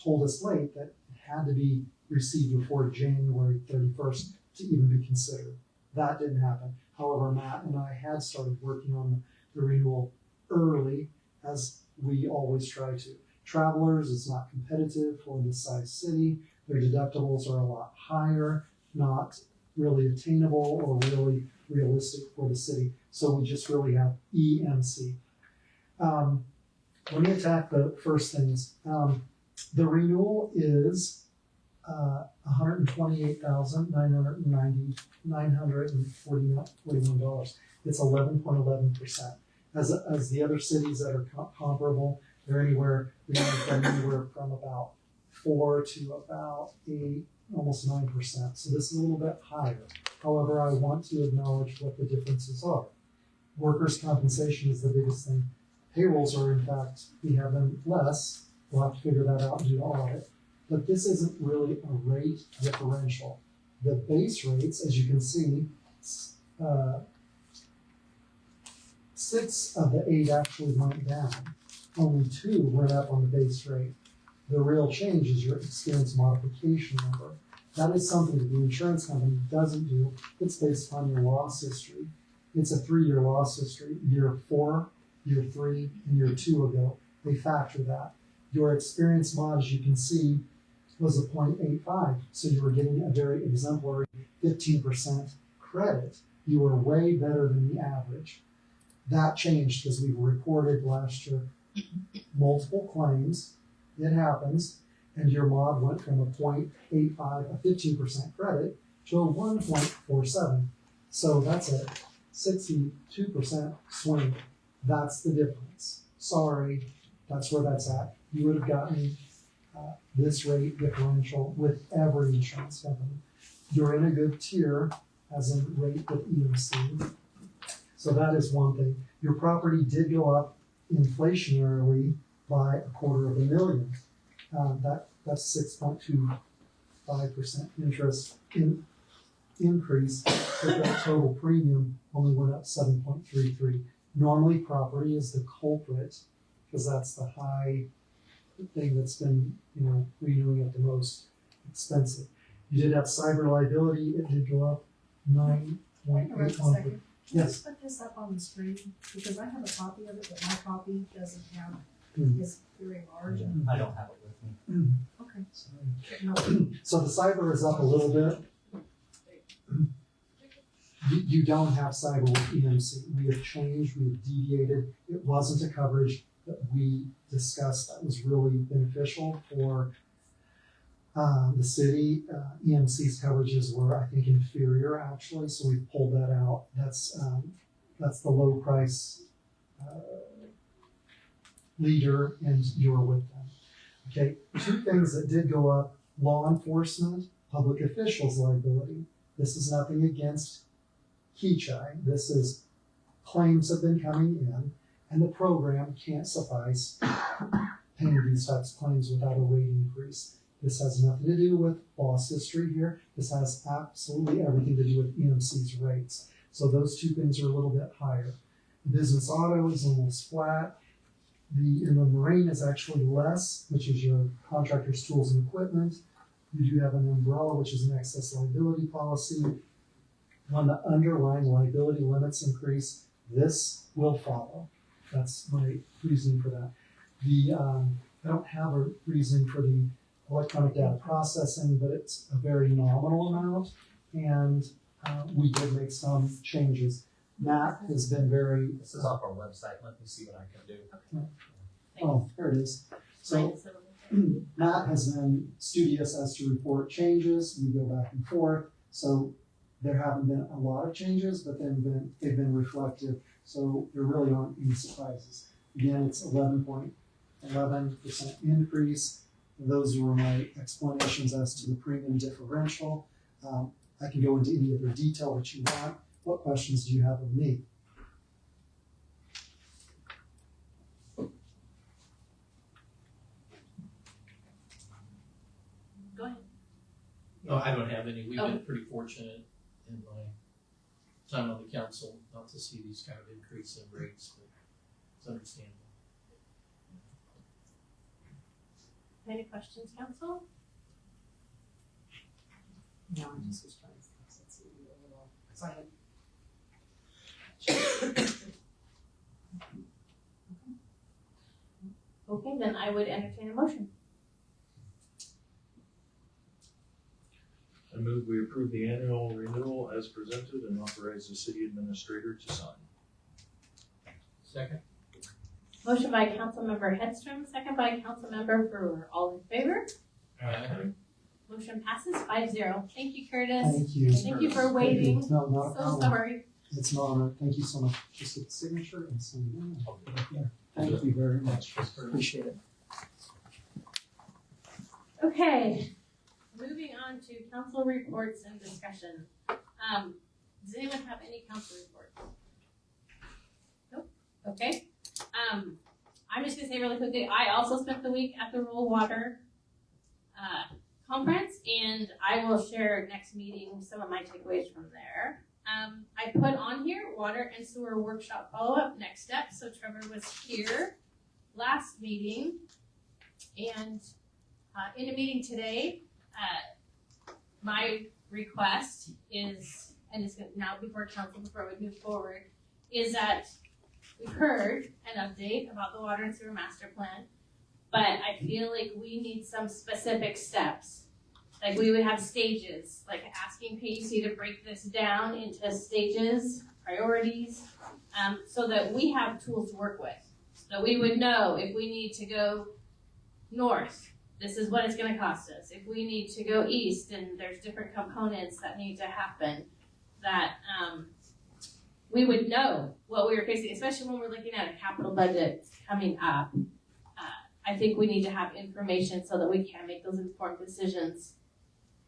Speaker 15: told us late that it had to be received before January 31st to even be considered. That didn't happen. However, Matt and I had started working on the renewal early, as we always try to. Travelers, it's not competitive for this size city. Their deductibles are a lot higher, not really attainable or really realistic for the city. So we just really have EMC. Let me attack the first things. The renewal is $128,941. It's 11.11%. As the other cities that are comparable, they're anywhere from about 4 to about 8, almost 9%. So this is a little bit higher. However, I want to acknowledge what the differences are. Workers' compensation is the biggest thing. Payrolls are, in fact, we have them less. We'll have to figure that out and do the audit. But this isn't really a rate differential. The base rates, as you can see, 6 of the 8 actually went down. Only 2 went up on the base rate. The real change is your experience modification number. That is something that the insurance company doesn't do. It's based on your loss history. It's a 3-year loss history. Year 4, year 3, and year 2 ago. They factor that. Your experience mod, as you can see, was a 0.85. So you were getting a very exemplary 15% credit. You were way better than the average. That changed because we reported last year multiple claims. It happens. And your mod went from a 0.85, a 15% credit, to a 1.47. So that's a 62% swing. That's the difference. Sorry, that's where that's at. You would have gotten this rate differential with every insurance company. You're in a good tier, as in rate with EMC. So that is one thing. Your property did go up inflationarily by $250,000. That's 6.25% interest increase, but that total premium only went up 7.33. Normally, property is the culprit because that's the high thing that's been, renewing at the most expensive. You did have cyber liability; it did go up 9.81%. Yes.
Speaker 7: Can you put this up on the screen? Because I have a copy of it, but my copy doesn't have, it's very large.
Speaker 5: I don't have it with me.
Speaker 7: Okay.
Speaker 15: So the cyber is up a little bit. You don't have cyber with EMC. We have changed, we have deviated. It wasn't a coverage that we discussed that was really beneficial for The city, EMC's coverages were, I think, inferior actually, so we pulled that out. That's the low price, leader, and you're with them. Okay, two things that did go up: law enforcement, public officials liability. This is nothing against Kechi. This is claims have been coming in, and the program can't suffice paying these types of claims without a rate increase. This has nothing to do with loss history here. This has absolutely everything to do with EMC's rates. So those two things are a little bit higher. Business auto is almost flat. The marine is actually less, which is your contractor's tools and equipment. You do have an umbrella, which is an excess liability policy. When the underlying liability limits increase, this will follow. That's my reasoning for that. I don't have a reason for the electronic data processing, but it's a very nominal amount, and we did make some changes. Matt has been very.
Speaker 5: This is off our website. Let me see what I can do.
Speaker 15: Oh, there it is. So Matt has been studious as to report changes. We go back and forth. So there haven't been a lot of changes, but they've been reflective. So there really aren't any surprises. Again, it's 11.11% increase. Those were my explanations as to the premium differential. I can go into any other detail that you want. What questions do you have of me?
Speaker 1: Go ahead.
Speaker 2: No, I don't have any. We've been pretty fortunate in my time on the council not to see these kind of increase in rates, but it's understandable.
Speaker 1: Any questions, council?
Speaker 7: No, I just was trying to see because I had.
Speaker 1: Okay, then I would entertain a motion.
Speaker 10: I move we approve the annual renewal as presented and authorize the city administrator to sign.
Speaker 2: Second.
Speaker 1: Motion by Councilmember Hedstrom, second by Councilmember Brewer. All in favor? Motion passes 5-0. Thank you, Curtis.
Speaker 15: Thank you.
Speaker 1: Thank you for waiting.
Speaker 15: No, not a
Speaker 1: So
Speaker 15: problem.
Speaker 1: sorry.
Speaker 15: It's an honor. Thank you so much. Just get the signature and send it in. Thank you very much. Appreciate it.
Speaker 1: Okay, moving on to council reports and discussion. Does anyone have any council reports? Nope. Okay. I'm just gonna say really quickly, I also spent the week at the Rural Water conference, and I will share next meeting some of my takeaways from there. I put on here water and sewer workshop follow-up next step. So Trevor was here last meeting, and in a meeting today, my request is, and it's now before council, before we move forward, is that we've heard an update about the water and sewer master plan, but I feel like we need some specific steps. Like we would have stages, like asking PUC to break this down into stages, priorities, so that we have tools to work with. So we would know if we need to go north, this is what it's gonna cost us. If we need to go east and there's different components that need to happen, that we would know what we were facing, especially when we're looking at a capital budget coming up. I think we need to have information so that we can make those informed decisions.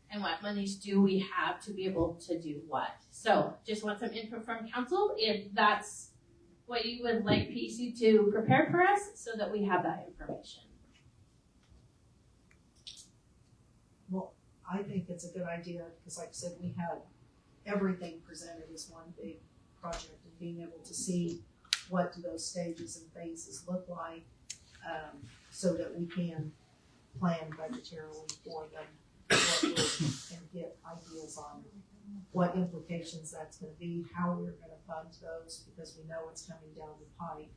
Speaker 1: And what monies do we have to be able to do what? So just want some info from council if that's what you would like PEC to prepare for us so that we have that information.
Speaker 7: Well, I think it's a good idea because like I said, we had everything presented as one big project and being able to see what do those stages and phases look like so that we can plan budgetarily for them and get ideas on what implications that's going to be, how we're going to fund those because we know it's coming down the pipe.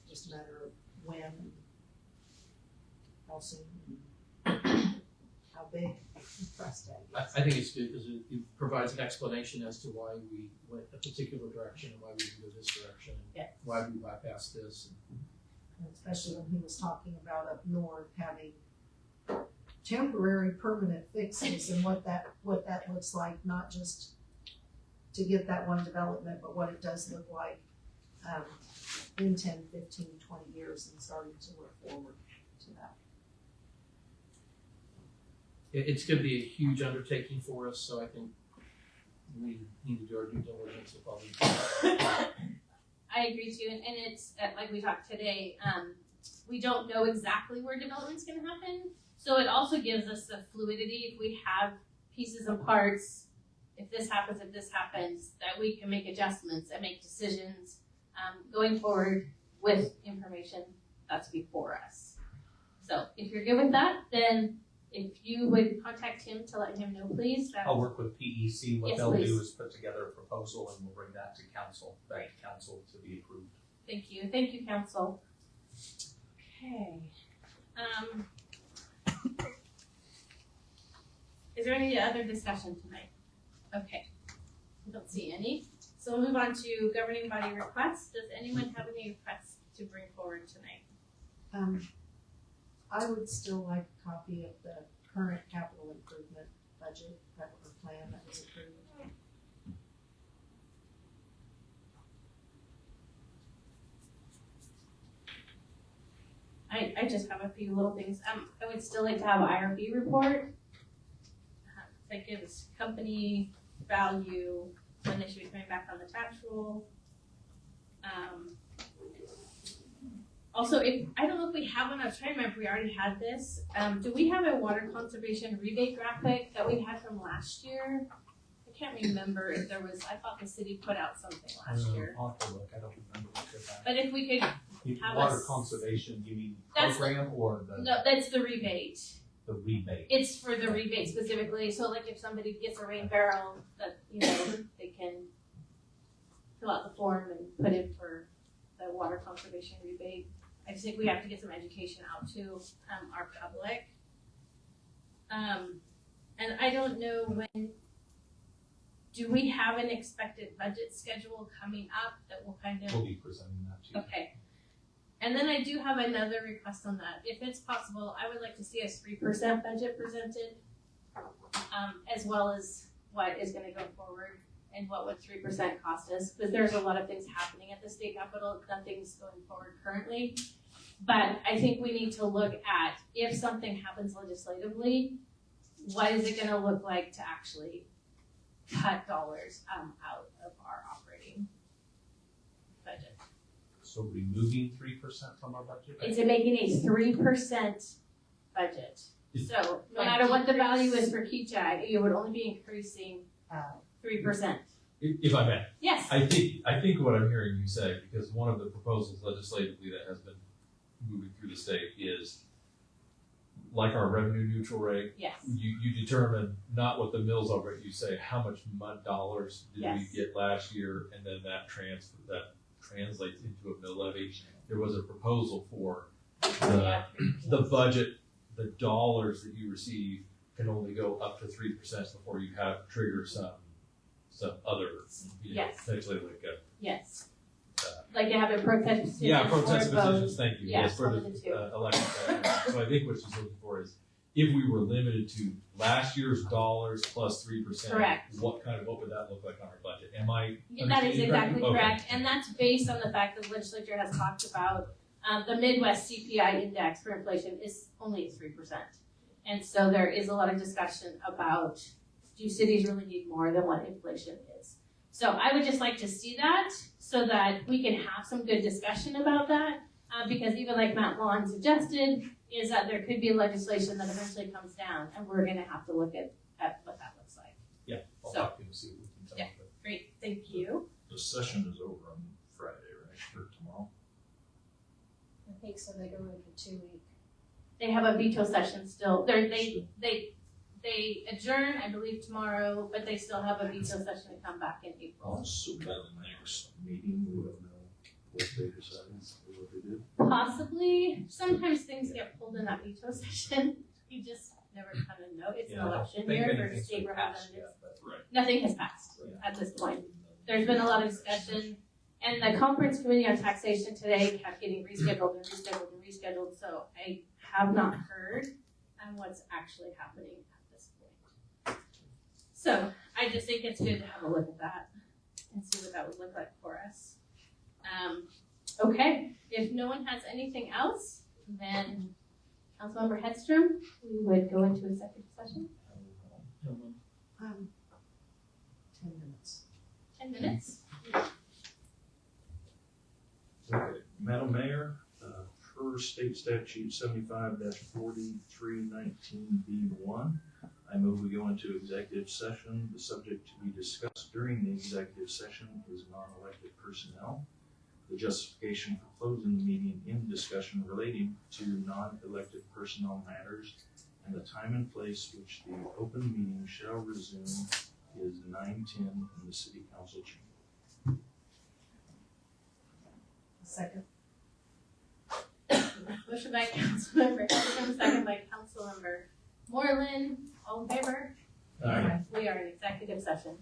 Speaker 7: Just a matter of when, and how soon, and how big.
Speaker 2: I think it's good because it provides an explanation as to why we went a particular direction and why we didn't go this direction and why we bypassed this.
Speaker 7: And especially when he was talking about up north having temporary permanent fixes and what that looks like, not just to get that one development, but what it does look like in 10, 15, 20 years and starting to look forward to that.
Speaker 2: It's gonna be a huge undertaking for us, so I think we need to do our due diligence with all these.
Speaker 1: I agree too, and it's like we talked today. We don't know exactly where development's going to happen, so it also gives us the fluidity. If we have pieces and parts, if this happens, that we can make adjustments and make decisions going forward with information that's before us. So if you're good with that, then if you would contact him to let him know, please.
Speaker 5: I'll work with PEC. What
Speaker 1: Yes,
Speaker 5: they'll
Speaker 1: please.
Speaker 5: do is put together a proposal and we'll bring that to council, back to council to be approved.
Speaker 1: Thank you, council. Okay. Is there any other discussion tonight? Okay, I don't see any. So we'll move on to governing body requests. Does anyone have any requests to bring forward tonight?
Speaker 7: I would still like a copy of the current capital improvement budget that or plan that was approved.
Speaker 1: I just have a few little things. I would still like to have an IRB report that gives company value, when they should be coming back on the tax roll. Also, I don't know if we have one. I was trying to remember if we already had this. Do we have a water conservation rebate graphic that we had from last year? I can't remember if there was. I thought the city put out something last year.
Speaker 5: I'll have to look. I don't remember what it was.
Speaker 1: But if we could have
Speaker 5: Water conservation, you mean program or the?
Speaker 1: No, that's the rebate.
Speaker 5: The rebate.
Speaker 1: It's for the rebate specifically. So like if somebody gets a rain barrel, that they can fill out the form and put in for the water conservation rebate. I just think we have to get some education out to our public. And I don't know when. Do we have an expected budget schedule coming up that will kind of?
Speaker 5: We'll be presenting that to you.
Speaker 1: Okay. And then I do have another request on that. If it's possible, I would like to see a 3% budget presented, as well as what is gonna go forward and what would 3% cost us, because there's a lot of things happening at the state capitol, nothing's going forward currently. But I think we need to look at, if something happens legislatively, what is it gonna look like to actually cut dollars out of our operating budget?
Speaker 5: So removing 3% from our budget?
Speaker 1: It's making a 3% budget. So no matter what the value is for Kechi, you would only be increasing 3%.
Speaker 16: If I may.
Speaker 1: Yes.
Speaker 16: I think what I'm hearing you say, because one of the proposals legislatively that has been moving through the state is, like our revenue neutral rate.
Speaker 1: Yes.
Speaker 16: You determine not what the mills are, but you say how much dollars did
Speaker 1: Yes.
Speaker 16: we get last year, and then that translates into a mill levy. There was a proposal for the budget, the dollars that you receive can only go up to 3% before you have trigger some other,
Speaker 1: Yes.
Speaker 16: essentially like a.
Speaker 1: Yes. Like to have a protest petition.
Speaker 16: Yeah, protest
Speaker 1: or vote.
Speaker 16: petitions, thank you, yes, for
Speaker 1: one of the two.
Speaker 16: the election. So I think what she's looking for is, if we were limited to last year's dollars plus 3%.
Speaker 1: Correct.
Speaker 16: What would that look like on our budget? Am I?
Speaker 1: That is
Speaker 16: understanding
Speaker 1: exactly
Speaker 16: correctly?
Speaker 1: correct, and that's based on the fact that the legislature has talked about the Midwest CPI index for inflation is only 3%. And so there is a lot of discussion about, do cities really need more than what inflation is? So I would just like to see that so that we can have some good discussion about that. Because even like Matt Lawn suggested, is that there could be legislation that eventually comes down and we're gonna have to look at what that looks like.
Speaker 5: Yeah, I'll
Speaker 1: So-
Speaker 5: talk to him and see what we can come up with.
Speaker 1: Great, thank you.
Speaker 10: The session is over on Friday, right, or tomorrow?
Speaker 7: I think so, they go in for 2 weeks.
Speaker 1: They have a veto session still. They adjourn, I believe, tomorrow, but they still have a veto session to come back in April.
Speaker 10: So by the next meeting, we will know what they decided, or what they did.
Speaker 1: Possibly, sometimes things get pulled in that veto session. You just never kind of know. It's an
Speaker 5: Yeah, I don't
Speaker 1: election
Speaker 5: think
Speaker 1: year for
Speaker 5: anything's
Speaker 1: state
Speaker 5: been passed
Speaker 1: representatives.
Speaker 5: yet, but-
Speaker 10: Right.
Speaker 1: Nothing has passed at this point. There's been a lot of discussion, and the conference committee on taxation today kept getting rescheduled and rescheduled and rescheduled, so I have not heard and what's actually happening at this point. So I just think it's good to have a look at that and see what that would look like for us. Okay, if no one has anything else, then Councilmember Hedstrom, we would go into executive session.
Speaker 7: 10 minutes.
Speaker 1: 10 minutes.
Speaker 10: Okay, Madam Mayor, per state statute 75-4319B1, I move we go into executive session. The subject to be discussed during the executive session is non-elected personnel. The justification for closing the meeting in discussion relating to non-elected personnel matters and the time and place which the open meeting shall resume is 9:10 in the city council chamber.
Speaker 7: Second.
Speaker 1: Motion by Councilmember Hedstrom, second by Councilmember Moreland. All in favor?
Speaker 2: Aye.
Speaker 1: We are in executive session.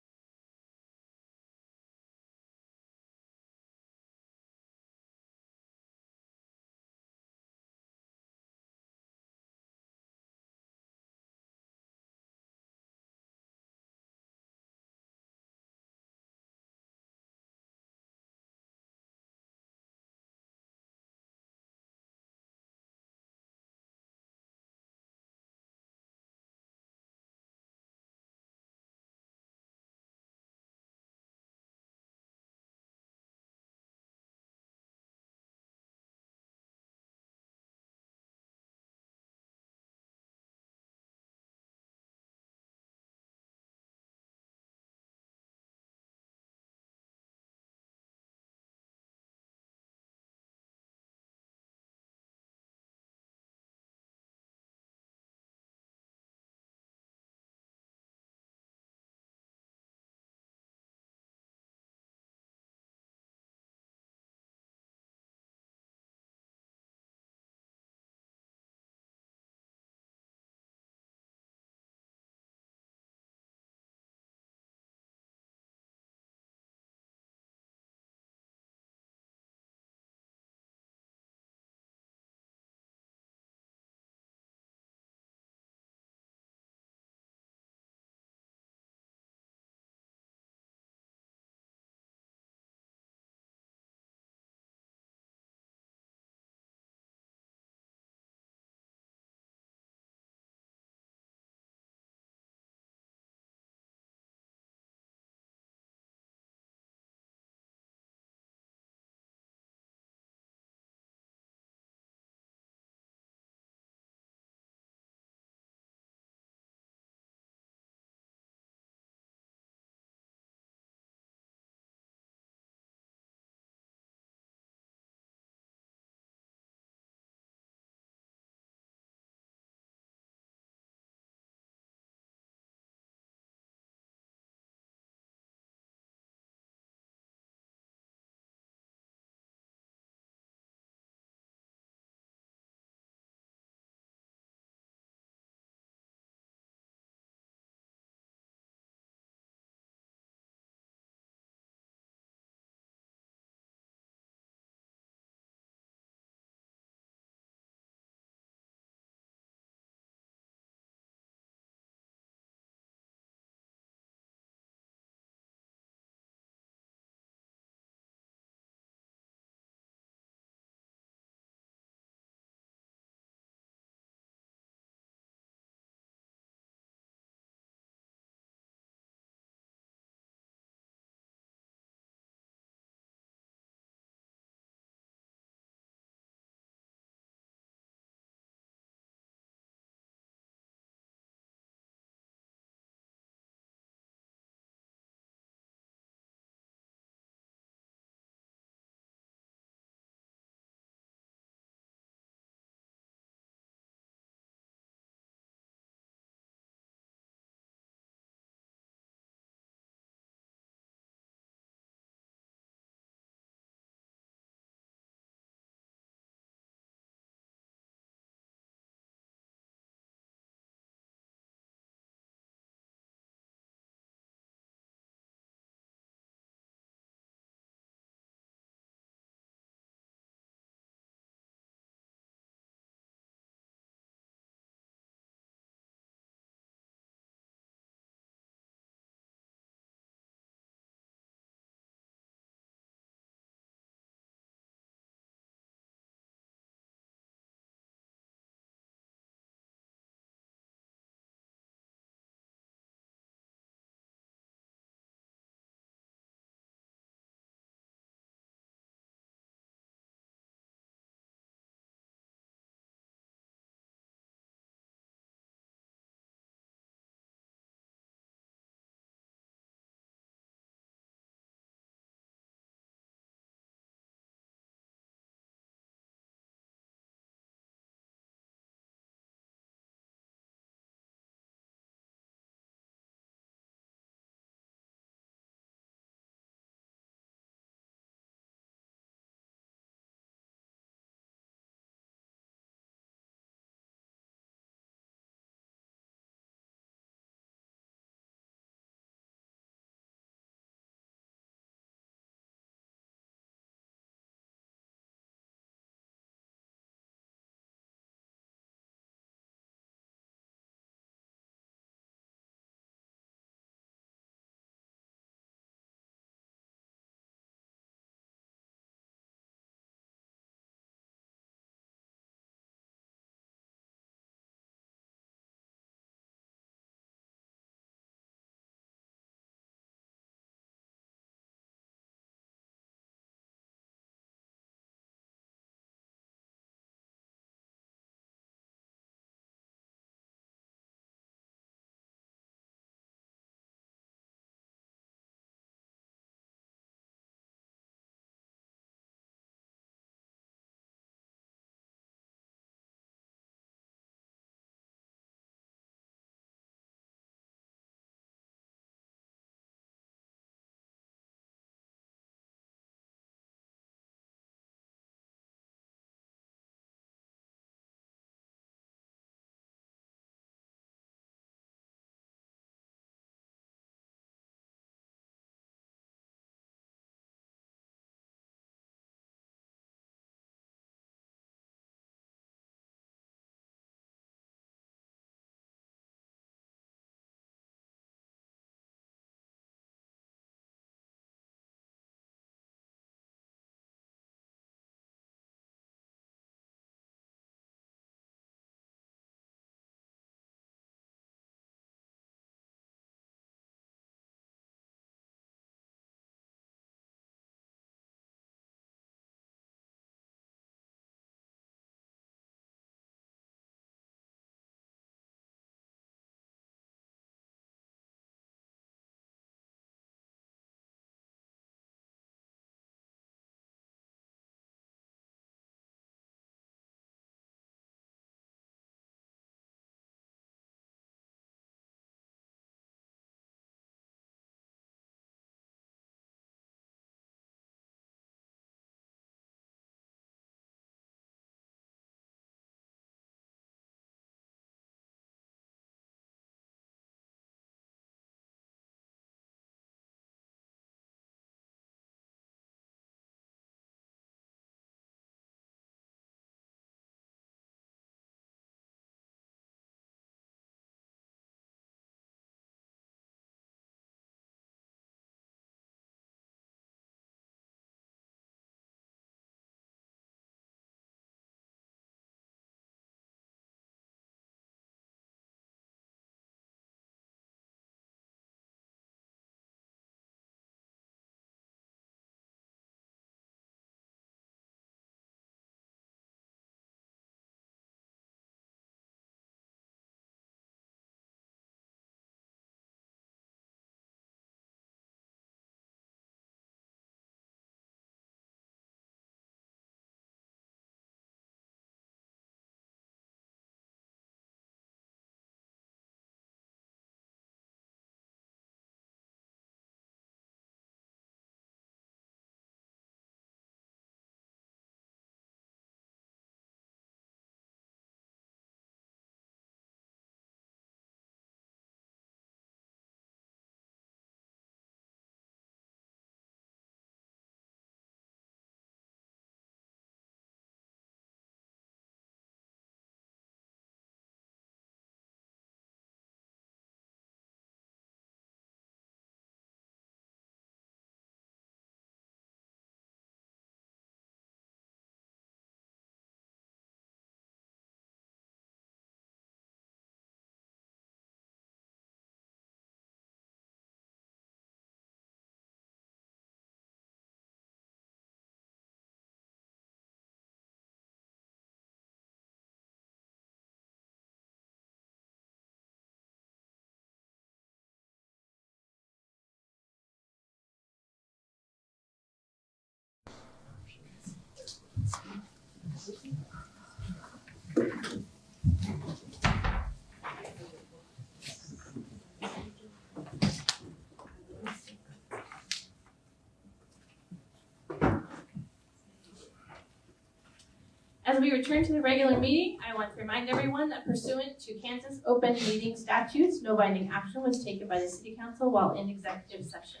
Speaker 1: As we return to the regular meeting, I want to remind everyone that pursuant to Kansas open meeting statutes, no binding action was taken by the city council while in executive session.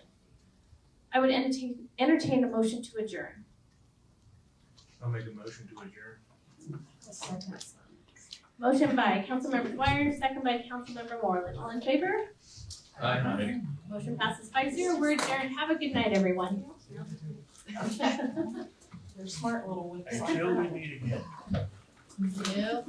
Speaker 1: I would entertain a motion to adjourn.
Speaker 10: I'll make a motion to adjourn.
Speaker 1: Motion by Councilmember Dwyer, second by Councilmember Moreland. All in favor?
Speaker 2: Aye.
Speaker 1: Motion passes 5-0. We're adjourned. Have a good night, everyone.
Speaker 9: They're smart little whips.
Speaker 10: Until we meet again.
Speaker 1: Yep.